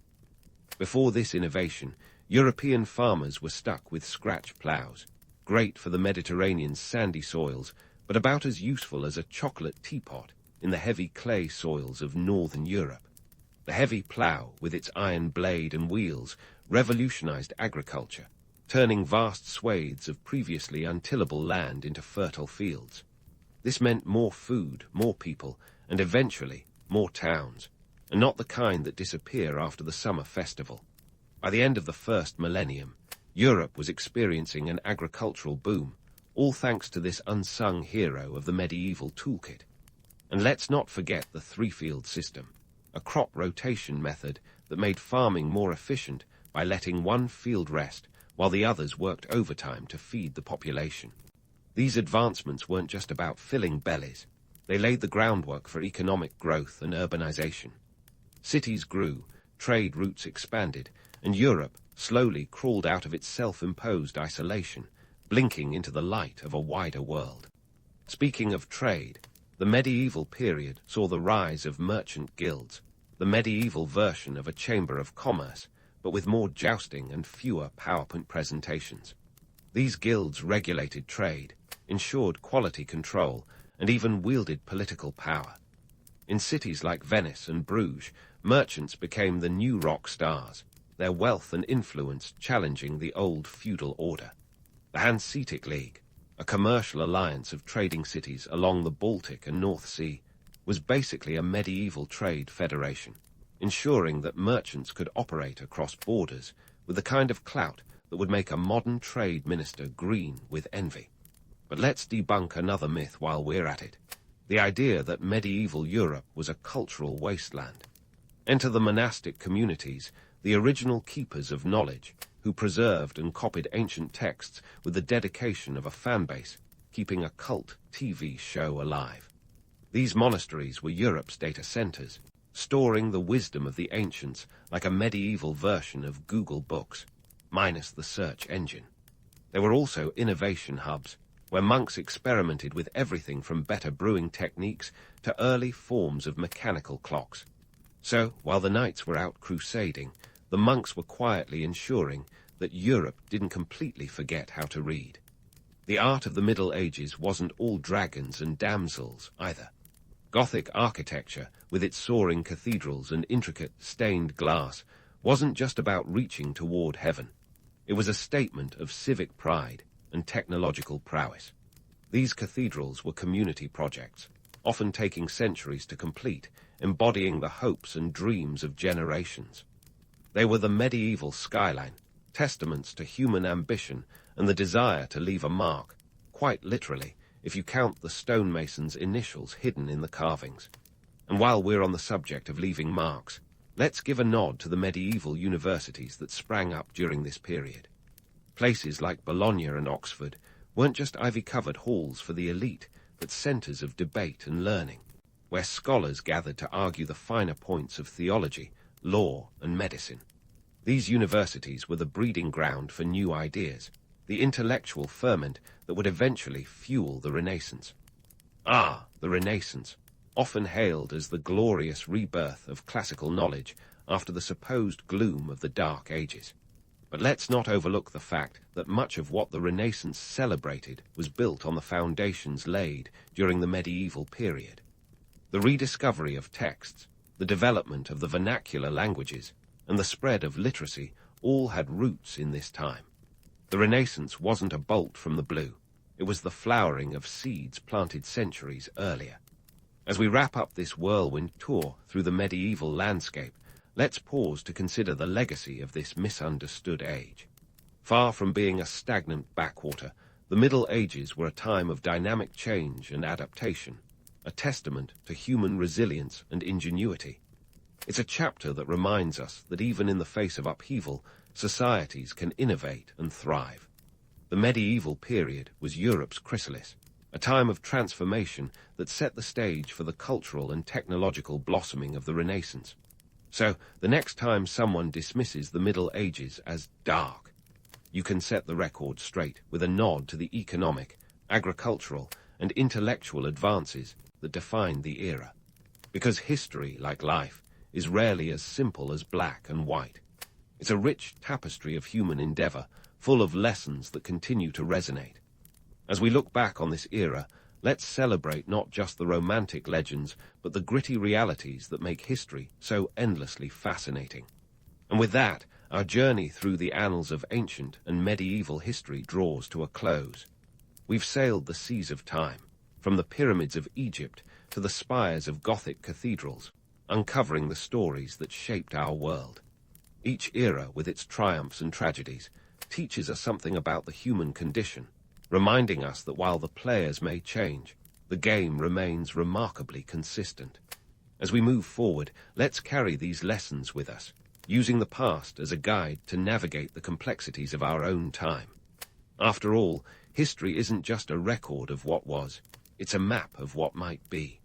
Before this innovation, European farmers were stuck with scratch ploughs, great for the Mediterranean's sandy soils, but about as useful as a chocolate teapot in the heavy clay soils of northern Europe. The heavy plough, with its iron blade and wheels, revolutionized agriculture, turning vast swathes of previously untillable land into fertile fields. This meant more food, more people, and eventually more towns, and not the kind that disappear after the summer festival. By the end of the first millennium, Europe was experiencing an agricultural boom, all thanks to this unsung hero of the medieval toolkit. And let's not forget the three-field system, a crop rotation method that made farming more efficient by letting one field rest while the others worked overtime to feed the population. These advancements weren't just about filling bellies. They laid the groundwork for economic growth and urbanization. Cities grew, trade routes expanded, and Europe slowly crawled out of its self-imposed isolation, blinking into the light of a wider world. Speaking of trade, the medieval period saw the rise of merchant guilds, the medieval version of a chamber of commerce, but with more jousting and fewer PowerPoint presentations. These guilds regulated trade, ensured quality control, and even wielded political power. In cities like Venice and Bruges, merchants became the new rock stars, their wealth and influence challenging the old feudal order. The Hanseatic League, a commercial alliance of trading cities along the Baltic and North Sea, was basically a medieval trade federation, ensuring that merchants could operate across borders with the kind of clout that would make a modern trade minister green with envy. But let's debunk another myth while we're at it, the idea that medieval Europe was a cultural wasteland. Enter the monastic communities, the original keepers of knowledge, who preserved and copied ancient texts with the dedication of a fan base, keeping a cult TV show alive. These monasteries were Europe's data centers, storing the wisdom of the ancients like a medieval version of Google Books, minus the search engine. They were also innovation hubs, where monks experimented with everything from better brewing techniques to early forms of mechanical clocks. So, while the knights were out crusading, the monks were quietly ensuring that Europe didn't completely forget how to read. The art of the Middle Ages wasn't all dragons and damsels either. Gothic architecture, with its soaring cathedrals and intricate stained glass, wasn't just about reaching toward heaven. It was a statement of civic pride and technological prowess. These cathedrals were community projects, often taking centuries to complete, embodying the hopes and dreams of generations. They were the medieval skyline, testaments to human ambition and the desire to leave a mark, quite literally, if you count the stonemason's initials hidden in the carvings. And while we're on the subject of leaving marks, let's give a nod to the medieval universities that sprang up during this period. Places like Bologna and Oxford weren't just ivy-covered halls for the elite, but centers of debate and learning, where scholars gathered to argue the finer points of theology, law, and medicine. These universities were the breeding ground for new ideas, the intellectual ferment that would eventually fuel the Renaissance. Ah, the Renaissance, often hailed as the glorious rebirth of classical knowledge after the supposed gloom of the Dark Ages. But let's not overlook the fact that much of what the Renaissance celebrated was built on the foundations laid during the medieval period. The rediscovery of texts, the development of the vernacular languages, and the spread of literacy all had roots in this time. The Renaissance wasn't a bolt from the blue. It was the flowering of seeds planted centuries earlier. As we wrap up this whirlwind tour through the medieval landscape, let's pause to consider the legacy of this misunderstood age. Far from being a stagnant backwater, the Middle Ages were a time of dynamic change and adaptation, a testament to human resilience and ingenuity. It's a chapter that reminds us that even in the face of upheaval, societies can innovate and thrive. The medieval period was Europe's chrysalis, a time of transformation that set the stage for the cultural and technological blossoming of the Renaissance. So, the next time someone dismisses the Middle Ages as dark, you can set the record straight with a nod to the economic, agricultural, and intellectual advances that defined the era. Because history, like life, is rarely as simple as black and white. It's a rich tapestry of human endeavor, full of lessons that continue to resonate. As we look back on this era, let's celebrate not just the romantic legends, but the gritty realities that make history so endlessly fascinating. And with that, our journey through the annals of ancient and medieval history draws to a close. We've sailed the seas of time, from the pyramids of Egypt to the spires of Gothic cathedrals, uncovering the stories that shaped our world. Each era, with its triumphs and tragedies, teaches us something about the human condition, reminding us that while the players may change, the game remains remarkably consistent. As we move forward, let's carry these lessons with us, using the past as a guide to navigate the complexities of our own time. After all, history isn't just a record of what was, it's a map of what might be.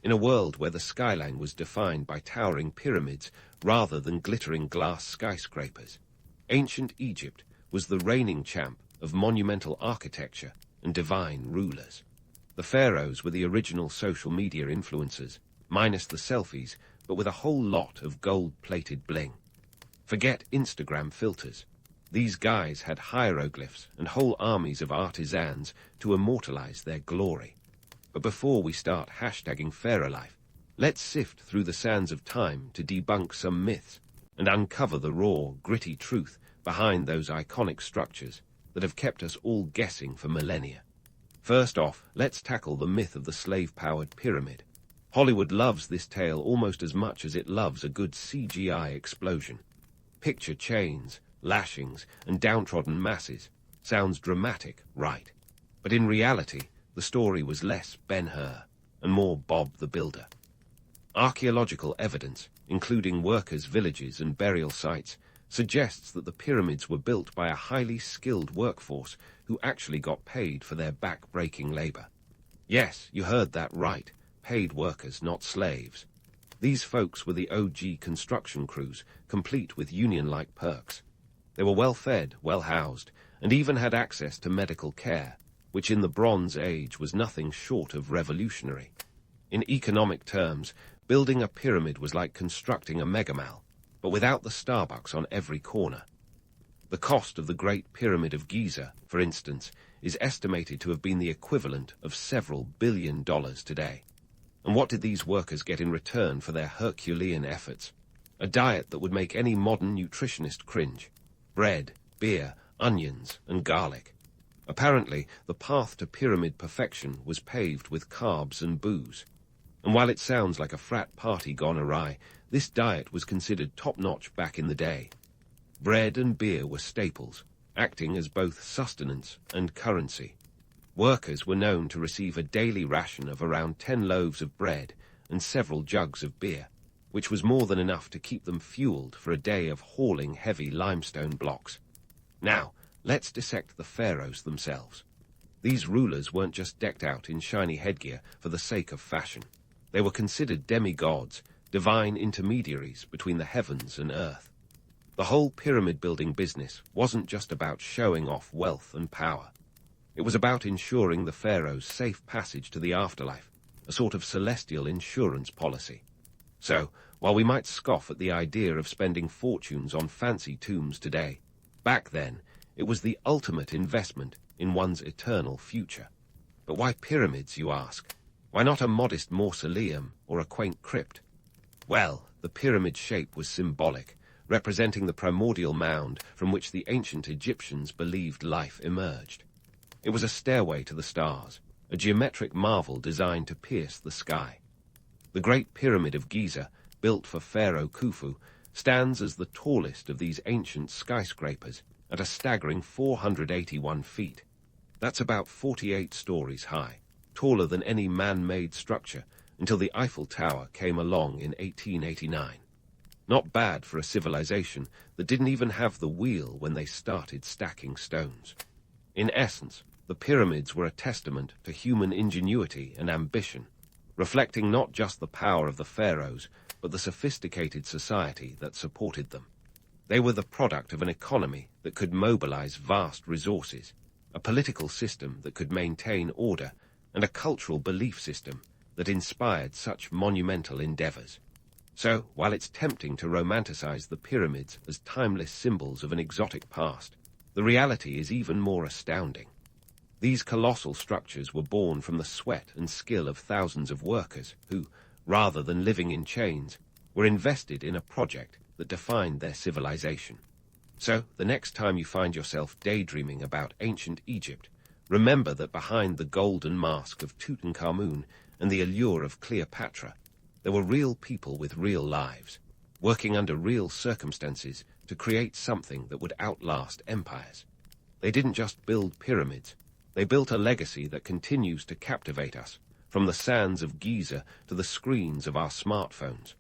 In a world where the skyline was defined by towering pyramids rather than glittering glass skyscrapers, ancient Egypt was the reigning champ of monumental architecture and divine rulers. The pharaohs were the original social media influencers, minus the selfies, but with a whole lot of gold-plated bling. Forget Instagram filters. These guys had hieroglyphs and whole armies of artisans to immortalize their glory. But before we start hashtagging pharaoh life, let's sift through the sands of time to debunk some myths and uncover the raw, gritty truth behind those iconic structures that have kept us all guessing for millennia. First off, let's tackle the myth of the slave-powered pyramid. Hollywood loves this tale almost as much as it loves a good CGI explosion. Picture chains, lashings, and downtrodden masses. Sounds dramatic, right? But in reality, the story was less Ben-Hur and more Bob the Builder. Archaeological evidence, including workers' villages and burial sites, suggests that the pyramids were built by a highly skilled workforce who actually got paid for their back-breaking labor. Yes, you heard that right. Paid workers, not slaves. These folks were the OG construction crews, complete with union-like perks. They were well-fed, well-housed, and even had access to medical care, which in the Bronze Age was nothing short of revolutionary. In economic terms, building a pyramid was like constructing a megamall, but without the Starbucks on every corner. The cost of the Great Pyramid of Giza, for instance, is estimated to have been the equivalent of several $1 billion today. And what did these workers get in return for their Herculean efforts? A diet that would make any modern nutritionist cringe. Bread, beer, onions, and garlic. Apparently, the path to pyramid perfection was paved with carbs and booze. And while it sounds like a frat party gone awry, this diet was considered top-notch back in the day. Bread and beer were staples, acting as both sustenance and currency. Workers were known to receive a daily ration of around 10 loaves of bread and several jugs of beer, which was more than enough to keep them fueled for a day of hauling heavy limestone blocks. Now, let's dissect the pharaohs themselves. These rulers weren't just decked out in shiny headgear for the sake of fashion. They were considered demigods, divine intermediaries between the heavens and earth. The whole pyramid-building business wasn't just about showing off wealth and power. It was about ensuring the pharaoh's safe passage to the afterlife, a sort of celestial insurance policy. So, while we might scoff at the idea of spending fortunes on fancy tombs today, back then, it was the ultimate investment in one's eternal future. But why pyramids, you ask? Why not a modest mausoleum or a quaint crypt? Well, the pyramid shape was symbolic, representing the primordial mound from which the ancient Egyptians believed life emerged. It was a stairway to the stars, a geometric marvel designed to pierce the sky. The Great Pyramid of Giza, built for Pharaoh Khufu, stands as the tallest of these ancient skyscrapers at a staggering 481 feet. That's about 48 stories high, taller than any man-made structure, until the Eiffel Tower came along in 1889. Not bad for a civilization that didn't even have the wheel when they started stacking stones. In essence, the pyramids were a testament to human ingenuity and ambition, reflecting not just the power of the pharaohs, but the sophisticated society that supported them. They were the product of an economy that could mobilize vast resources, a political system that could maintain order, and a cultural belief system that inspired such monumental endeavors. So, while it's tempting to romanticize the pyramids as timeless symbols of an exotic past, the reality is even more astounding. These colossal structures were born from the sweat and skill of thousands of workers who, rather than living in chains, were invested in a project that defined their civilization. So, the next time you find yourself daydreaming about ancient Egypt, remember that behind the golden mask of Tutankhamun and the allure of Cleopatra, there were real people with real lives, working under real circumstances to create something that would outlast empires. They didn't just build pyramids, they built a legacy that continues to captivate us, from the sands of Giza to the screens of our smartphones.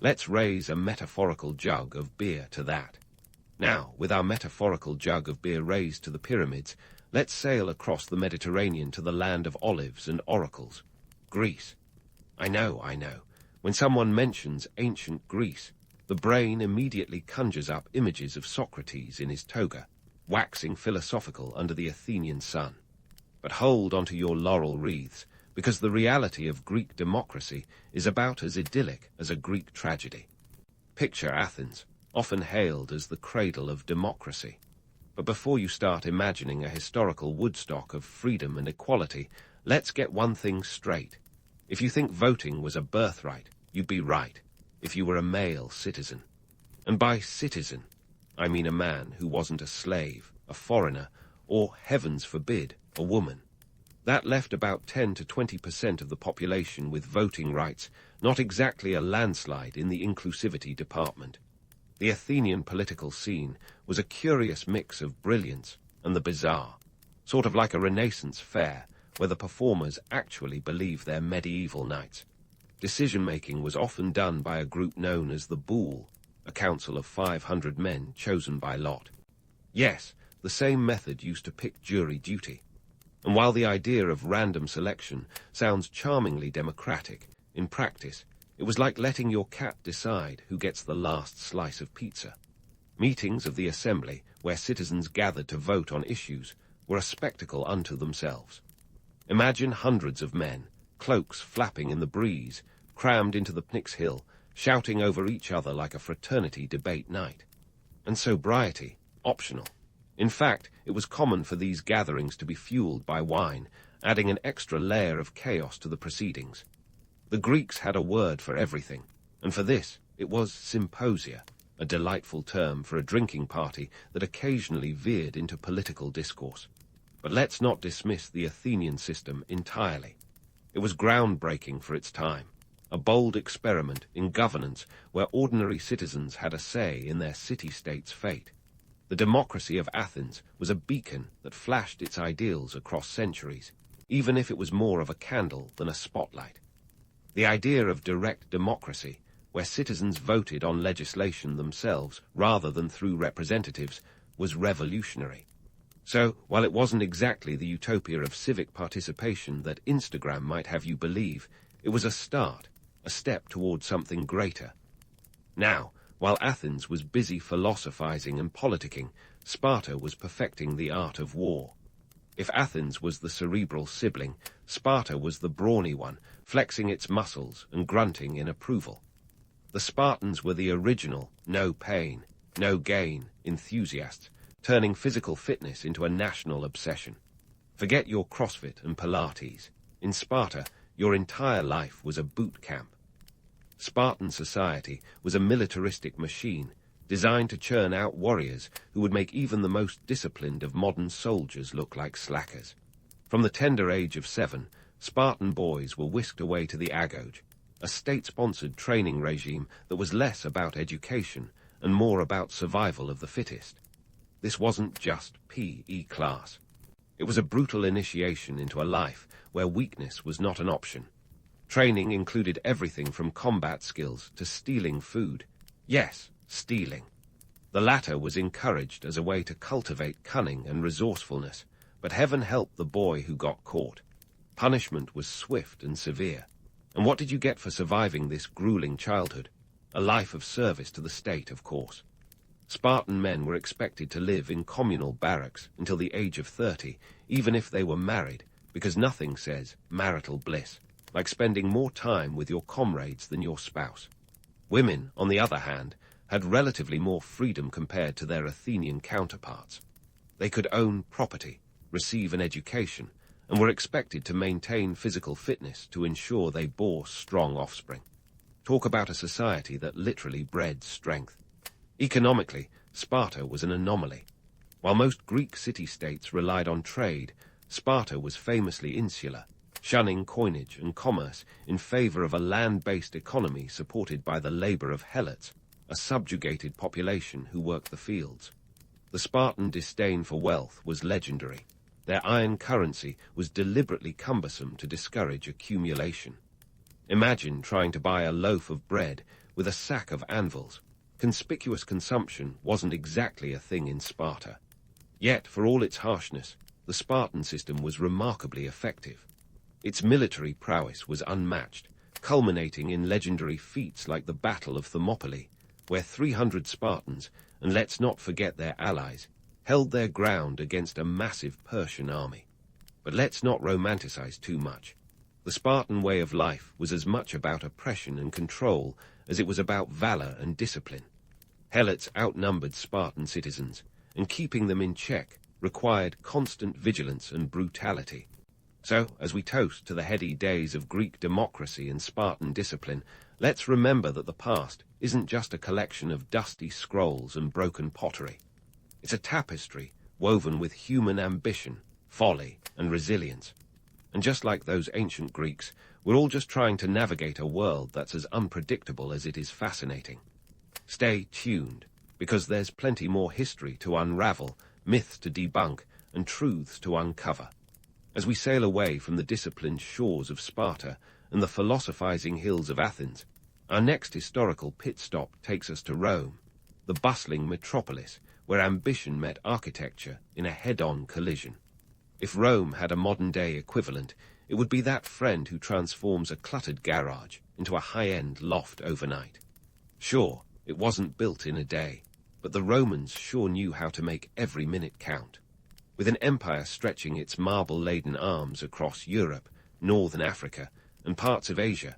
Let's raise a metaphorical jug of beer to that. Now, with our metaphorical jug of beer raised to the pyramids, let's sail across the Mediterranean to the land of olives and oracles, Greece. I know. When someone mentions ancient Greece, the brain immediately conjures up images of Socrates in his toga, waxing philosophical under the Athenian sun. But hold onto your laurel wreaths, because the reality of Greek democracy is about as idyllic as a Greek tragedy. Picture Athens, often hailed as the cradle of democracy. But before you start imagining a historical Woodstock of freedom and equality, let's get one thing straight. If you think voting was a birthright, you'd be right, if you were a male citizen. And by citizen, I mean a man who wasn't a slave, a foreigner, or, heavens forbid, a woman. That left about 10 to 20% of the population with voting rights, not exactly a landslide in the inclusivity department. The Athenian political scene was a curious mix of brilliance and the bizarre, sort of like a Renaissance fair where the performers actually believed they're medieval knights. Decision-making was often done by a group known as the Boule, a council of 500 men chosen by lot. Yes, the same method used to pick jury duty. And while the idea of random selection sounds charmingly democratic, in practice, it was like letting your cat decide who gets the last slice of pizza. Meetings of the assembly, where citizens gathered to vote on issues, were a spectacle unto themselves. Imagine hundreds of men, cloaks flapping in the breeze, crammed into the Pnyx Hill, shouting over each other like a fraternity debate night. And sobriety, optional. In fact, it was common for these gatherings to be fueled by wine, adding an extra layer of chaos to the proceedings. The Greeks had a word for everything, and for this it was symposia, a delightful term for a drinking party that occasionally veered into political discourse. But let's not dismiss the Athenian system entirely. It was groundbreaking for its time, a bold experiment in governance where ordinary citizens had a say in their city-state's fate. The democracy of Athens was a beacon that flashed its ideals across centuries, even if it was more of a candle than a spotlight. The idea of direct democracy, where citizens voted on legislation themselves rather than through representatives, was revolutionary. So, while it wasn't exactly the utopia of civic participation that Instagram might have you believe, it was a start, a step towards something greater. Now, while Athens was busy philosophizing and politicking, Sparta was perfecting the art of war. If Athens was the cerebral sibling, Sparta was the brawny one, flexing its muscles and grunting in approval. The Spartans were the original, no pain, no gain enthusiasts, turning physical fitness into a national obsession. Forget your CrossFit and Pilates. In Sparta, your entire life was a boot camp. Spartan society was a militaristic machine, designed to churn out warriors who would make even the most disciplined of modern soldiers look like slackers. From the tender age of 7, Spartan boys were whisked away to the Agoge, a state-sponsored training regime that was less about education and more about survival of the fittest. This wasn't just PE class. It was a brutal initiation into a life where weakness was not an option. Training included everything from combat skills to stealing food. Yes, stealing. The latter was encouraged as a way to cultivate cunning and resourcefulness, but heaven help the boy who got caught. Punishment was swift and severe. And what did you get for surviving this grueling childhood? A life of service to the state, of course. Spartan men were expected to live in communal barracks until the age of 30, even if they were married, because nothing says marital bliss like spending more time with your comrades than your spouse. Women, on the other hand, had relatively more freedom compared to their Athenian counterparts. They could own property, receive an education, and were expected to maintain physical fitness to ensure they bore strong offspring. Talk about a society that literally bred strength. Economically, Sparta was an anomaly. While most Greek city-states relied on trade, Sparta was famously insular, shunning coinage and commerce in favor of a land-based economy supported by the labor of helots, a subjugated population who worked the fields. The Spartan disdain for wealth was legendary. Their iron currency was deliberately cumbersome to discourage accumulation. Imagine trying to buy a loaf of bread with a sack of anvils. Conspicuous consumption wasn't exactly a thing in Sparta. Yet, for all its harshness, the Spartan system was remarkably effective. Its military prowess was unmatched, culminating in legendary feats like the Battle of Thermopylae, where 300 Spartans, and let's not forget their allies, held their ground against a massive Persian army. But let's not romanticize too much. The Spartan way of life was as much about oppression and control as it was about valor and discipline. Helots outnumbered Spartan citizens, and keeping them in check required constant vigilance and brutality. So, as we toast to the heady days of Greek democracy and Spartan discipline, let's remember that the past isn't just a collection of dusty scrolls and broken pottery. It's a tapestry woven with human ambition, folly, and resilience. And just like those ancient Greeks, we're all just trying to navigate a world that's as unpredictable as it is fascinating. Stay tuned, because there's plenty more history to unravel, myths to debunk, and truths to uncover. As we sail away from the disciplined shores of Sparta and the philosophizing hills of Athens, our next historical pit stop takes us to Rome, the bustling metropolis where ambition met architecture in a head-on collision. If Rome had a modern-day equivalent, it would be that friend who transforms a cluttered garage into a high-end loft overnight. Sure, it wasn't built in a day, but the Romans sure knew how to make every minute count. With an empire stretching its marble-laden arms across Europe, northern Africa, and parts of Asia,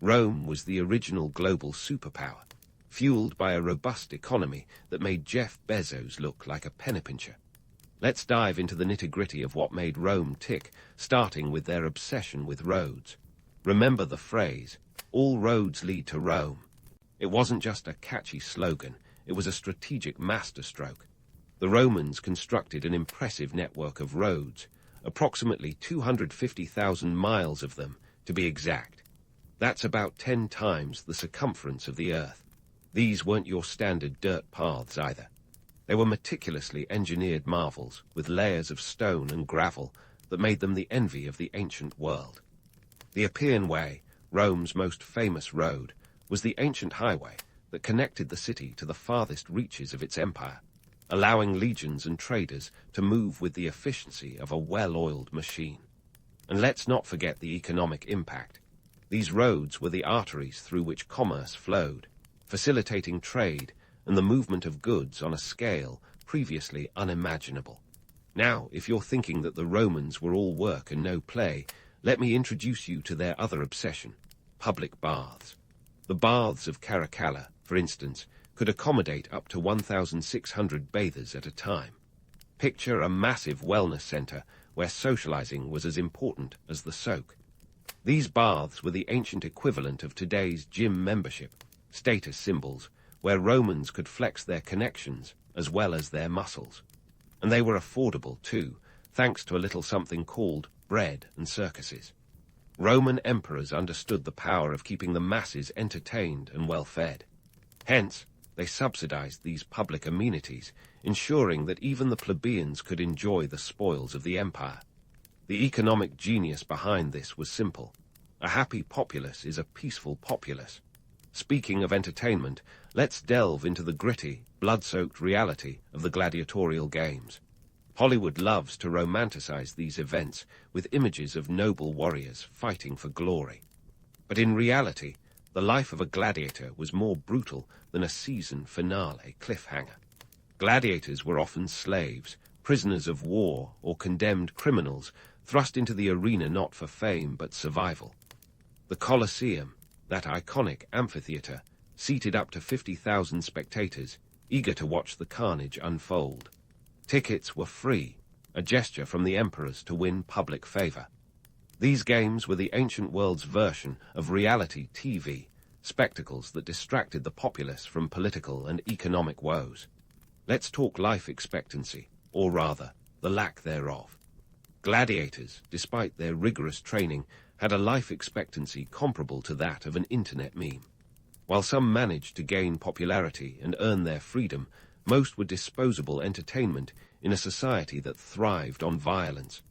Rome was the original global superpower, fueled by a robust economy that made Jeff Bezos look like a penny-pincher. Let's dive into the nitty-gritty of what made Rome tick, starting with their obsession with roads. Remember the phrase, "All roads lead to Rome." It wasn't just a catchy slogan, it was a strategic masterstroke. The Romans constructed an impressive network of roads, approximately 250,000 miles of them, to be exact. That's about 10 times the circumference of the Earth. These weren't your standard dirt paths either. They were meticulously engineered marvels with layers of stone and gravel that made them the envy of the ancient world. The Appian Way, Rome's most famous road, was the ancient highway that connected the city to the farthest reaches of its empire, allowing legions and traders to move with the efficiency of a well-oiled machine. And let's not forget the economic impact. These roads were the arteries through which commerce flowed, facilitating trade and the movement of goods on a scale previously unimaginable. Now, if you're thinking that the Romans were all work and no play, let me introduce you to their other obsession, public baths. The baths of Caracalla, for instance, could accommodate up to 1,600 bathers at a time. Picture a massive wellness center where socializing was as important as the soak. These baths were the ancient equivalent of today's gym membership, status symbols, where Romans could flex their connections as well as their muscles. And they were affordable too, thanks to a little something called bread and circuses. Roman emperors understood the power of keeping the masses entertained and well-fed. Hence, they subsidized these public amenities, ensuring that even the plebeians could enjoy the spoils of the empire. The economic genius behind this was simple. A happy populace is a peaceful populace. Speaking of entertainment, let's delve into the gritty, blood-soaked reality of the gladiatorial games. Hollywood loves to romanticize these events with images of noble warriors fighting for glory. But in reality, the life of a gladiator was more brutal than a season finale cliffhanger. Gladiators were often slaves, prisoners of war, or condemned criminals thrust into the arena not for fame but survival. The Colosseum, that iconic amphitheater, seated up to 50,000 spectators, eager to watch the carnage unfold. Tickets were free, a gesture from the emperors to win public favor. These games were the ancient world's version of reality TV, spectacles that distracted the populace from political and economic woes. Let's talk life expectancy, or rather, the lack thereof. Gladiators, despite their rigorous training, had a life expectancy comparable to that of an internet meme. While some managed to gain popularity and earn their freedom, most were disposable entertainment in a society that thrived on violence.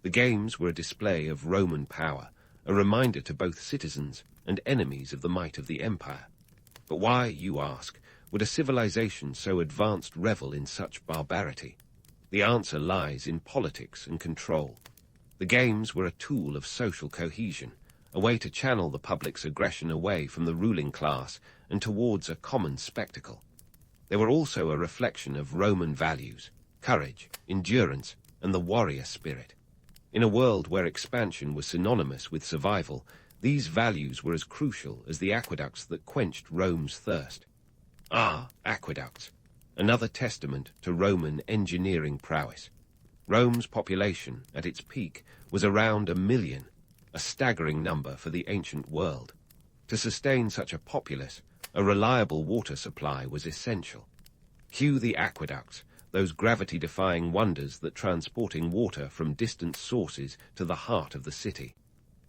The games were a display of Roman power, a reminder to both citizens and enemies of the might of the empire. But why, you ask, would a civilization so advanced revel in such barbarity? The answer lies in politics and control. The games were a tool of social cohesion, a way to channel the public's aggression away from the ruling class and towards a common spectacle. They were also a reflection of Roman values, courage, endurance, and the warrior spirit. In a world where expansion was synonymous with survival, these values were as crucial as the aqueducts that quenched Rome's thirst. Ah, aqueducts, another testament to Roman engineering prowess. Rome's population, at its peak, was around 1 million, a staggering number for the ancient world. To sustain such a populace, a reliable water supply was essential. Cue the aqueducts, those gravity-defying wonders that transporting water from distant sources to the heart of the city.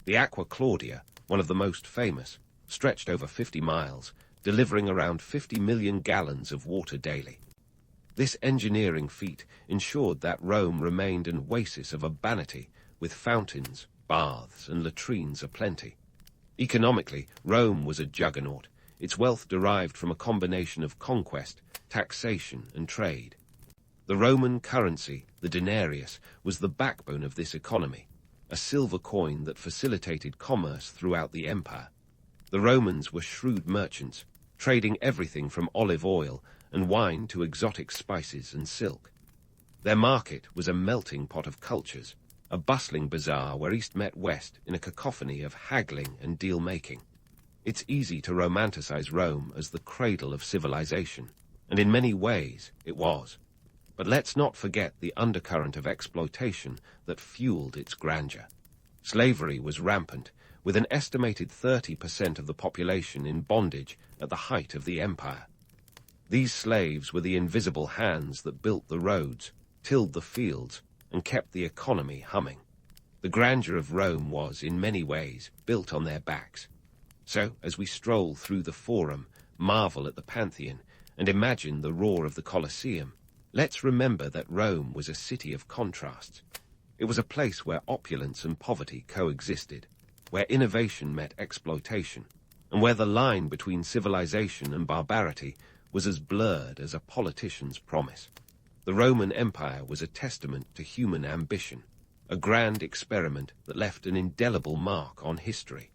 The Aqua Claudia, one of the most famous, stretched over 50 miles, delivering around 50 million gallons of water daily. This engineering feat ensured that Rome remained an oasis of urbanity, with fountains, baths, and latrines aplenty. Economically, Rome was a juggernaut. Its wealth derived from a combination of conquest, taxation, and trade. The Roman currency, the denarius, was the backbone of this economy, a silver coin that facilitated commerce throughout the empire. The Romans were shrewd merchants, trading everything from olive oil and wine to exotic spices and silk. Their market was a melting pot of cultures, a bustling bazaar where East met West in a cacophony of haggling and deal-making. It's easy to romanticize Rome as the cradle of civilization, and in many ways it was. But let's not forget the undercurrent of exploitation that fueled its grandeur. Slavery was rampant, with an estimated 30% of the population in bondage at the height of the empire. These slaves were the invisible hands that built the roads, tilled the fields, and kept the economy humming. The grandeur of Rome was, in many ways, built on their backs. So, as we stroll through the Forum, marvel at the Pantheon, and imagine the roar of the Colosseum, let's remember that Rome was a city of contrasts. It was a place where opulence and poverty coexisted, where innovation met exploitation, and where the line between civilization and barbarity was as blurred as a politician's promise. The Roman Empire was a testament to human ambition, a grand experiment that left an indelible mark on history.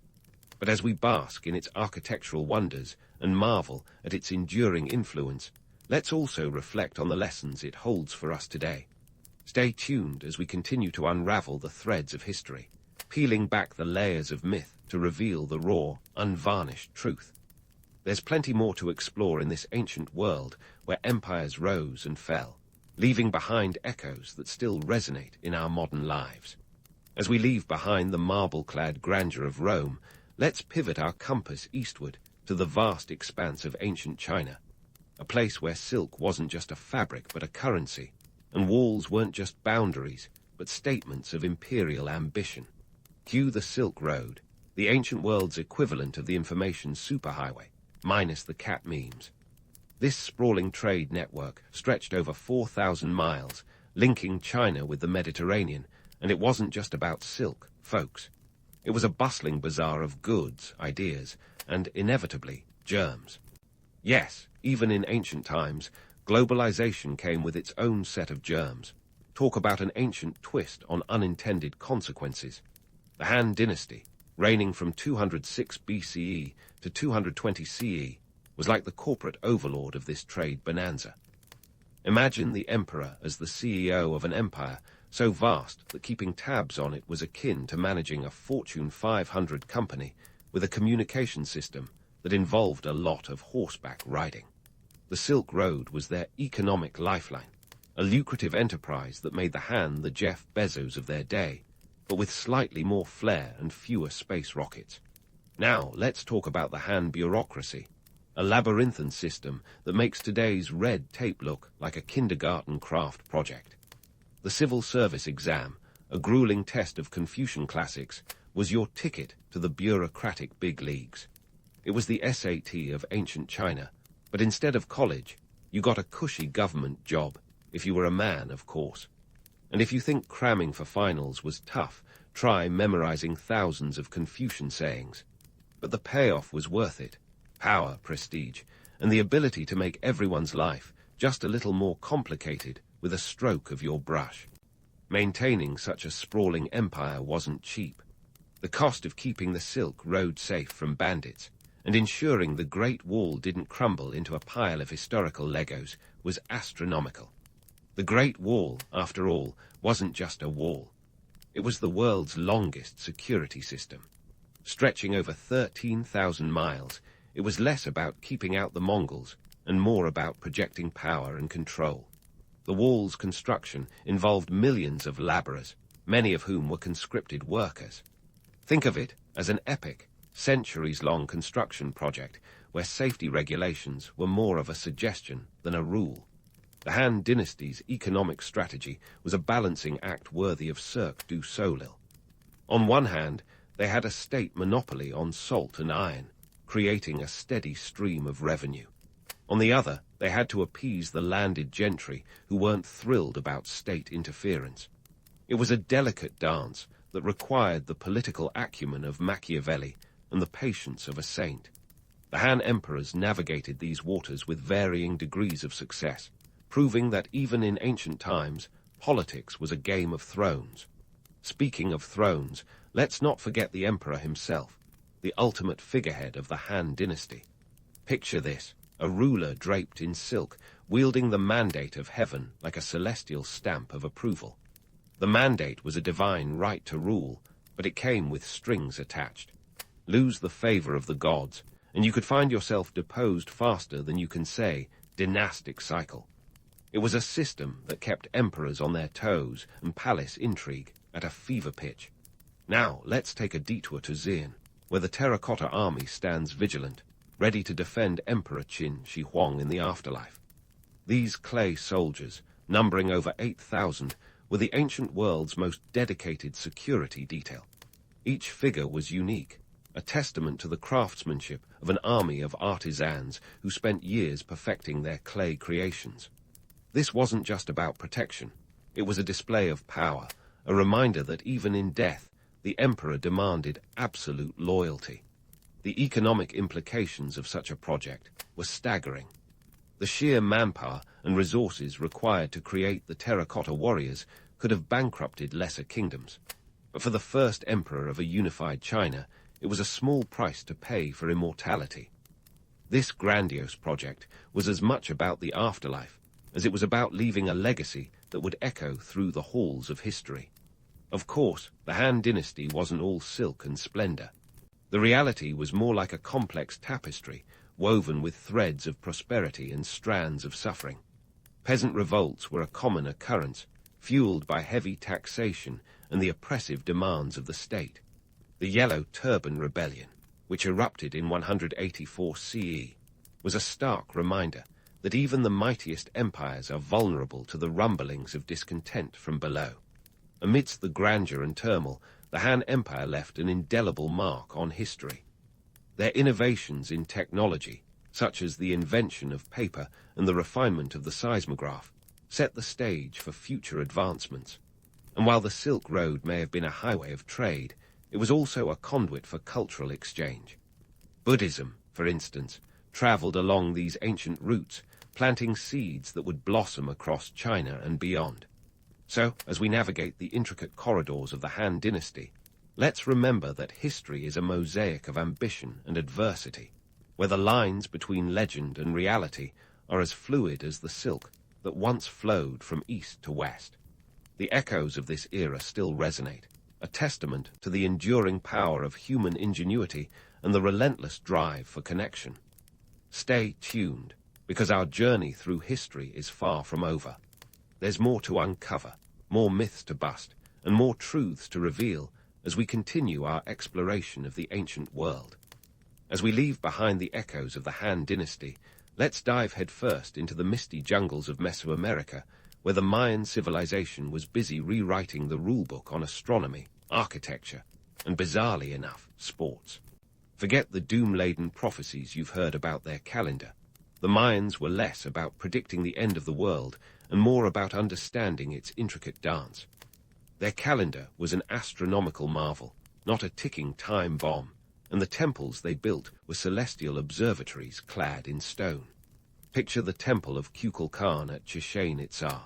But as we bask in its architectural wonders and marvel at its enduring influence, let's also reflect on the lessons it holds for us today. Stay tuned as we continue to unravel the threads of history, peeling back the layers of myth to reveal the raw, unvarnished truth. There's plenty more to explore in this ancient world where empires rose and fell, leaving behind echoes that still resonate in our modern lives. As we leave behind the marble-clad grandeur of Rome, let's pivot our compass eastward to the vast expanse of ancient China, a place where silk wasn't just a fabric but a currency, and walls weren't just boundaries but statements of imperial ambition. Cue the Silk Road, the ancient world's equivalent of the information superhighway, minus the cat memes. This sprawling trade network stretched over 4,000 miles, linking China with the Mediterranean, and it wasn't just about silk, folks. It was a bustling bazaar of goods, ideas, and, inevitably, germs. Yes, even in ancient times, globalization came with its own set of germs. Talk about an ancient twist on unintended consequences. The Han dynasty, reigning from 206 BCE to 220 CE, was like the corporate overlord of this trade bonanza. Imagine the emperor as the CEO of an empire so vast that keeping tabs on it was akin to managing a Fortune 500 company with a communication system that involved a lot of horseback riding. The Silk Road was their economic lifeline, a lucrative enterprise that made the Han the Jeff Bezos of their day, but with slightly more flair and fewer space rockets. Now, let's talk about the Han bureaucracy, a labyrinthine system that makes today's red tape look like a kindergarten craft project. The civil service exam, a grueling test of Confucian classics, was your ticket to the bureaucratic big leagues. It was the SAT of ancient China, but instead of college, you got a cushy government job, if you were a man, of course. And if you think cramming for finals was tough, try memorizing thousands of Confucian sayings. But the payoff was worth it. Power, prestige, and the ability to make everyone's life just a little more complicated with a stroke of your brush. Maintaining such a sprawling empire wasn't cheap. The cost of keeping the Silk Road safe from bandits and ensuring the Great Wall didn't crumble into a pile of historical Legos was astronomical. The Great Wall, after all, wasn't just a wall. It was the world's longest security system. Stretching over 13,000 miles, it was less about keeping out the Mongols and more about projecting power and control. The wall's construction involved millions of laborers, many of whom were conscripted workers. Think of it as an epic, centuries-long construction project where safety regulations were more of a suggestion than a rule. The Han dynasty's economic strategy was a balancing act worthy of Cirque du Soleil. On one hand, they had a state monopoly on salt and iron, creating a steady stream of revenue. On the other, they had to appease the landed gentry who weren't thrilled about state interference. It was a delicate dance that required the political acumen of Machiavelli and the patience of a saint. The Han emperors navigated these waters with varying degrees of success, proving that even in ancient times, politics was a game of thrones. Speaking of thrones, let's not forget the emperor himself, the ultimate figurehead of the Han dynasty. Picture this, a ruler draped in silk, wielding the mandate of heaven like a celestial stamp of approval. The mandate was a divine right to rule, but it came with strings attached. Lose the favor of the gods, and you could find yourself deposed faster than you can say, dynastic cycle. It was a system that kept emperors on their toes and palace intrigue at a fever pitch. Now, let's take a detour to Xi'an, where the terracotta army stands vigilant, ready to defend Emperor Qin Shi Huang in the afterlife. These clay soldiers, numbering over 8,000, were the ancient world's most dedicated security detail. Each figure was unique, a testament to the craftsmanship of an army of artisans who spent years perfecting their clay creations. This wasn't just about protection. It was a display of power, a reminder that even in death, the emperor demanded absolute loyalty. The economic implications of such a project were staggering. The sheer manpower and resources required to create the terracotta warriors could have bankrupted lesser kingdoms. But for the first emperor of a unified China, it was a small price to pay for immortality. This grandiose project was as much about the afterlife as it was about leaving a legacy that would echo through the halls of history. Of course, the Han dynasty wasn't all silk and splendor. The reality was more like a complex tapestry, woven with threads of prosperity and strands of suffering. Peasant revolts were a common occurrence, fueled by heavy taxation and the oppressive demands of the state. The Yellow Turban Rebellion, which erupted in 184 CE, was a stark reminder that even the mightiest empires are vulnerable to the rumblings of discontent from below. Amidst the grandeur and turmoil, the Han Empire left an indelible mark on history. Their innovations in technology, such as the invention of paper and the refinement of the seismograph, set the stage for future advancements. And while the Silk Road may have been a highway of trade, it was also a conduit for cultural exchange. Buddhism, for instance, traveled along these ancient routes, planting seeds that would blossom across China and beyond. So, as we navigate the intricate corridors of the Han Dynasty, let's remember that history is a mosaic of ambition and adversity, where the lines between legend and reality are as fluid as the silk that once flowed from east to west. The echoes of this era still resonate, a testament to the enduring power of human ingenuity and the relentless drive for connection. Stay tuned, because our journey through history is far from over. There's more to uncover, more myths to bust, and more truths to reveal as we continue our exploration of the ancient world. As we leave behind the echoes of the Han Dynasty, let's dive headfirst into the misty jungles of Mesoamerica, where the Mayan civilization was busy rewriting the rulebook on astronomy, architecture, and bizarrely enough, sports. Forget the doom-laden prophecies you've heard about their calendar. The Mayans were less about predicting the end of the world and more about understanding its intricate dance. Their calendar was an astronomical marvel, not a ticking time bomb, and the temples they built were celestial observatories clad in stone. Picture the temple of Kukulkan at Chichen Itzá,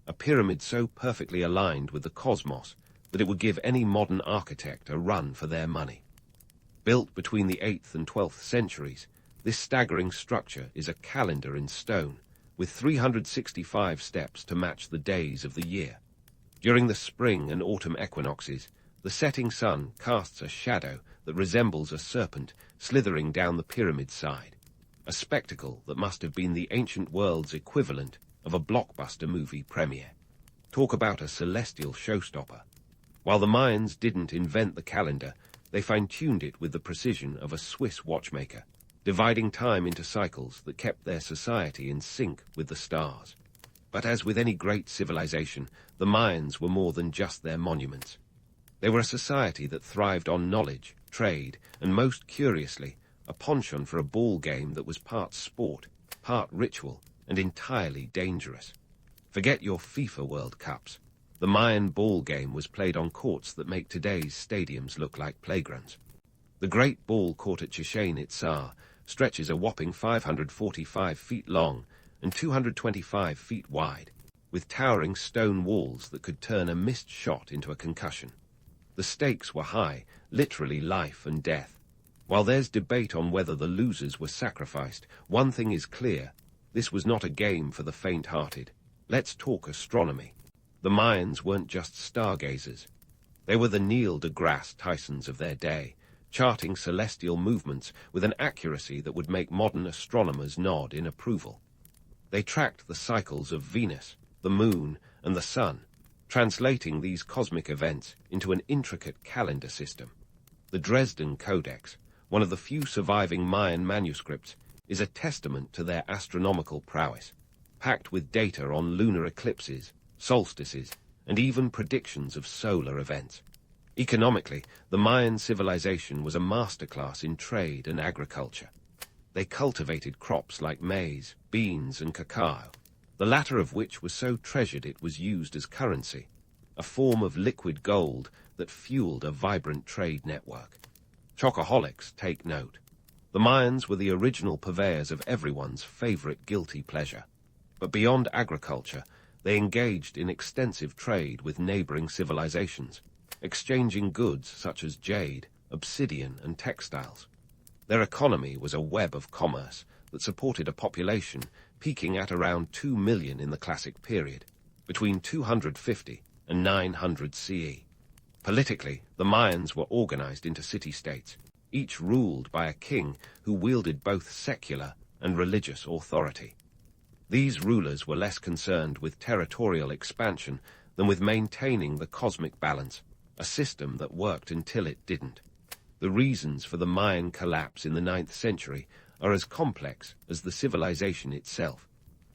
a pyramid so perfectly aligned with the cosmos that it would give any modern architect a run for their money. Built between the 8th and 12th centuries, this staggering structure is a calendar in stone, with 365 steps to match the days of the year. During the spring and autumn equinoxes, the setting sun casts a shadow that resembles a serpent slithering down the pyramid side, a spectacle that must have been the ancient world's equivalent of a blockbuster movie premiere. Talk about a celestial showstopper. While the Mayans didn't invent the calendar, they fine-tuned it with the precision of a Swiss watchmaker, dividing time into cycles that kept their society in sync with the stars. But as with any great civilization, the Mayans were more than just their monuments. They were a society that thrived on knowledge, trade, and most curiously, a penchant for a ball game that was part sport, part ritual, and entirely dangerous. Forget your FIFA World Cups. The Mayan ball game was played on courts that make today's stadiums look like playgrounds. The Great Ball Court at Chichen Itzá stretches a whopping 545 feet long and 225 feet wide, with towering stone walls that could turn a missed shot into a concussion. The stakes were high, literally life and death. While there's debate on whether the losers were sacrificed, one thing is clear: this was not a game for the faint-hearted. Let's talk astronomy. The Mayans weren't just stargazers. They were the Neil deGrasse Tysons of their day, charting celestial movements with an accuracy that would make modern astronomers nod in approval. They tracked the cycles of Venus, the Moon, and the Sun, translating these cosmic events into an intricate calendar system. The Dresden Codex, one of the few surviving Mayan manuscripts, is a testament to their astronomical prowess, packed with data on lunar eclipses, solstices, and even predictions of solar events. Economically, the Mayan civilization was a masterclass in trade and agriculture. They cultivated crops like maize, beans, and cacao, the latter of which was so treasured it was used as currency, a form of liquid gold that fueled a vibrant trade network. Chocoholics take note. The Mayans were the original purveyors of everyone's favorite guilty pleasure. But beyond agriculture, they engaged in extensive trade with neighboring civilizations, exchanging goods such as jade, obsidian, and textiles. Their economy was a web of commerce that supported a population peaking at around 2 million in the Classic period, between 250 and 900 CE. Politically, the Mayans were organized into city-states, each ruled by a king who wielded both secular and religious authority. These rulers were less concerned with territorial expansion than with maintaining the cosmic balance, a system that worked until it didn't. The reasons for the Mayan collapse in the 9th century are as complex as the civilization itself,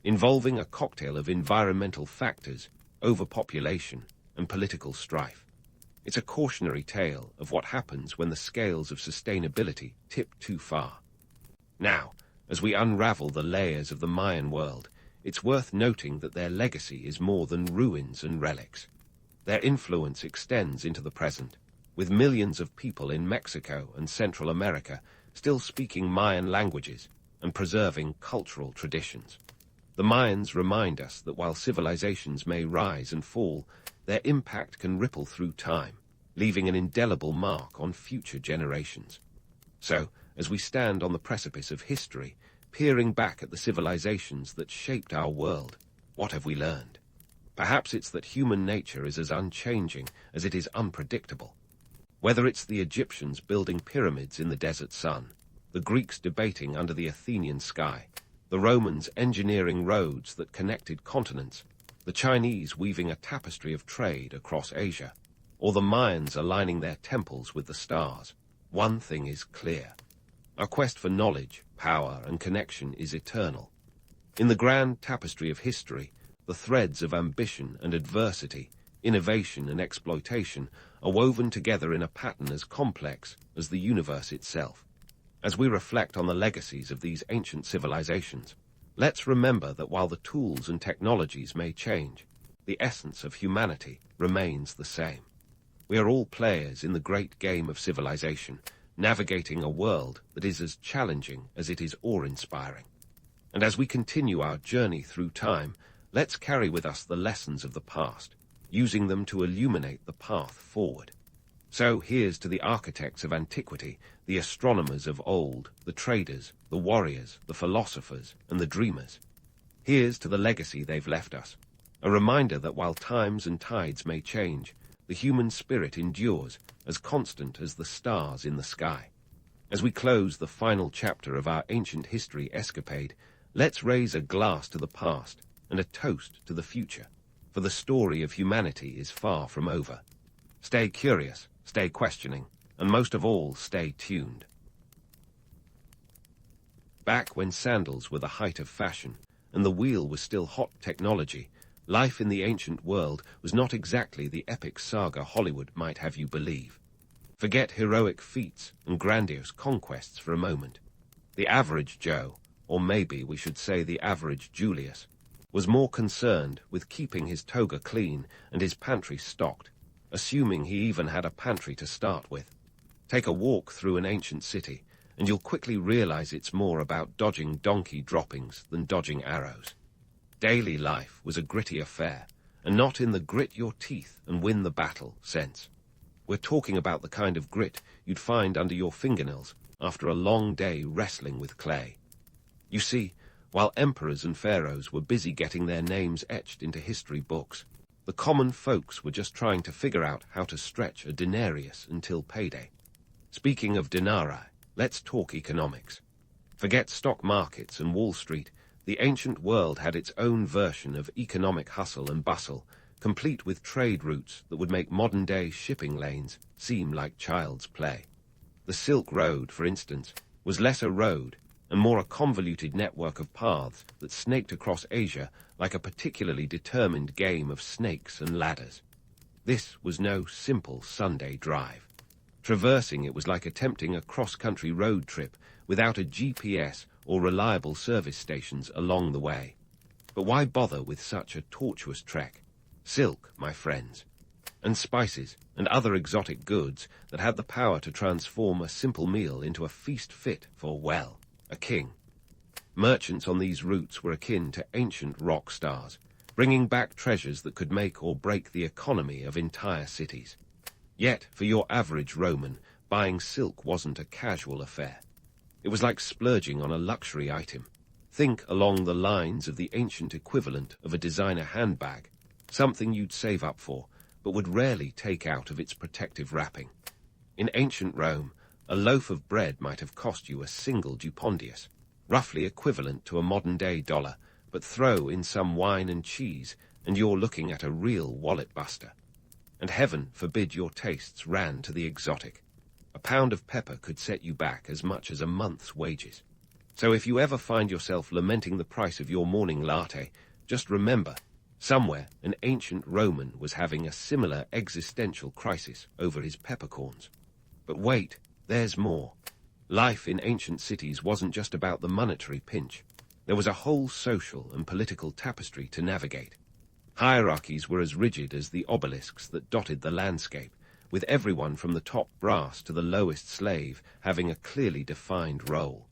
involving a cocktail of environmental factors, overpopulation, and political strife. It's a cautionary tale of what happens when the scales of sustainability tip too far. Now, as we unravel the layers of the Mayan world, it's worth noting that their legacy is more than ruins and relics. Their influence extends into the present. with millions of people in Mexico and Central America still speaking Mayan languages and preserving cultural traditions. The Mayans remind us that while civilizations may rise and fall, their impact can ripple through time, leaving an indelible mark on future generations. So, as we stand on the precipice of history, peering back at the civilizations that shaped our world, what have we learned? Perhaps it's that human nature is as unchanging as it is unpredictable. Whether it's the Egyptians building pyramids in the desert sun, the Greeks debating under the Athenian sky, the Romans engineering roads that connected continents, the Chinese weaving a tapestry of trade across Asia, or the Mayans aligning their temples with the stars, one thing is clear. Our quest for knowledge, power, and connection is eternal. In the grand tapestry of history, the threads of ambition and adversity, innovation and exploitation are woven together in a pattern as complex as the universe itself. As we reflect on the legacies of these ancient civilizations, let's remember that while the tools and technologies may change, the essence of humanity remains the same. We are all players in the great game of civilization, navigating a world that is as challenging as it is awe-inspiring. And as we continue our journey through time, let's carry with us the lessons of the past, using them to illuminate the path forward. So here's to the architects of antiquity, the astronomers of old, the traders, the warriors, the philosophers, and the dreamers. Here's to the legacy they've left us, a reminder that while times and tides may change, the human spirit endures, as constant as the stars in the sky. As we close the final chapter of our ancient history escapade, let's raise a glass to the past and a toast to the future, for the story of humanity is far from over. Stay curious, stay questioning, and most of all, stay tuned. Back when sandals were the height of fashion, and the wheel was still hot technology, life in the ancient world was not exactly the epic saga Hollywood might have you believe. Forget heroic feats and grandiose conquests for a moment. The average Joe, or maybe we should say the average Julius, was more concerned with keeping his toga clean and his pantry stocked, assuming he even had a pantry to start with. Take a walk through an ancient city, and you'll quickly realize it's more about dodging donkey droppings than dodging arrows. Daily life was a gritty affair, and not in the grit your teeth and win the battle sense. We're talking about the kind of grit you'd find under your fingernails after a long day wrestling with clay. You see, while emperors and pharaohs were busy getting their names etched into history books, the common folks were just trying to figure out how to stretch a denarius until payday. Speaking of denarii, let's talk economics. Forget stock markets and Wall Street. The ancient world had its own version of economic hustle and bustle, complete with trade routes that would make modern-day shipping lanes seem like child's play. The Silk Road, for instance, was less a road and more a convoluted network of paths that snaked across Asia like a particularly determined game of snakes and ladders. This was no simple Sunday drive. Traversing it was like attempting a cross-country road trip without a GPS or reliable service stations along the way. But why bother with such a tortuous trek? Silk, my friends, and spices and other exotic goods that had the power to transform a simple meal into a feast fit for, well, a king. Merchants on these routes were akin to ancient rock stars, bringing back treasures that could make or break the economy of entire cities. Yet, for your average Roman, buying silk wasn't a casual affair. It was like splurging on a luxury item. Think along the lines of the ancient equivalent of a designer handbag, something you'd save up for, but would rarely take out of its protective wrapping. In ancient Rome, a loaf of bread might have cost you a single dupondius, roughly equivalent to a modern-day dollar, but throw in some wine and cheese, and you're looking at a real wallet-buster. And heaven forbid your tastes ran to the exotic. A pound of pepper could set you back as much as a month's wages. So if you ever find yourself lamenting the price of your morning latte, just remember, somewhere an ancient Roman was having a similar existential crisis over his peppercorns. But wait, there's more. Life in ancient cities wasn't just about the monetary pinch. There was a whole social and political tapestry to navigate. Hierarchies were as rigid as the obelisks that dotted the landscape, with everyone from the top brass to the lowest slave having a clearly defined role.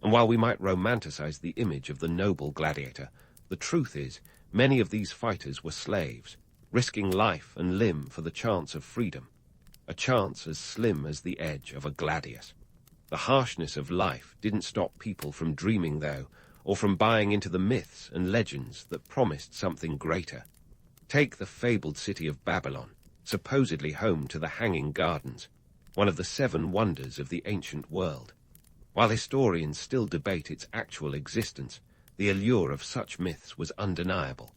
And while we might romanticize the image of the noble gladiator, the truth is, many of these fighters were slaves, risking life and limb for the chance of freedom, a chance as slim as the edge of a gladius. The harshness of life didn't stop people from dreaming, though, or from buying into the myths and legends that promised something greater. Take the fabled city of Babylon, supposedly home to the Hanging Gardens, one of the 7 wonders of the ancient world. While historians still debate its actual existence, the allure of such myths was undeniable.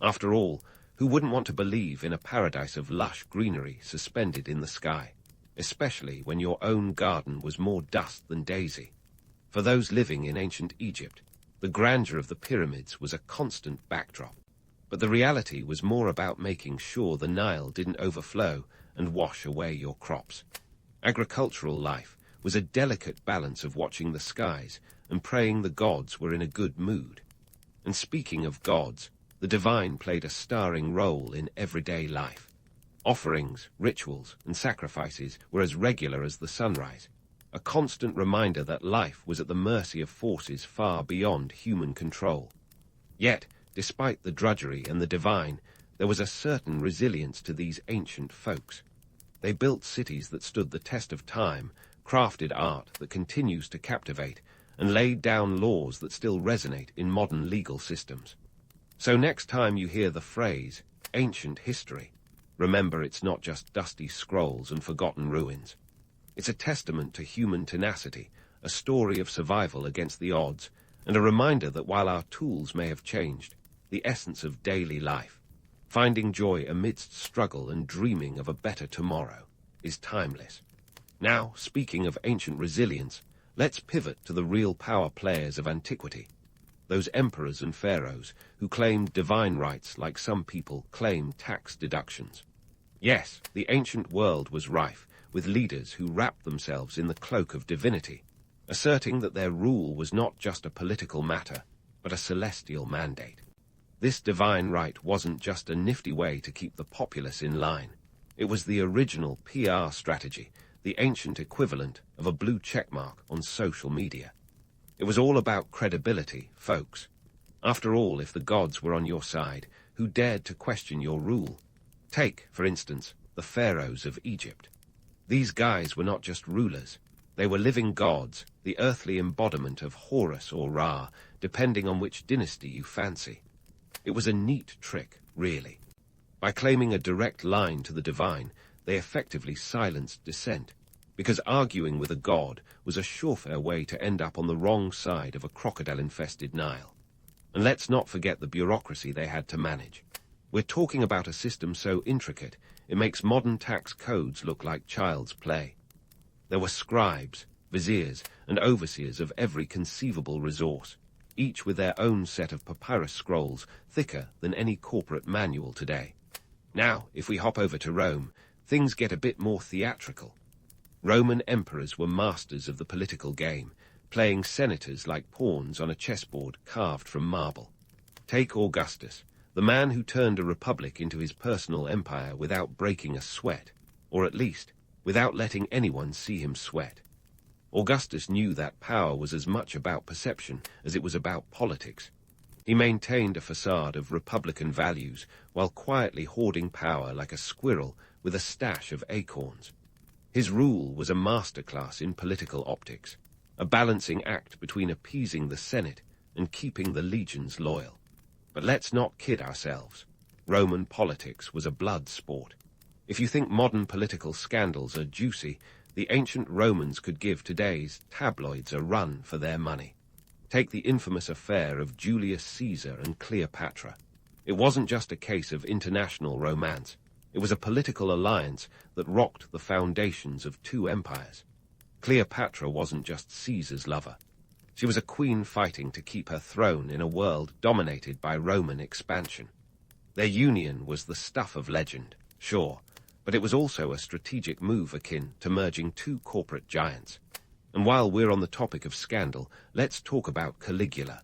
After all, who wouldn't want to believe in a paradise of lush greenery suspended in the sky, especially when your own garden was more dust than daisy? For those living in ancient Egypt, the grandeur of the pyramids was a constant backdrop. But the reality was more about making sure the Nile didn't overflow and wash away your crops. Agricultural life was a delicate balance of watching the skies and praying the gods were in a good mood. And speaking of gods, the divine played a starring role in everyday life. Offerings, rituals, and sacrifices were as regular as the sunrise, a constant reminder that life was at the mercy of forces far beyond human control. Yet, despite the drudgery and the divine, there was a certain resilience to these ancient folks. They built cities that stood the test of time, crafted art that continues to captivate, and laid down laws that still resonate in modern legal systems. So next time you hear the phrase, ancient history, remember it's not just dusty scrolls and forgotten ruins. It's a testament to human tenacity, a story of survival against the odds, and a reminder that while our tools may have changed, the essence of daily life, finding joy amidst struggle and dreaming of a better tomorrow, is timeless. Now, speaking of ancient resilience, let's pivot to the real power players of antiquity, those emperors and pharaohs who claimed divine rights like some people claim tax deductions. Yes, the ancient world was rife with leaders who wrapped themselves in the cloak of divinity, asserting that their rule was not just a political matter, but a celestial mandate. This divine right wasn't just a nifty way to keep the populace in line. It was the original PR strategy, the ancient equivalent of a blue checkmark on social media. It was all about credibility, folks. After all, if the gods were on your side, who dared to question your rule? Take, for instance, the pharaohs of Egypt. These guys were not just rulers. They were living gods, the earthly embodiment of Horus or Ra, depending on which dynasty you fancy. It was a neat trick, really. By claiming a direct line to the divine, they effectively silenced dissent, because arguing with a god was a surefire way to end up on the wrong side of a crocodile-infested Nile. And let's not forget the bureaucracy they had to manage. We're talking about a system so intricate, it makes modern tax codes look like child's play. There were scribes, viziers, and overseers of every conceivable resource, each with their own set of papyrus scrolls thicker than any corporate manual today. Now, if we hop over to Rome, things get a bit more theatrical. Roman emperors were masters of the political game, playing senators like pawns on a chessboard carved from marble. Take Augustus, the man who turned a republic into his personal empire without breaking a sweat, or at least, without letting anyone see him sweat. Augustus knew that power was as much about perception as it was about politics. He maintained a facade of republican values while quietly hoarding power like a squirrel with a stash of acorns. His rule was a masterclass in political optics, a balancing act between appeasing the Senate and keeping the legions loyal. But let's not kid ourselves. Roman politics was a blood sport. If you think modern political scandals are juicy, the ancient Romans could give today's tabloids a run for their money. Take the infamous affair of Julius Caesar and Cleopatra. It wasn't just a case of international romance. It was a political alliance that rocked the foundations of 2 empires. Cleopatra wasn't just Caesar's lover. She was a queen fighting to keep her throne in a world dominated by Roman expansion. Their union was the stuff of legend, sure, but it was also a strategic move akin to merging 2 corporate giants. And while we're on the topic of scandal, let's talk about Caligula.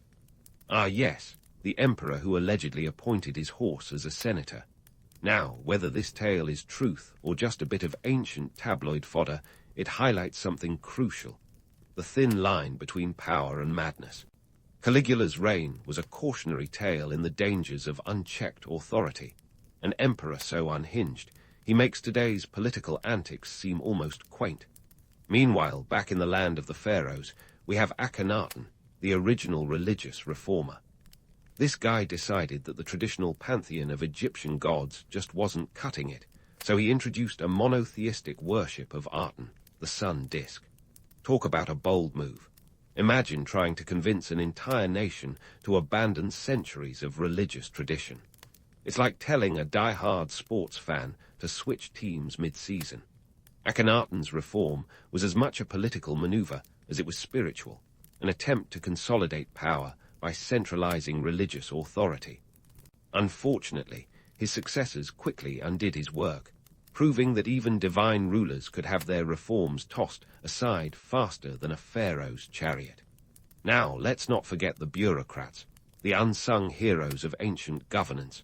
Ah yes, the emperor who allegedly appointed his horse as a senator. Now, whether this tale is truth or just a bit of ancient tabloid fodder, it highlights something crucial: the thin line between power and madness. Caligula's reign was a cautionary tale in the dangers of unchecked authority. An emperor so unhinged, he makes today's political antics seem almost quaint. Meanwhile, back in the land of the pharaohs, we have Akhenaten, the original religious reformer. This guy decided that the traditional pantheon of Egyptian gods just wasn't cutting it, so he introduced a monotheistic worship of Aten, the sun disk. Talk about a bold move. Imagine trying to convince an entire nation to abandon centuries of religious tradition. It's like telling a die-hard sports fan to switch teams mid-season. Akhenaten's reform was as much a political maneuver as it was spiritual, an attempt to consolidate power by centralizing religious authority. Unfortunately, his successors quickly undid his work, proving that even divine rulers could have their reforms tossed aside faster than a pharaoh's chariot. Now, let's not forget the bureaucrats, the unsung heroes of ancient governance.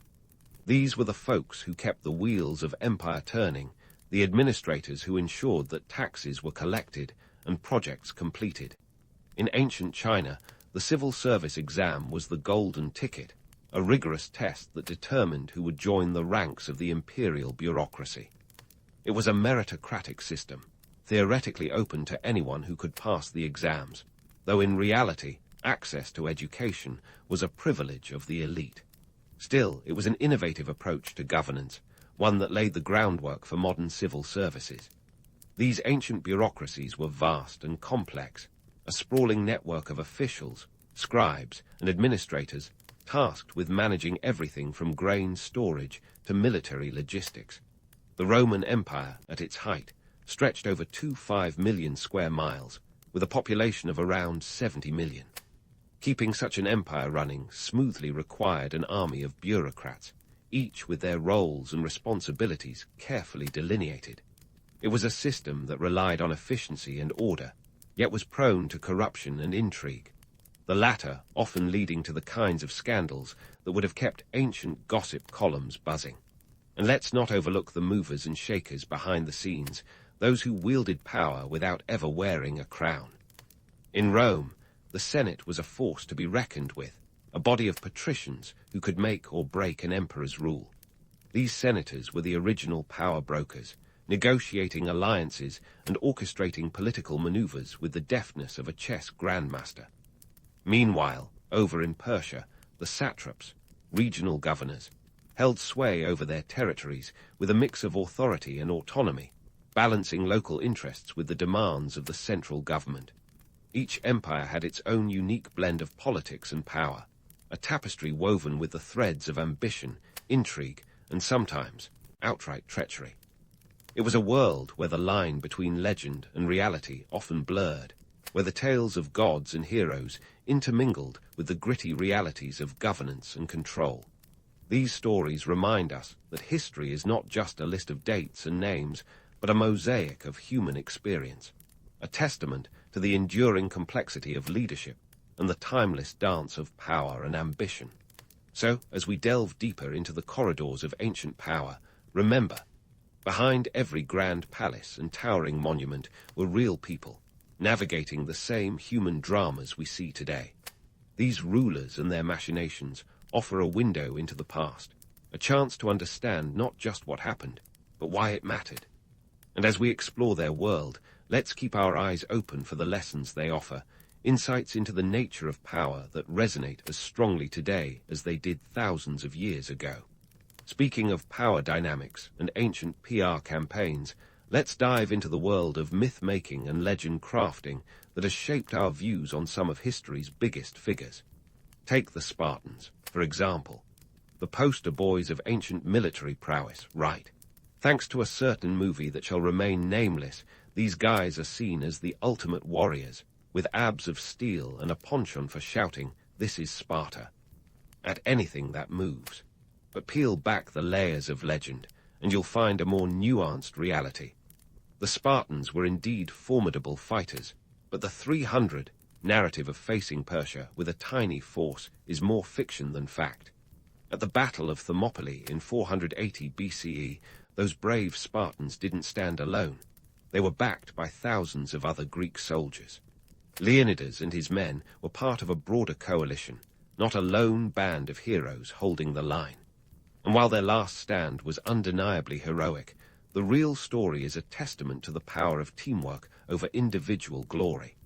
These were the folks who kept the wheels of empire turning, the administrators who ensured that taxes were collected and projects completed. In ancient China, the civil service exam was the golden ticket, a rigorous test that determined who would join the ranks of the imperial bureaucracy. It was a meritocratic system, theoretically open to anyone who could pass the exams, though in reality, access to education was a privilege of the elite. Still, it was an innovative approach to governance, one that laid the groundwork for modern civil services. These ancient bureaucracies were vast and complex, a sprawling network of officials, scribes, and administrators tasked with managing everything from grain storage to military logistics. The Roman Empire, at its height, stretched over 25 million square miles, with a population of around 70 million. Keeping such an empire running smoothly required an army of bureaucrats, each with their roles and responsibilities carefully delineated. It was a system that relied on efficiency and order, yet was prone to corruption and intrigue, the latter often leading to the kinds of scandals that would have kept ancient gossip columns buzzing. And let's not overlook the movers and shakers behind the scenes, those who wielded power without ever wearing a crown. In Rome, the Senate was a force to be reckoned with, a body of patricians who could make or break an emperor's rule. These senators were the original power brokers, negotiating alliances and orchestrating political maneuvers with the deftness of a chess grandmaster. Meanwhile, over in Persia, the satraps, regional governors, held sway over their territories with a mix of authority and autonomy, balancing local interests with the demands of the central government. Each empire had its own unique blend of politics and power, a tapestry woven with the threads of ambition, intrigue, and sometimes outright treachery. It was a world where the line between legend and reality often blurred, where the tales of gods and heroes intermingled with the gritty realities of governance and control. These stories remind us that history is not just a list of dates and names, but a mosaic of human experience, a testament to the enduring complexity of leadership and the timeless dance of power and ambition. So, as we delve deeper into the corridors of ancient power, remember, behind every grand palace and towering monument were real people, navigating the same human dramas we see today. These rulers and their machinations offer a window into the past, a chance to understand not just what happened, but why it mattered. And as we explore their world, let's keep our eyes open for the lessons they offer, insights into the nature of power that resonate as strongly today as they did thousands of years ago. Speaking of power dynamics and ancient PR campaigns, let's dive into the world of myth-making and legend crafting that has shaped our views on some of history's biggest figures. Take the Spartans, for example, the poster boys of ancient military prowess, right? Thanks to a certain movie that shall remain nameless, these guys are seen as the ultimate warriors, with abs of steel and a penchant for shouting, "This is Sparta," at anything that moves. But peel back the layers of legend, and you'll find a more nuanced reality. The Spartans were indeed formidable fighters, but the 300 narrative of facing Persia with a tiny force is more fiction than fact. At the Battle of Thermopylae in 480 BCE, those brave Spartans didn't stand alone. They were backed by thousands of other Greek soldiers. Leonidas and his men were part of a broader coalition, not a lone band of heroes holding the line. And while their last stand was undeniably heroic, the real story is a testament to the power of teamwork over individual glory.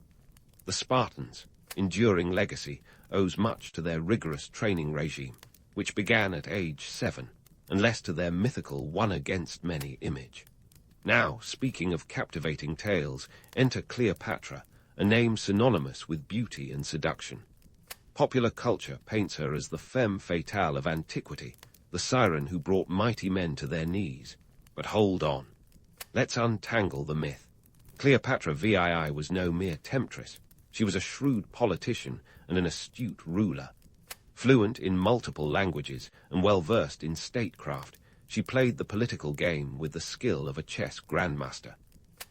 The Spartans' enduring legacy owes much to their rigorous training regime, which began at age 7, and less to their mythical one-against-many image. Now, speaking of captivating tales, enter Cleopatra, a name synonymous with beauty and seduction. Popular culture paints her as the femme fatale of antiquity, the siren who brought mighty men to their knees. But hold on. Let's untangle the myth. Cleopatra VII was no mere temptress. She was a shrewd politician and an astute ruler. Fluent in multiple languages and well-versed in statecraft, she played the political game with the skill of a chess grandmaster.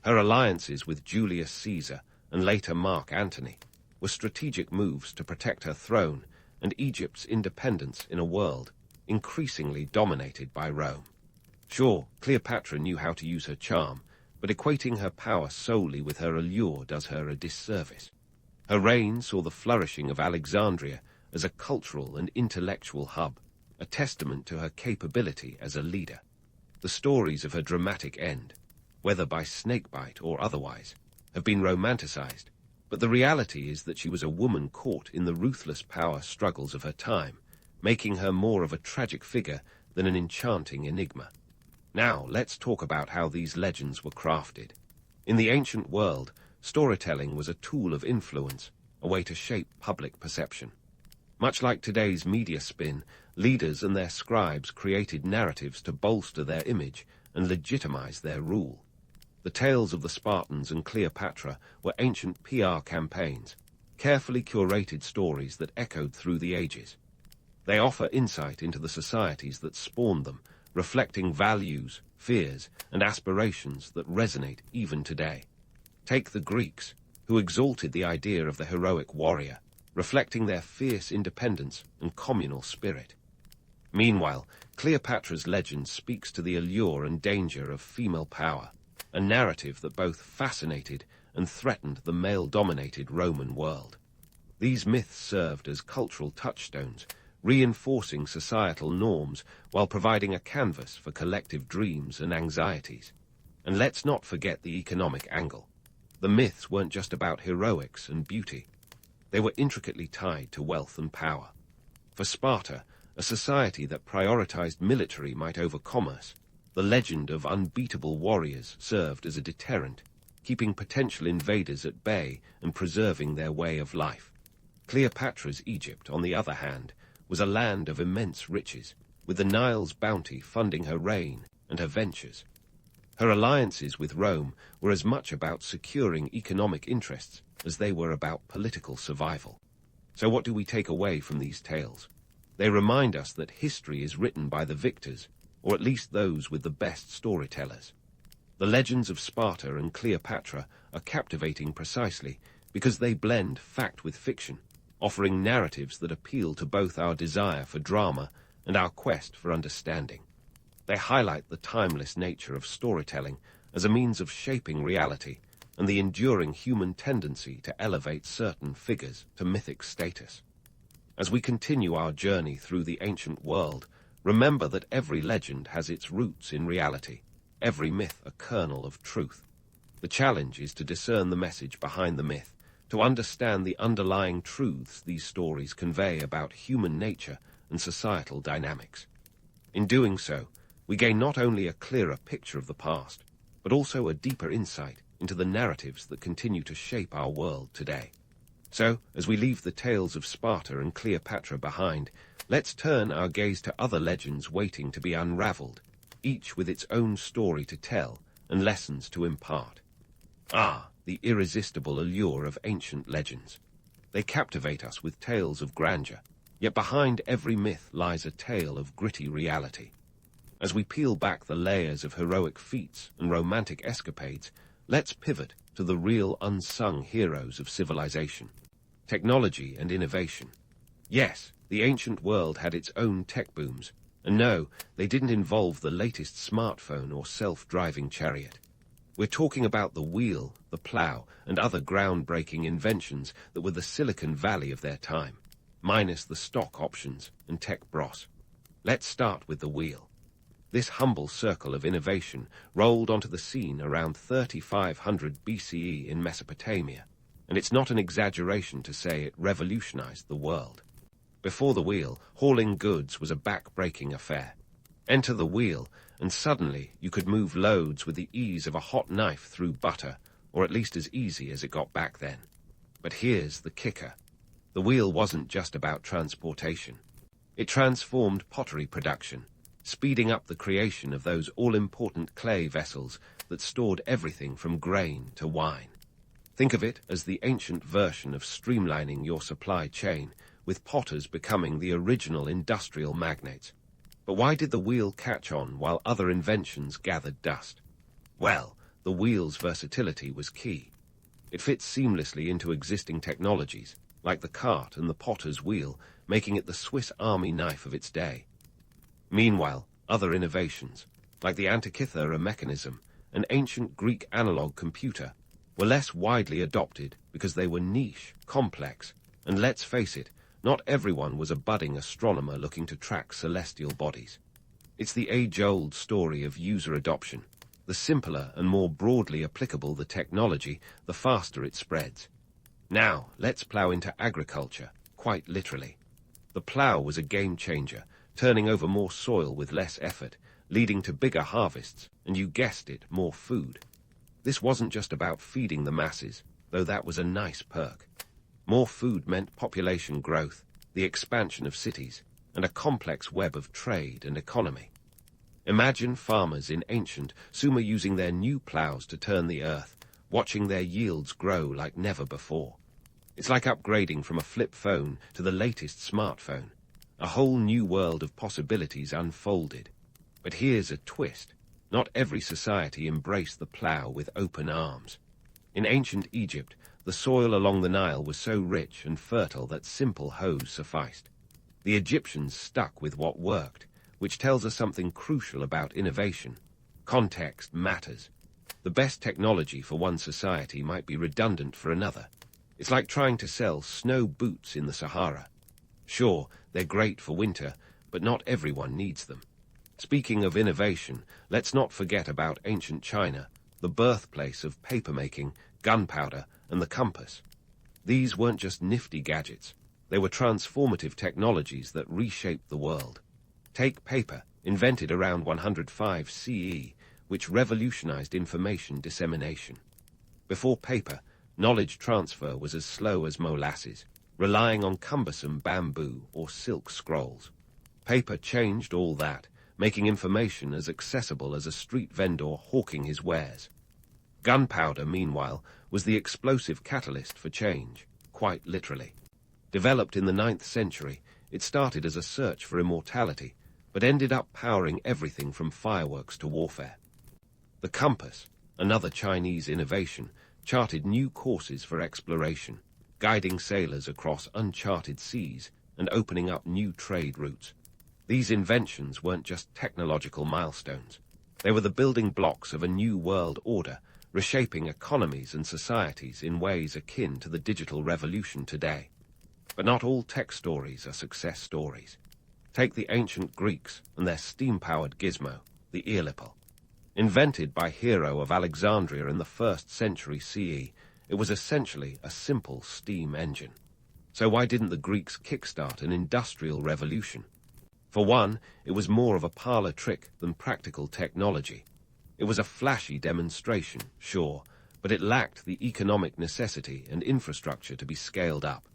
Her alliances with Julius Caesar and later Mark Antony were strategic moves to protect her throne and Egypt's independence in a world increasingly dominated by Rome. Sure, Cleopatra knew how to use her charm, but equating her power solely with her allure does her a disservice. Her reign saw the flourishing of Alexandria as a cultural and intellectual hub, a testament to her capability as a leader. The stories of her dramatic end, whether by snakebite or otherwise, have been romanticized, but the reality is that she was a woman caught in the ruthless power struggles of her time, making her more of a tragic figure than an enchanting enigma. Now, let's talk about how these legends were crafted. In the ancient world, storytelling was a tool of influence, a way to shape public perception. Much like today's media spin, leaders and their scribes created narratives to bolster their image and legitimize their rule. The tales of the Spartans and Cleopatra were ancient PR campaigns, carefully curated stories that echoed through the ages. They offer insight into the societies that spawned them, reflecting values, fears, and aspirations that resonate even today. Take the Greeks, who exalted the idea of the heroic warrior, reflecting their fierce independence and communal spirit. Meanwhile, Cleopatra's legend speaks to the allure and danger of female power, a narrative that both fascinated and threatened the male-dominated Roman world. These myths served as cultural touchstones, reinforcing societal norms while providing a canvas for collective dreams and anxieties. And let's not forget the economic angle. The myths weren't just about heroics and beauty. They were intricately tied to wealth and power. For Sparta, a society that prioritized military might over commerce, the legend of unbeatable warriors served as a deterrent, keeping potential invaders at bay and preserving their way of life. Cleopatra's Egypt, on the other hand, was a land of immense riches, with the Nile's bounty funding her reign and her ventures. Her alliances with Rome were as much about securing economic interests as they were about political survival. So what do we take away from these tales? They remind us that history is written by the victors, or at least those with the best storytellers. The legends of Sparta and Cleopatra are captivating precisely because they blend fact with fiction, offering narratives that appeal to both our desire for drama and our quest for understanding. They highlight the timeless nature of storytelling as a means of shaping reality and the enduring human tendency to elevate certain figures to mythic status. As we continue our journey through the ancient world, remember that every legend has its roots in reality, every myth a kernel of truth. The challenge is to discern the message behind the myth, to understand the underlying truths these stories convey about human nature and societal dynamics. In doing so, we gain not only a clearer picture of the past, but also a deeper insight into the narratives that continue to shape our world today. So, as we leave the tales of Sparta and Cleopatra behind, let's turn our gaze to other legends waiting to be unraveled, each with its own story to tell and lessons to impart. The irresistible allure of ancient legends. They captivate us with tales of grandeur, yet behind every myth lies a tale of gritty reality. As we peel back the layers of heroic feats and romantic escapades, let's pivot to the real unsung heroes of civilization, technology and innovation. Yes, The ancient world had its own tech booms, and no, they didn't involve the latest smartphone or self-driving chariot. We're talking about the wheel, the plow, and other groundbreaking inventions that were the Silicon Valley of their time, minus the stock options and tech dross. Let's start with the wheel. This humble circle of innovation rolled onto the scene around 3500 BCE in Mesopotamia, and it's not an exaggeration to say it revolutionized the world. Before the wheel, hauling goods was a back-breaking affair. Enter the wheel, and suddenly you could move loads with the ease of a hot knife through butter, or at least as easy as it got back then. But here's the kicker. The wheel wasn't just about transportation. It transformed pottery production, speeding up the creation of those all-important clay vessels that stored everything from grain to wine. Think of it as the ancient version of streamlining your supply chain, with potters becoming the original industrial magnates. But why did the wheel catch on while other inventions gathered dust? Well, the wheel's versatility was key. It fits seamlessly into existing technologies, like the cart and the potter's wheel, making it the Swiss Army knife of its day. Meanwhile, other innovations, like the Antikythera mechanism, an ancient Greek analog computer, were less widely adopted because they were niche, complex, and let's face it, not everyone was a budding astronomer looking to track celestial bodies. It's the age-old story of user adoption. The simpler and more broadly applicable the technology, the faster it spreads. Now, let's plow into agriculture, quite literally. The plow was a game-changer, turning over more soil with less effort, leading to bigger harvests, and you guessed it, more food. This wasn't just about feeding the masses, though that was a nice perk. More food meant population growth, the expansion of cities, and a complex web of trade and economy. Imagine farmers in ancient Sumer using their new plows to turn the earth, watching their yields grow like never before. It's like upgrading from a flip phone to the latest smartphone. A whole new world of possibilities unfolded. But here's a twist. Not every society embraced the plow with open arms. In ancient Egypt, the soil along the Nile was so rich and fertile that simple hoes sufficed. The Egyptians stuck with what worked, which tells us something crucial about innovation. Context matters. The best technology for one society might be redundant for another. It's like trying to sell snow boots in the Sahara. Sure, they're great for winter, but not everyone needs them. Speaking of innovation, let's not forget about ancient China, the birthplace of papermaking, gunpowder, and the compass. These weren't just nifty gadgets. They were transformative technologies that reshaped the world. Take paper, invented around 105 CE, which revolutionized information dissemination. Before paper, knowledge transfer was as slow as molasses, relying on cumbersome bamboo or silk scrolls. Paper changed all that, making information as accessible as a street vendor hawking his wares. Gunpowder, meanwhile, was the explosive catalyst for change, quite literally. Developed in the 9th century, it started as a search for immortality, but ended up powering everything from fireworks to warfare. The compass, another Chinese innovation, charted new courses for exploration, guiding sailors across uncharted seas and opening up new trade routes. These inventions weren't just technological milestones. They were the building blocks of a new world order, reshaping economies and societies in ways akin to the digital revolution today. But not all tech stories are success stories. Take the ancient Greeks and their steam-powered gizmo, the earlipple. Invented by Hero of Alexandria in the 1st century CE, it was essentially a simple steam engine. So why didn't the Greeks kickstart an industrial revolution? For one, it was more of a parlor trick than practical technology. It was a flashy demonstration, sure, but it lacked the economic necessity and infrastructure to be scaled up.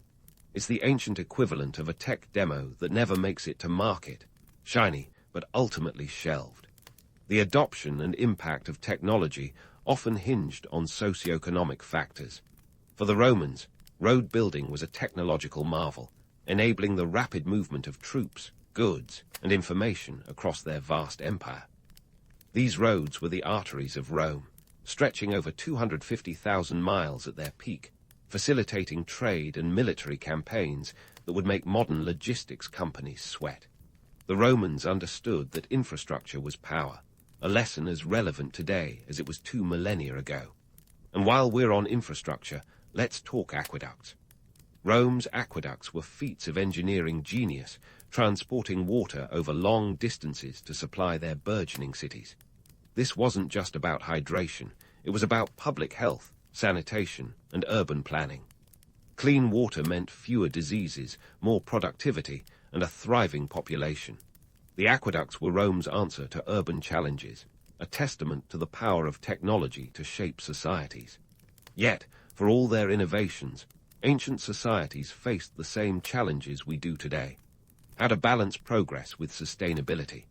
It's the ancient equivalent of a tech demo that never makes it to market, shiny, but ultimately shelved. The adoption and impact of technology often hinged on socioeconomic factors. For the Romans, road building was a technological marvel, enabling the rapid movement of troops, goods, and information across their vast empire. These roads were the arteries of Rome, stretching over 250,000 miles at their peak, facilitating trade and military campaigns, that would make modern logistics companies sweat. The Romans understood that infrastructure was power, a lesson as relevant today as it was 2 millennia ago. And while we're on infrastructure, let's talk aqueducts. Rome's aqueducts were feats of engineering genius, transporting water over long distances to supply their burgeoning cities. This wasn't just about hydration, it was about public health, sanitation, and urban planning. Clean water meant fewer diseases, more productivity, and a thriving population. The aqueducts were Rome's answer to urban challenges, a testament to the power of technology to shape societies. Yet, for all their innovations, ancient societies faced the same challenges we do today: how to balance progress with sustainability.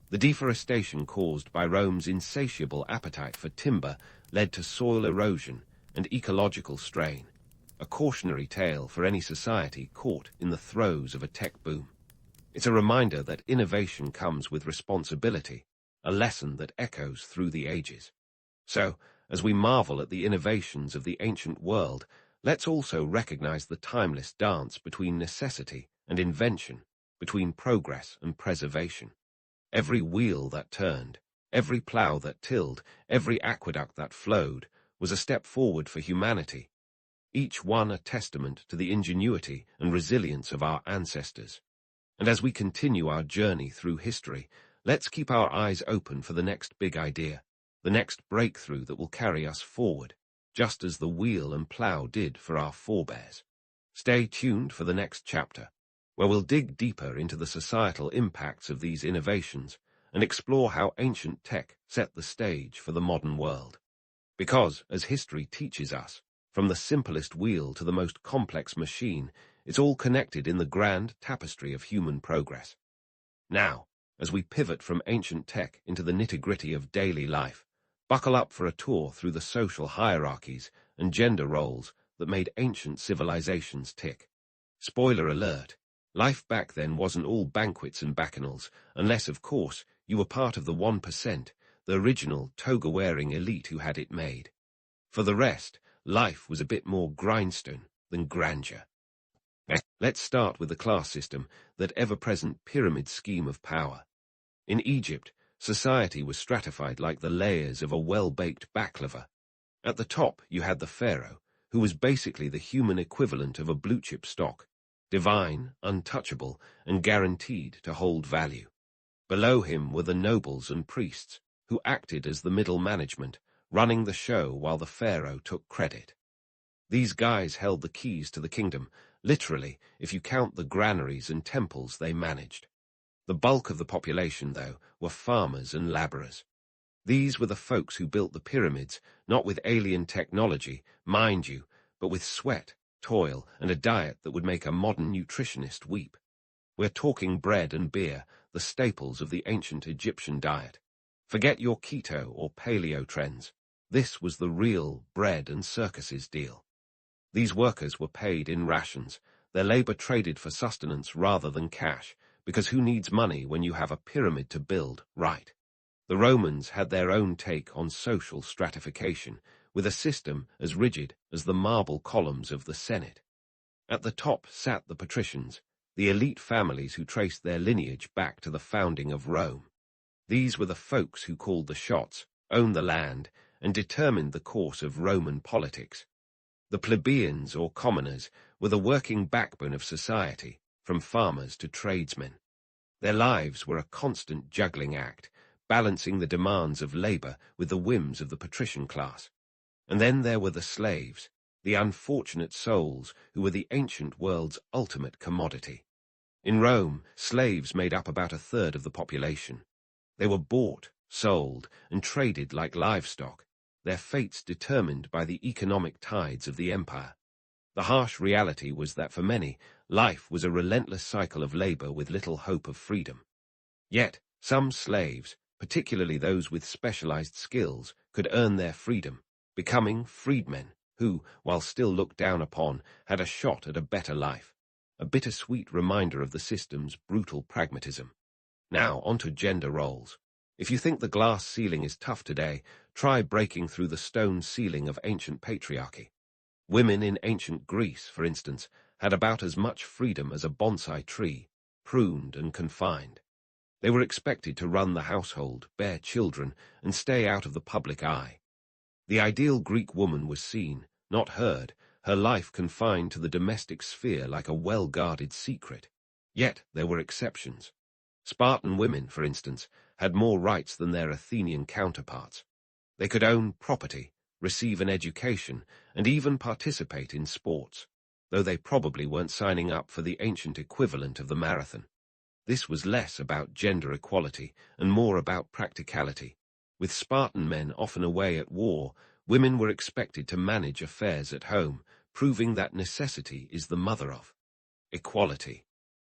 The deforestation caused by Rome's insatiable appetite for timber led to soil erosion and ecological strain, a cautionary tale for any society caught in the throes of a tech boom. It's a reminder that innovation comes with responsibility, a lesson that echoes through the ages. So, as we marvel at the innovations of the ancient world, let's also recognize the timeless dance between necessity and invention, between progress and preservation. Every wheel that turned, every plough that tilled, every aqueduct that flowed, was a step forward for humanity, each one a testament to the ingenuity and resilience of our ancestors. And as we continue our journey through history, let's keep our eyes open for the next big idea, the next breakthrough that will carry us forward, just as the wheel and plough did for our forebears. Stay tuned for the next chapter, where we'll dig deeper into the societal impacts of these innovations and explore how ancient tech set the stage for the modern world. Because, as history teaches us, from the simplest wheel to the most complex machine, it's all connected in the grand tapestry of human progress. Now, as we pivot from ancient tech into the nitty-gritty of daily life, buckle up for a tour through the social hierarchies and gender roles that made ancient civilizations tick. Spoiler alert, life back then wasn't all banquets and bacchanals, unless, of course, you were part of the 1%, the original toga-wearing elite who had it made. For the rest, life was a bit more grindstone than grandeur. Let's start with the class system, that ever-present pyramid scheme of power. In Egypt, society was stratified like the layers of a well-baked baklava. At the top, you had the pharaoh, who was basically the human equivalent of a blue-chip stock, divine, untouchable, and guaranteed to hold value. Below him were the nobles and priests, who acted as the middle management, running the show while the pharaoh took credit. These guys held the keys to the kingdom, literally, if you count the granaries and temples they managed. The bulk of the population, though, were farmers and labourers. These were the folks who built the pyramids, not with alien technology, mind you, but with sweat, toil, and a diet that would make a modern nutritionist weep. We're talking bread and beer, the staples of the ancient Egyptian diet. Forget your keto or paleo trends. This was the real bread and circuses deal. These workers were paid in rations, their labour traded for sustenance rather than cash, because who needs money when you have a pyramid to build, right? The Romans had their own take on social stratification, with a system as rigid as the marble columns of the Senate. At the top sat the patricians, the elite families who traced their lineage back to the founding of Rome. These were the folks who called the shots, owned the land, and determined the course of Roman politics. The plebeians, or commoners, were the working backbone of society, from farmers to tradesmen. Their lives were a constant juggling act, balancing the demands of labour with the whims of the patrician class. And then there were the slaves, the unfortunate souls who were the ancient world's ultimate commodity. In Rome, slaves made up about a third of the population. They were bought, sold, and traded like livestock, their fates determined by the economic tides of the empire. The harsh reality was that for many, life was a relentless cycle of labour with little hope of freedom. Yet, some slaves, particularly those with specialized skills, could earn their freedom, becoming freedmen who, while still looked down upon, had a shot at a better life, a bittersweet reminder of the system's brutal pragmatism. Now, onto gender roles. If you think the glass ceiling is tough today, try breaking through the stone ceiling of ancient patriarchy. Women in ancient Greece, for instance, had about as much freedom as a bonsai tree, pruned and confined. They were expected to run the household, bear children, and stay out of the public eye. The ideal Greek woman was seen, not heard, her life confined to the domestic sphere like a well-guarded secret. Yet there were exceptions. Spartan women, for instance, had more rights than their Athenian counterparts. They could own property, receive an education, and even participate in sports, though they probably weren't signing up for the ancient equivalent of the marathon. This was less about gender equality and more about practicality. With Spartan men often away at war, women were expected to manage affairs at home, proving that necessity is the mother of equality.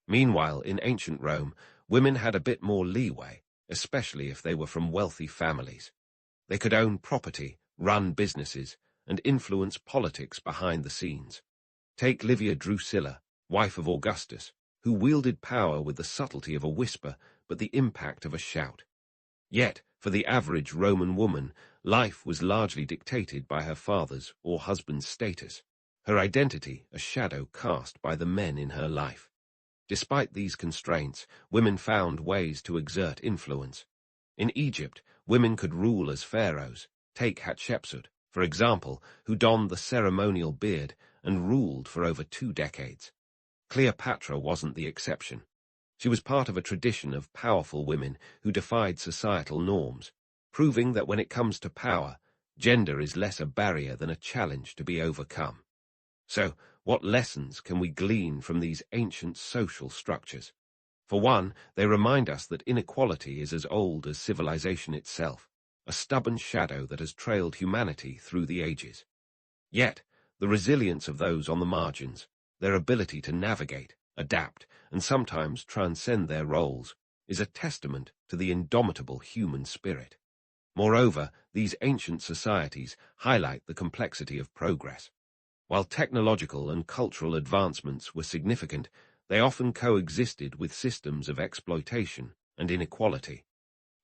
Meanwhile, in ancient Rome, women had a bit more leeway, especially if they were from wealthy families. They could own property, run businesses, and influence politics behind the scenes. Take Livia Drusilla, wife of Augustus, who wielded power with the subtlety of a whisper but the impact of a shout. Yet, for the average Roman woman, life was largely dictated by her father's or husband's status, her identity a shadow cast by the men in her life. Despite these constraints, women found ways to exert influence. In Egypt, women could rule as pharaohs. Take Hatshepsut, for example, who donned the ceremonial beard and ruled for over 2 decades. Cleopatra wasn't the exception. She was part of a tradition of powerful women who defied societal norms, proving that when it comes to power, gender is less a barrier than a challenge to be overcome. So, what lessons can we glean from these ancient social structures? For one, they remind us that inequality is as old as civilization itself, a stubborn shadow that has trailed humanity through the ages. Yet, the resilience of those on the margins, their ability to navigate, adapt, and sometimes transcend their roles, is a testament to the indomitable human spirit. Moreover, these ancient societies highlight the complexity of progress. While technological and cultural advancements were significant, they often coexisted with systems of exploitation and inequality.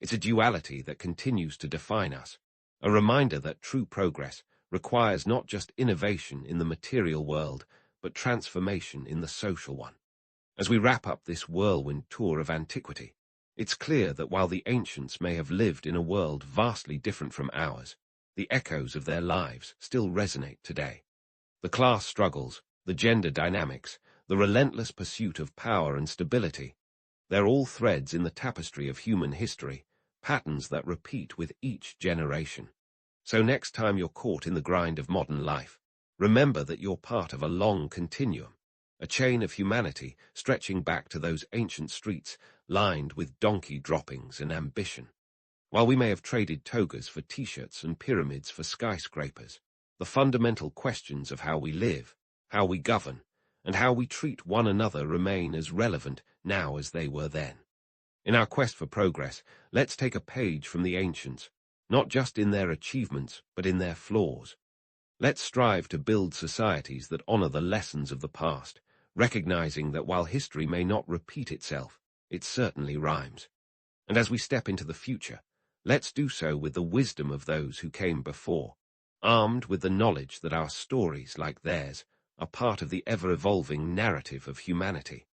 It's a duality that continues to define us, a reminder that true progress requires not just innovation in the material world, but transformation in the social one. As we wrap up this whirlwind tour of antiquity, it's clear that while the ancients may have lived in a world vastly different from ours, the echoes of their lives still resonate today. The class struggles, the gender dynamics, the relentless pursuit of power and stability, they're all threads in the tapestry of human history, patterns that repeat with each generation. So next time you're caught in the grind of modern life, remember that you're part of a long continuum, a chain of humanity stretching back to those ancient streets lined with donkey droppings and ambition. While we may have traded togas for t-shirts and pyramids for skyscrapers, the fundamental questions of how we live, how we govern, and how we treat one another remain as relevant now as they were then. In our quest for progress, let's take a page from the ancients, not just in their achievements, but in their flaws. Let's strive to build societies that honor the lessons of the past, recognizing that while history may not repeat itself, it certainly rhymes. And as we step into the future, let's do so with the wisdom of those who came before, armed with the knowledge that our stories, like theirs, are part of the ever-evolving narrative of humanity.